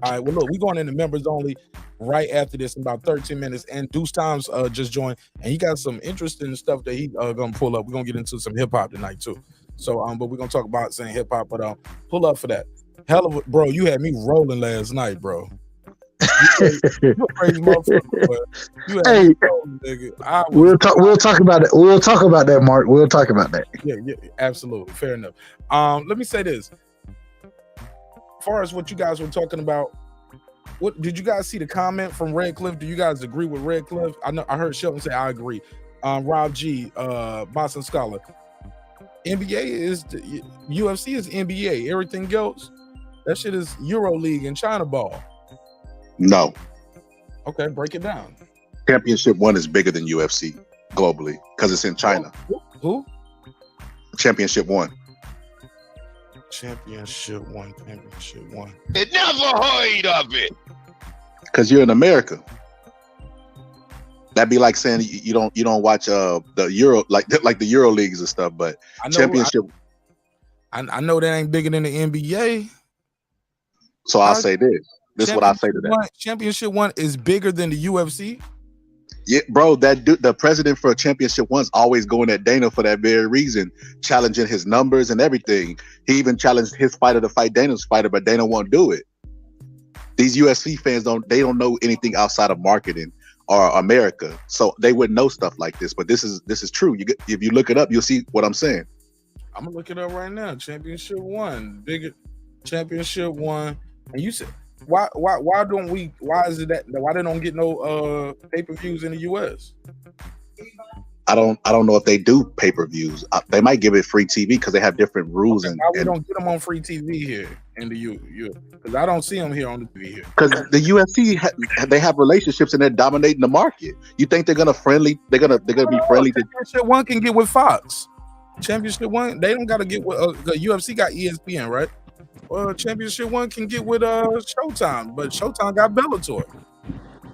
All right, well, look, we're going into members only right after this in about 13 minutes. And Deuce Times just joined, and he got some interesting stuff that he gonna pull up. We're gonna get into some hip hop tonight too. So, but we're gonna talk about saying hip hop. But pull up for that. Hell of a bro, you had me rolling last night, bro. You a crazy motherfucker, bro. You had me rolling, nigga. We'll talk about it. We'll talk about that, Mark. We'll talk about that. Yeah, absolutely, fair enough. Let me say this. As far as what you guys were talking about, what did you guys see the comment from Redcliffe? Do you guys agree with Redcliffe? I heard Shelton say I agree. Rob G, Boston Scholar. NBA is UFC is NBA. Everything else, that shit is EuroLeague and China ball. No. Okay, break it down. Championship 1 is bigger than UFC globally because it's in China. Who? Championship 1. Championship 1. It never heard of it. Because you're in America. That'd be like saying you don't watch the Euro like the Euro leagues and stuff, but championship. I know that ain't bigger than the NBA. So I'll say this. This is what I say to that. Championship 1 is bigger than the UFC. Yeah, bro. That the president for Championship 1's always going at Dana for that very reason, challenging his numbers and everything. He even challenged his fighter to fight Dana's fighter, but Dana won't do it. These UFC fans don't know anything outside of marketing or America, so they wouldn't know stuff like this. But this is true. If you look it up, you'll see what I'm saying. I'm gonna look it up right now. Championship 1, bigger Championship 1, and you said Why don't we? Why is it that? Why they don't get no pay-per-views in the U.S.? I don't know if they do pay-per-views. They might give it free TV because they have different rules. Okay, why we don't get them on free TV here in the U? Because I don't see them here on the TV here. Because the UFC they have relationships and they're dominating the market. You think they're gonna be friendly? Championship One can get with Fox. Championship One, they don't got to get with the UFC got ESPN, right? Well, Championship One can get with Showtime, but Showtime got Bellator.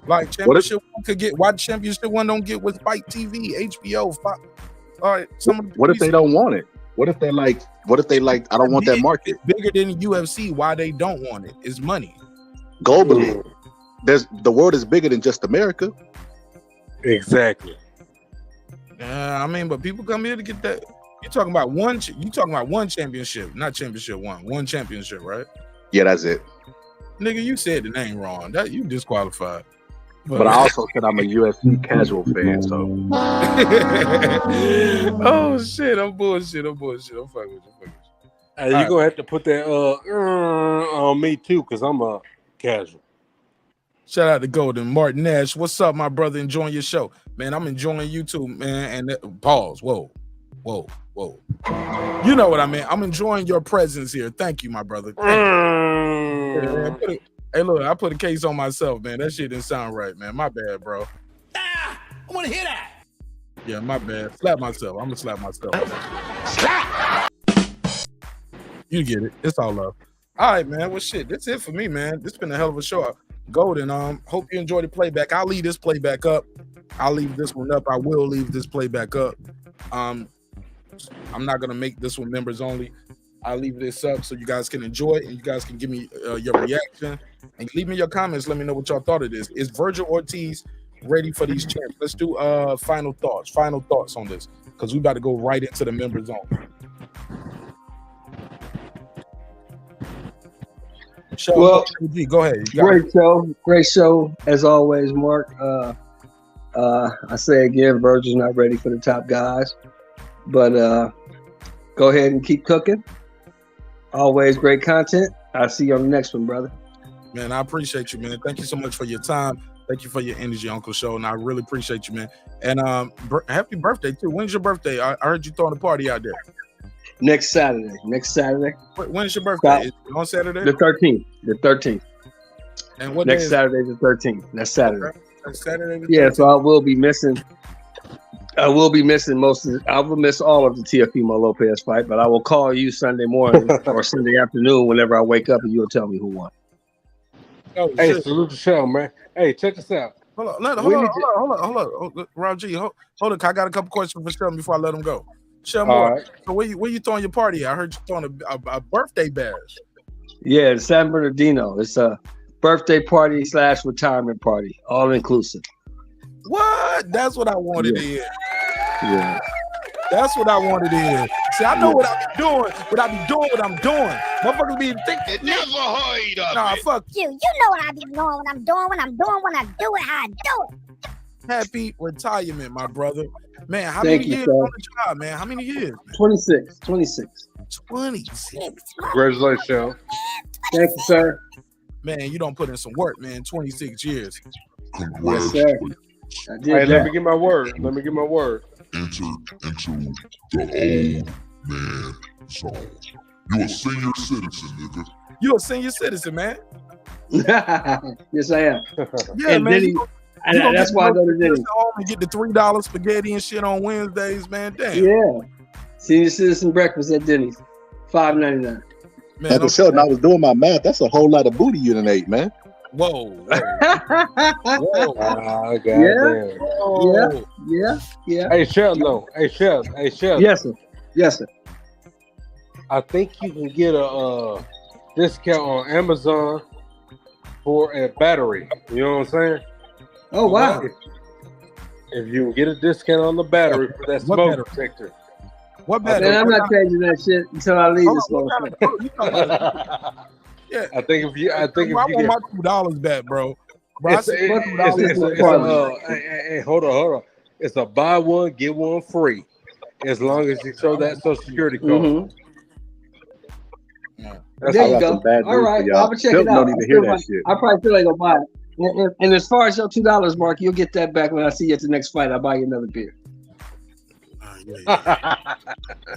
Like Championship One could get. Why Championship One don't get with Fight TV, HBO, Fox? All right, what if they don't want it? What if they like? I don't want that market. It's bigger than the UFC. Why they don't want it? It's money. Globally, the world is bigger than just America. Exactly. I mean, but people come here to get that. You're talking about one. You talking about one championship, not Championship One. One championship, right? Yeah, that's it. Nigga, you said the name wrong. That you disqualified. But I also said I'm a UFC casual fan, so. Oh shit! I'm bullshit. I'm fucking with you. Hey, you're gonna have to put that on me too, because I'm a casual. Shout out to Golden Marq Nash. What's up, my brother? Enjoying your show, man. I'm enjoying you too, man. And pause. Whoa. You know what I mean. I'm enjoying your presence here. Thank you, my brother. Hey, look, I put a case on myself, man. That shit didn't sound right, man. My bad, bro. I want to hear that. Yeah, my bad. Slap myself. I'm gonna slap myself. You get it. It's all love. All right, man. Well, shit. That's it for me, man. This been a hell of a show. Golden. Hope you enjoyed the playback. I'll leave this playback up. I'll leave this one up. I will leave this playback up. I'm not gonna make this one members only. I'll leave this up so you guys can enjoy it and you guys can give me your reaction and leave me your comments. Let me know what y'all thought of this. Is Vergil Ortiz ready for these champs? Let's do final thoughts on this because we about to go right into the members only. Well, go ahead. Great show as always, Mark. I say again, Virgil's not ready for the top guys, but go ahead and keep cooking. Always great content. I'll see you on the next one, brother. Man, I appreciate you, man. Thank you so much for your time. Thank you for your energy, Uncle Show, and I really appreciate you, man. And happy birthday too. When's your birthday? I heard you throwing a party out there. Next Saturday. When is your birthday? Is it on Saturday? The 13th. And what next Saturday, the 13th. That's Saturday. Okay. That's Saturday. Yeah, so I will be missing I will miss all of the Teofimo Lopez fight, but I will call you Sunday morning or Sunday afternoon whenever I wake up, and you'll tell me who won. Oh, hey, salute the show, man. Hey, check this out. Hold on. Rob G, hold on. I got a couple questions for Sheldon before I let him go. Sheldon, right. So where you throwing your party? I heard you throwing a birthday bash. Yeah, San Bernardino. It's a birthday party / retirement party, all inclusive. What? That's what I wanted to hear. Yeah. That's what I wanted to hear. See, I know what I be doing. What I'm doing. Motherfuckers be thinking. Never heard of Nah, it. fuck you. You know what I be doing when I'm doing, when I do it, how I do it. Happy retirement, my brother. Man, how Thank many you, years sir. on the job, man? How many years? 26. 26. Congratulations, Sheldon. Thank you, sir. Man, you don't put in some work, man. 26 years. Yes, sir. Hey, let me get my word. Enter the old man zone. You a senior citizen, nigga. You a senior citizen, man. Yes, I am. Yeah, and man. Denny, and that's why I go to Denny. Home and get the $3 spaghetti and shit on Wednesdays, man. Damn. Yeah. Senior citizen breakfast at Denny's. $5.99. Man, Uncle Sheldon, I was doing my math. That's a whole lot of booty you done ate, man. Whoa. Yeah. Hey, Sheldon, though. Hey, Sheldon. Yes, sir. I think you can get a discount on Amazon for a battery. You know what I'm saying? Oh, wow. If you can get a discount on the battery for that smoke detector. What battery? Man, I'm not changing that shit until I leave this motherfucker. Yeah. I think if you want my $2 back, bro. Hey, hold on. It's a buy one, get one free. As long as you show that Social Security card. There you go. All right, I'm gonna check it out. Don't even hear that shit. I probably feel like I'll buy it. And as far as your $2, Mark, you'll get that back when I see you at the next fight. I'll buy you another beer.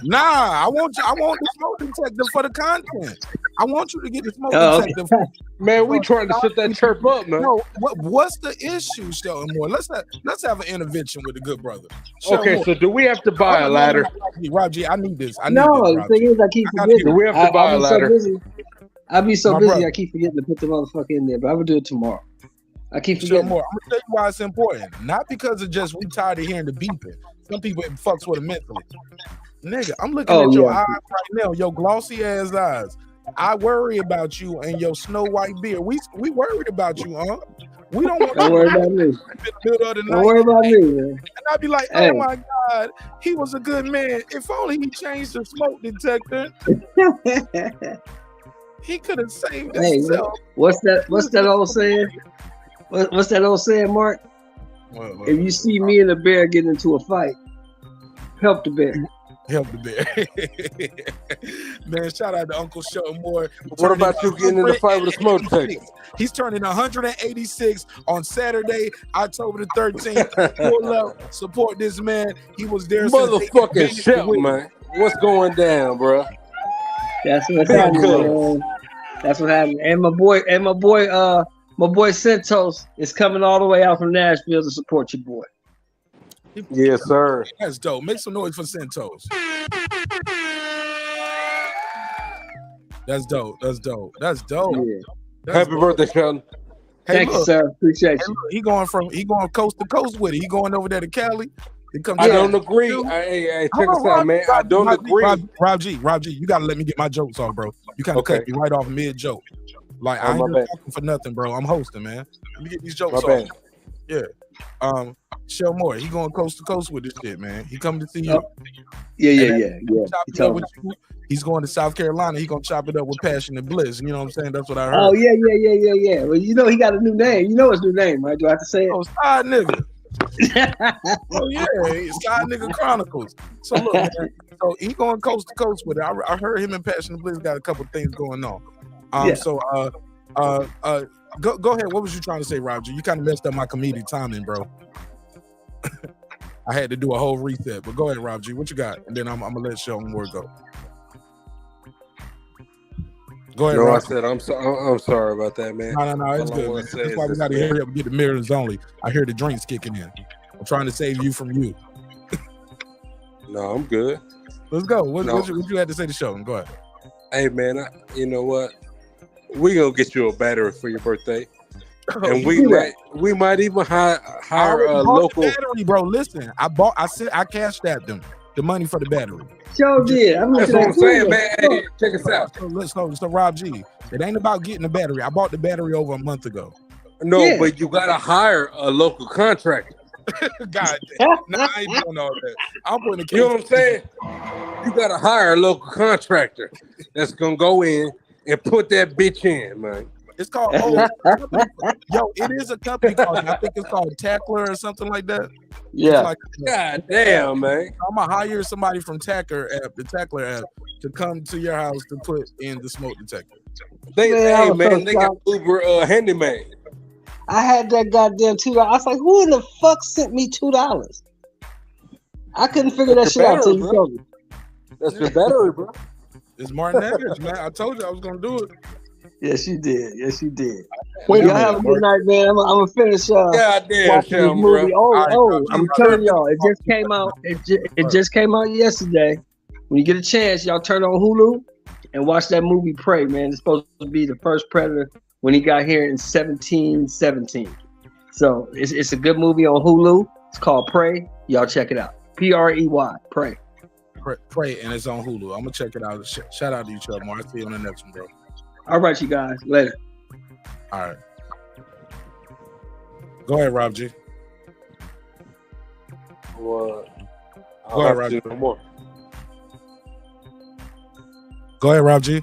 Nah, I want the smoke detector for the content. I want you to get the smoke detector. Man, we trying to shut that chirp up, man. No, what's the issue, Sheldon Moore? Let's have an intervention with the good brother. Okay, so do we have to buy a ladder? Rob G, I need this. The thing is, I keep forgetting. Do we have to buy a ladder? I'll be so busy, brother. I keep forgetting to put the motherfucker in there, but I will do it tomorrow. I keep Sheldon forgetting. Moore, I'm gonna tell you why it's important. Not because of just we tired of hearing the beeping. Some people it fucks with it mentally. Nigga, I'm looking at your eyes right now, your glossy ass eyes. I worry about you and your snow white beard. We worried about you, huh? We don't want Don't worry about me. Don't worry about me, man. And I'd be like, oh my God, he was a good man. If only he changed the smoke detector. He could have saved himself. What's that old saying? What's that old saying, Mark? If you see me and the bear get into a fight, help the bear. Help the bear. Man, shout out to Uncle Sheldon Moore. What about you getting in the fight with a smoke detector? He's turning 186 on Saturday, October the 13th. Pull up, support this man. He was there. Motherfucking Sheldon, man. What's going down, bro? That's what's happening, man. That's what happened. And my boy Santos is coming all the way out from Nashville to support your boy. Yes, sir. That's dope. Make some noise for Santos. That's dope. That's dope. That's dope. Yeah. That's Happy birthday, Sheldon. Hey, Thank you, sir. Appreciate you. He going coast to coast with it. He going over there to Cali. I don't agree. Hey, check us out, man. I don't agree. Rob G, you gotta let me get my jokes off, bro. You kind of cut me right off mid joke. Like I ain't talking for nothing, bro. I'm hosting, man. Let me get these jokes off. Bad. Yeah. Sheldon Moore, he going coast to coast with this shit, man. He coming to see you. Yeah. He's going to South Carolina. He gonna chop it up with Passion and Bliss. You know what I'm saying? That's what I heard. Oh yeah. Well, you know he got a new name. You know his new name, right? Do I have to say it? Oh, Side Nigga. Oh yeah, Side Nigga Chronicles. So look, man, so he going coast to coast with it. I heard him and Passion and Bliss got a couple things going on. So go ahead. What was you trying to say, Roger? You kind of messed up my comedic timing, bro. I had to do a whole reset, but go ahead, Rob G. What you got? And then I'm gonna let Sheldon Moore go. Go ahead, Rob. I said I'm sorry about that, man. No, it's good. Man. That's why we gotta hurry up and get the mirrors only. I hear the drinks kicking in. I'm trying to save you from you. No, I'm good. Let's go. What you had to say to Sheldon? Go ahead. Hey, man, you know what? We gonna get you a battery for your birthday. And we might even hire a local battery, bro. Listen, I cashed out them the money for the battery. Sure did. That's what I'm saying, man. Hey, check us out. So Rob G, it ain't about getting the battery. I bought the battery over a month ago. No, but you gotta hire a local contractor. God damn. Nah, I ain't doing all that. I'm putting the case. You know what I'm saying? You gotta hire a local contractor that's gonna go in and put that bitch in, man. It's called it is a company called, I think it's called Tackler or something like that. Yeah. God damn, man. I'm gonna hire somebody from the Tackler app to come to your house to put in the smoke detector. They got Uber handyman. I had that goddamn $2. I was like, who in the fuck sent me $2? I couldn't figure that shit out until you told me. That's your battery, bro. It's Marq Nash, man. I told you I was gonna do it. Yes, you did. Wait, y'all have a good night, man. I'm gonna finish watching this movie. Bro. I'm telling y'all, it just came out. It just came out yesterday. When you get a chance, y'all turn on Hulu and watch that movie Prey, man. It's supposed to be the first Predator when he got here in 1717. So it's a good movie on Hulu. It's called Prey. Y'all check it out. Prey. Prey. Prey, and it's on Hulu. I'm gonna check it out. Shout out to you, Sheldon Moore. I'll see you on the next one, bro. All right, you guys. Later. All right. Go ahead, Rob G. What? Go ahead, Rob G. Go ahead, Rob G.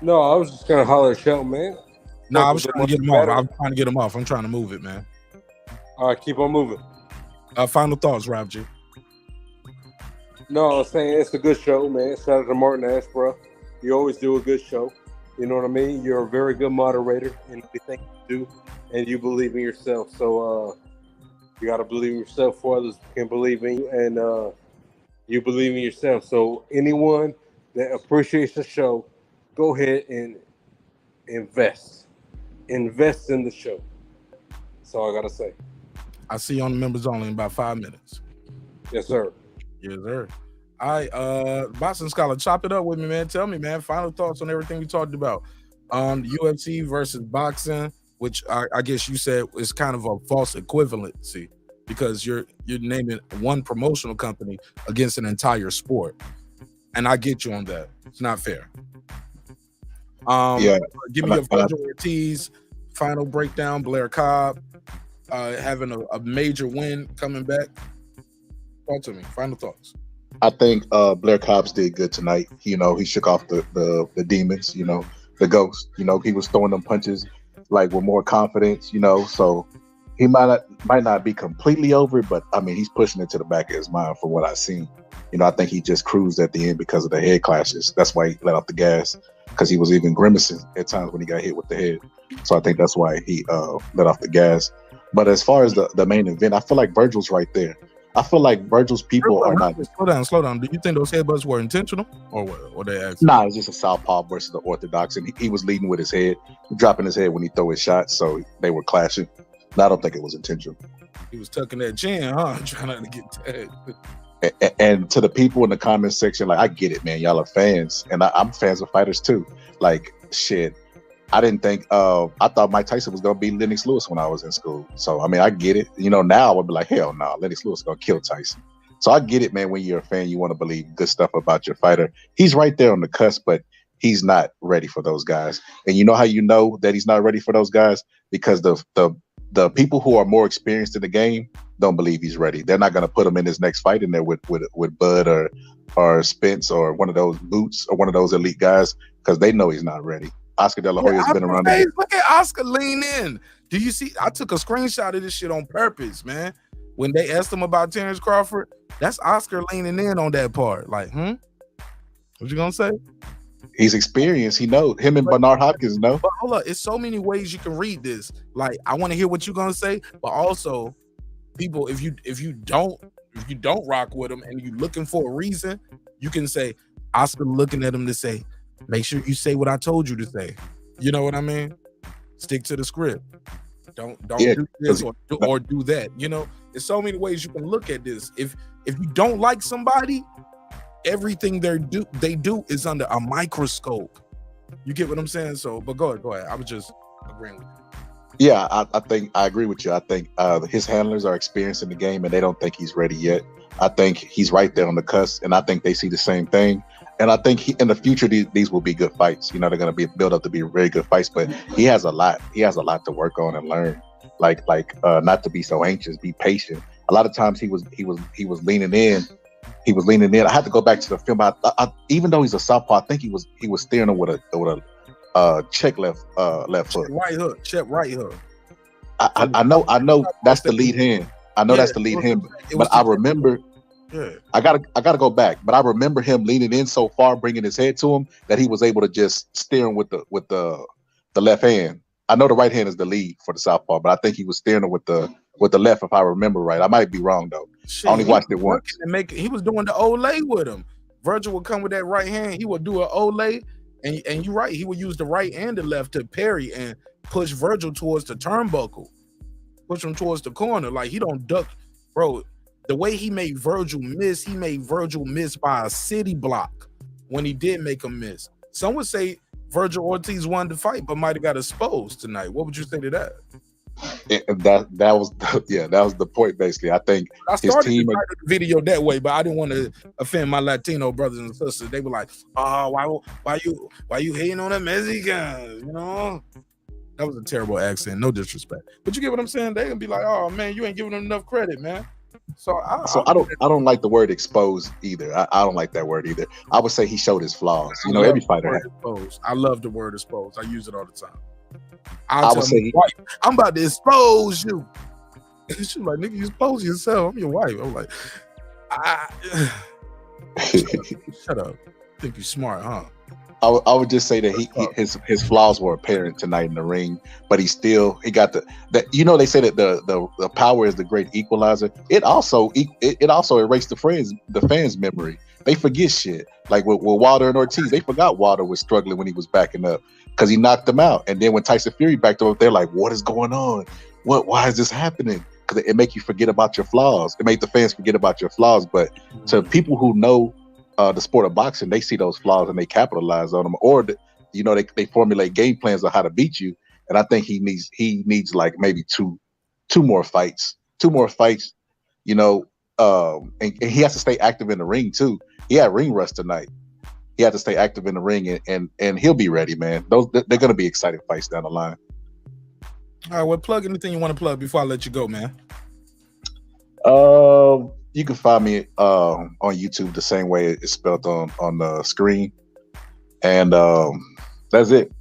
No, I was just gonna holler at Sheldon, man. No, I was trying to get him off. I'm trying to get him off. I'm trying to move it, man. All right, keep on moving. Final thoughts, Rob G. No, I'm saying it's a good show, man. Shout out to Marq Nash, bro. You always do a good show. You know what I mean? You're a very good moderator in everything you do, and you believe in yourself. So you got to believe in yourself for others can believe in you, and you believe in yourself. So anyone that appreciates the show, go ahead and invest in the show. That's all I got to say. I see you on the members only in about 5 minutes. Yes, sir. Yes, sir. All right, Boxing Scholar, chop it up with me, man. Tell me, man, final thoughts on everything we talked about. The UFC versus boxing, which I guess you said is kind of a false equivalency because you're naming one promotional company against an entire sport, and I get you on that. It's not fair. Give me a Vergil Ortiz final breakdown. Blair Cobb having a major win coming back. Talk to me. Final thoughts. I think Blair Cobbs did good tonight. You know, he shook off the demons, you know, the ghost. You know, he was throwing them punches like with more confidence, you know, so he might not be completely over it, but I mean, he's pushing it to the back of his mind from what I've seen. You know, I think he just cruised at the end because of the head clashes. That's why he let off the gas, because he was even grimacing at times when he got hit with the head. So I think that's why he let off the gas. But as far as the main event, I feel like Virgil's right there. I feel like Virgil's people are not. Slow down. Do you think those headbutts were intentional or what? Or they actually? Nah, it's just a southpaw versus the orthodox, and he was leading with his head, dropping his head when he throw his shots, so they were clashing. And I don't think it was intentional. He was tucking that chin, huh? Trying not to get tagged. And to the people in the comment section, like, I get it, man. Y'all are fans, and I'm fans of fighters too. Like, shit. I didn't think I thought Mike Tyson was gonna beat Lennox Lewis when I was in school. So I mean, I get it. You know, now I would be like, hell no, Lennox Lewis is gonna kill Tyson. So I get it, man. When you're a fan, you want to believe good stuff about your fighter. He's right there on the cusp, but he's not ready for those guys. And you know how you know that he's not ready for those guys? Because the people who are more experienced in the game don't believe he's ready. They're not gonna put him in his next fight in there with Bud or Spence or one of those Boots or one of those elite guys, because they know he's not ready. Oscar De La Hoya's been around. Look at Oscar lean in. Do you see? I took a screenshot of this shit on purpose, man. When they asked him about Terence Crawford, that's Oscar leaning in on that part. Like, what you gonna say? He's experienced. He knows. Him and Bernard Hopkins know. But hold up, it's so many ways you can read this. Like, I want to hear what you're gonna say, but also, people, if you don't rock with him and you're looking for a reason, you can say Oscar looking at him to say, make sure you say what I told you to say. You know what I mean? Stick to the script. Don't do this or do that. You know, there's so many ways you can look at this. If you don't like somebody, everything they do is under a microscope. You get what I'm saying? So, but go ahead. I was just agreeing with you. Yeah, I think I agree with you. I think his handlers are experienced in the game and they don't think he's ready yet. I think he's right there on the cusp, and I think they see the same thing. And I think in the future, these will be good fights. You know, they're going to be built up to be very good fights. But he has a lot. He has a lot to work on and learn. Like not to be so anxious. Be patient. A lot of times he was leaning in. He was leaning in. I had to go back to the film. I even though he's a southpaw, I think he was steering him with a check left foot. Check right hook. I know that's the lead hand. I know that's the lead hand. But I remember. Yeah. I gotta go back, but I remember him leaning in so far, bringing his head to him, that he was able to just steer him with the left hand. I know the right hand is the lead for the southpaw, but I think he was steering him with the left, if I remember right. I might be wrong though. I only watched it once. He was doing the Olay with him. Virgil would come with that right hand. He would do an Olay, and you're right. He would use the right and the left to parry and push Virgil towards the turnbuckle, push him towards the corner. Like, he don't duck, bro. The way he made Virgil miss by a city block when he did make him miss. Some would say Vergil Ortiz won the fight, but might have got exposed tonight. What would you say to that? That was the point, basically. I think I started the video that way, but I didn't want to offend my Latino brothers and sisters. They were like, "Oh, why you hating on the Mexicans?" You know, that was a terrible accent. No disrespect, but you get what I'm saying. They can be like, "Oh man, you ain't giving them enough credit, man." So I don't like the word exposed either. I don't like that word either. I would say he showed his flaws. You know, every fighter. I love the word exposed. I use it all the time. I would say I'm about to expose you. She's like, nigga, you expose yourself. I'm your wife. I'm like, shut up. Think you're smart, huh? I would just say that his flaws were apparent tonight in the ring, but he got that. You know, they say that the power is the great equalizer. It also erased the fans' memory. They forget shit. Like with Wilder and Ortiz, they forgot Wilder was struggling when he was backing up because he knocked them out. And then when Tyson Fury backed up, they're like, "What is going on? Why is this happening?" Because it make you forget about your flaws. It make the fans forget about your flaws. But to people who know the sport of boxing, they see those flaws and they capitalize on them, or they formulate game plans on how to beat you. And I think he needs like maybe two more fights, and he has to stay active in the ring too. He had ring rust tonight. He had to stay active in the ring, and he'll be ready, man. They're going to be exciting fights down the line. All right, well, plug anything you want to plug before I let you go, man. You can find me on YouTube the same way it's spelled on the screen, and that's it.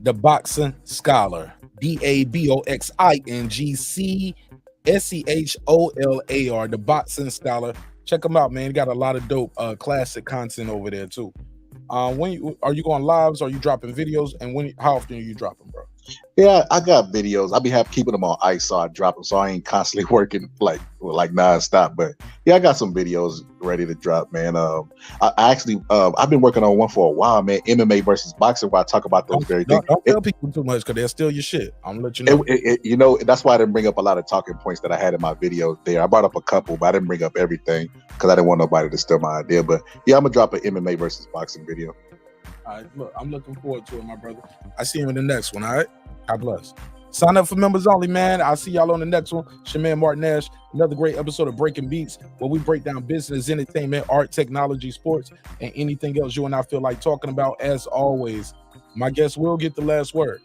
The Boxing Scholar, DABOXINGCSCHOLAR, the Boxing Scholar. Check him out, man. He got a lot of dope classic content over there too. When are you going lives? Are you dropping videos? And how often are you dropping, bro? Yeah, I got videos. I be keeping them on ice, so I drop them. So I ain't constantly working like nonstop. But yeah, I got some videos ready to drop, man. I've been working on one for a while, man. MMA versus boxing, where I talk about those very things. Don't tell people too much because they'll steal your shit. I'm gonna let you know. That's why I didn't bring up a lot of talking points that I had in my video there. I brought up a couple, but I didn't bring up everything because I didn't want nobody to steal my idea. But yeah, I'm gonna drop an MMA versus boxing video. All right, look, I'm looking forward to it, my brother. I see you in the next one. All right, God bless. Sign up for members only, man. I'll see y'all on the next one. It's your man, Marq Nash. Another great episode of Breaking Beats, where we break down business, entertainment, art, technology, sports, and anything else you and I feel like talking about. As always, my guest will get the last word.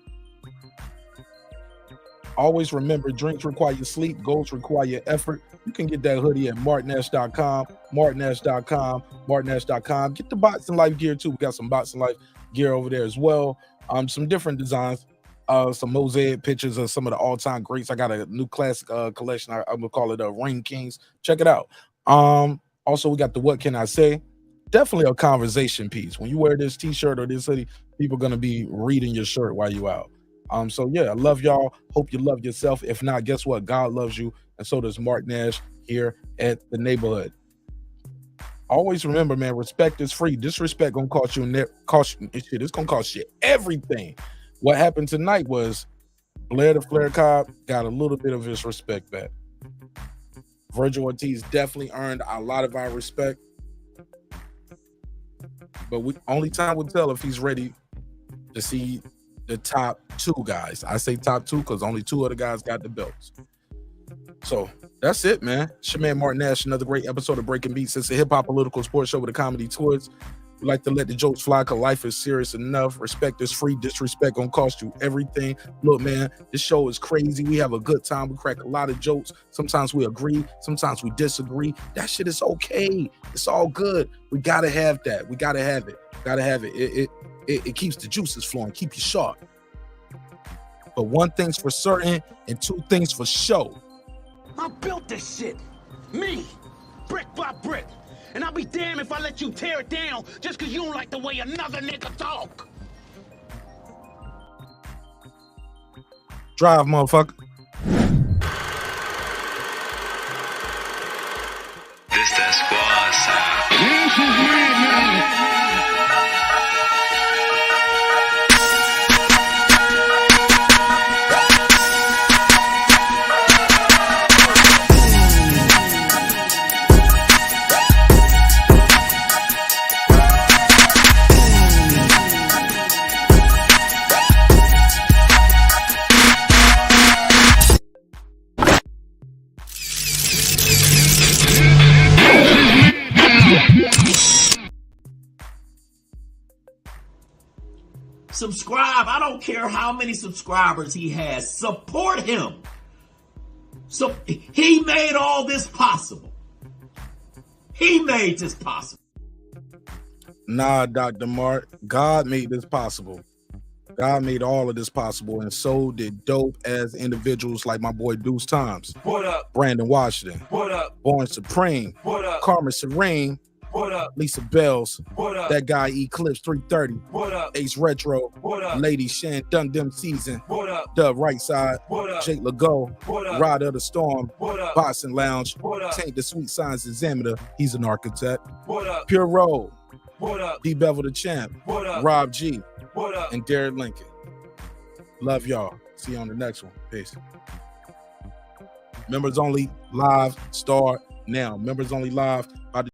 Always remember, drinks require sleep, goals require effort. You can get that hoodie at marqnash.com, marqnash.com. Get the Boxing Life gear too. We got some Boxing Life gear over there as well. Some different designs, some mosaic pictures of some of the all-time greats. I got a new classic collection. I'm gonna call it Ring Kings. Check it out. Also, we got the What Can I Say? Definitely a conversation piece. When you wear this t-shirt or this hoodie, people are gonna be reading your shirt while you out. So yeah, I love y'all. Hope you love yourself. If not, guess what? God loves you, and so does Marq Nash here at the neighborhood. Always remember, man, respect is free. Disrespect gonna cost you shit. It's gonna cost you everything. What happened tonight was Blair the Flair Cobb got a little bit of his respect back. Vergil Ortiz definitely earned a lot of our respect, but only time will tell if he's ready to see the top two guys. I say top two because only two other guys got the belts. So that's it, man. It's your man Marq Nash. Another great episode of Breaking Beats. It's a hip-hop political sports show with a comedy twist. We like to let the jokes fly because life is serious enough. Respect is free. Disrespect gonna cost you everything. Look, man, this show is crazy. We have a good time. We crack a lot of jokes. Sometimes we agree. Sometimes we disagree. That shit is okay. It's all good. We gotta have that. We gotta have it. It keeps the juices flowing. Keep you sharp. But one thing's for certain and two things for sure. I built this shit. Me. Brick by brick. And I'll be damned if I let you tear it down just because you don't like the way another nigga talk. Drive, motherfucker. This that squad sound. This is me, man. Subscribe. I don't care how many subscribers he has. Support him. So he made all this possible. He made this possible. Nah, Dr. Mark. God made this possible. God made all of this possible, and so did dope as individuals like my boy Deuce Times. What up? Brandon Washington. What up? Born Supreme. What up? Karma Serene. Lisa Bells. What up? That guy Eclipse 330. What up? Ace Retro. What up? Lady Shan Dun Dem Season. What up? Dub Right Side. What up? Jake Legault. What up? Rod of the Storm. What up? Boxing Lounge. What up? Taint the Sweet Science Examiner. He's an architect. What up? Pure Road. What up? D Bevel the Champ. What up? Rob G. What up? And Derek Lincoln. Love y'all. See you on the next one. Peace. Members only live start now. Members only live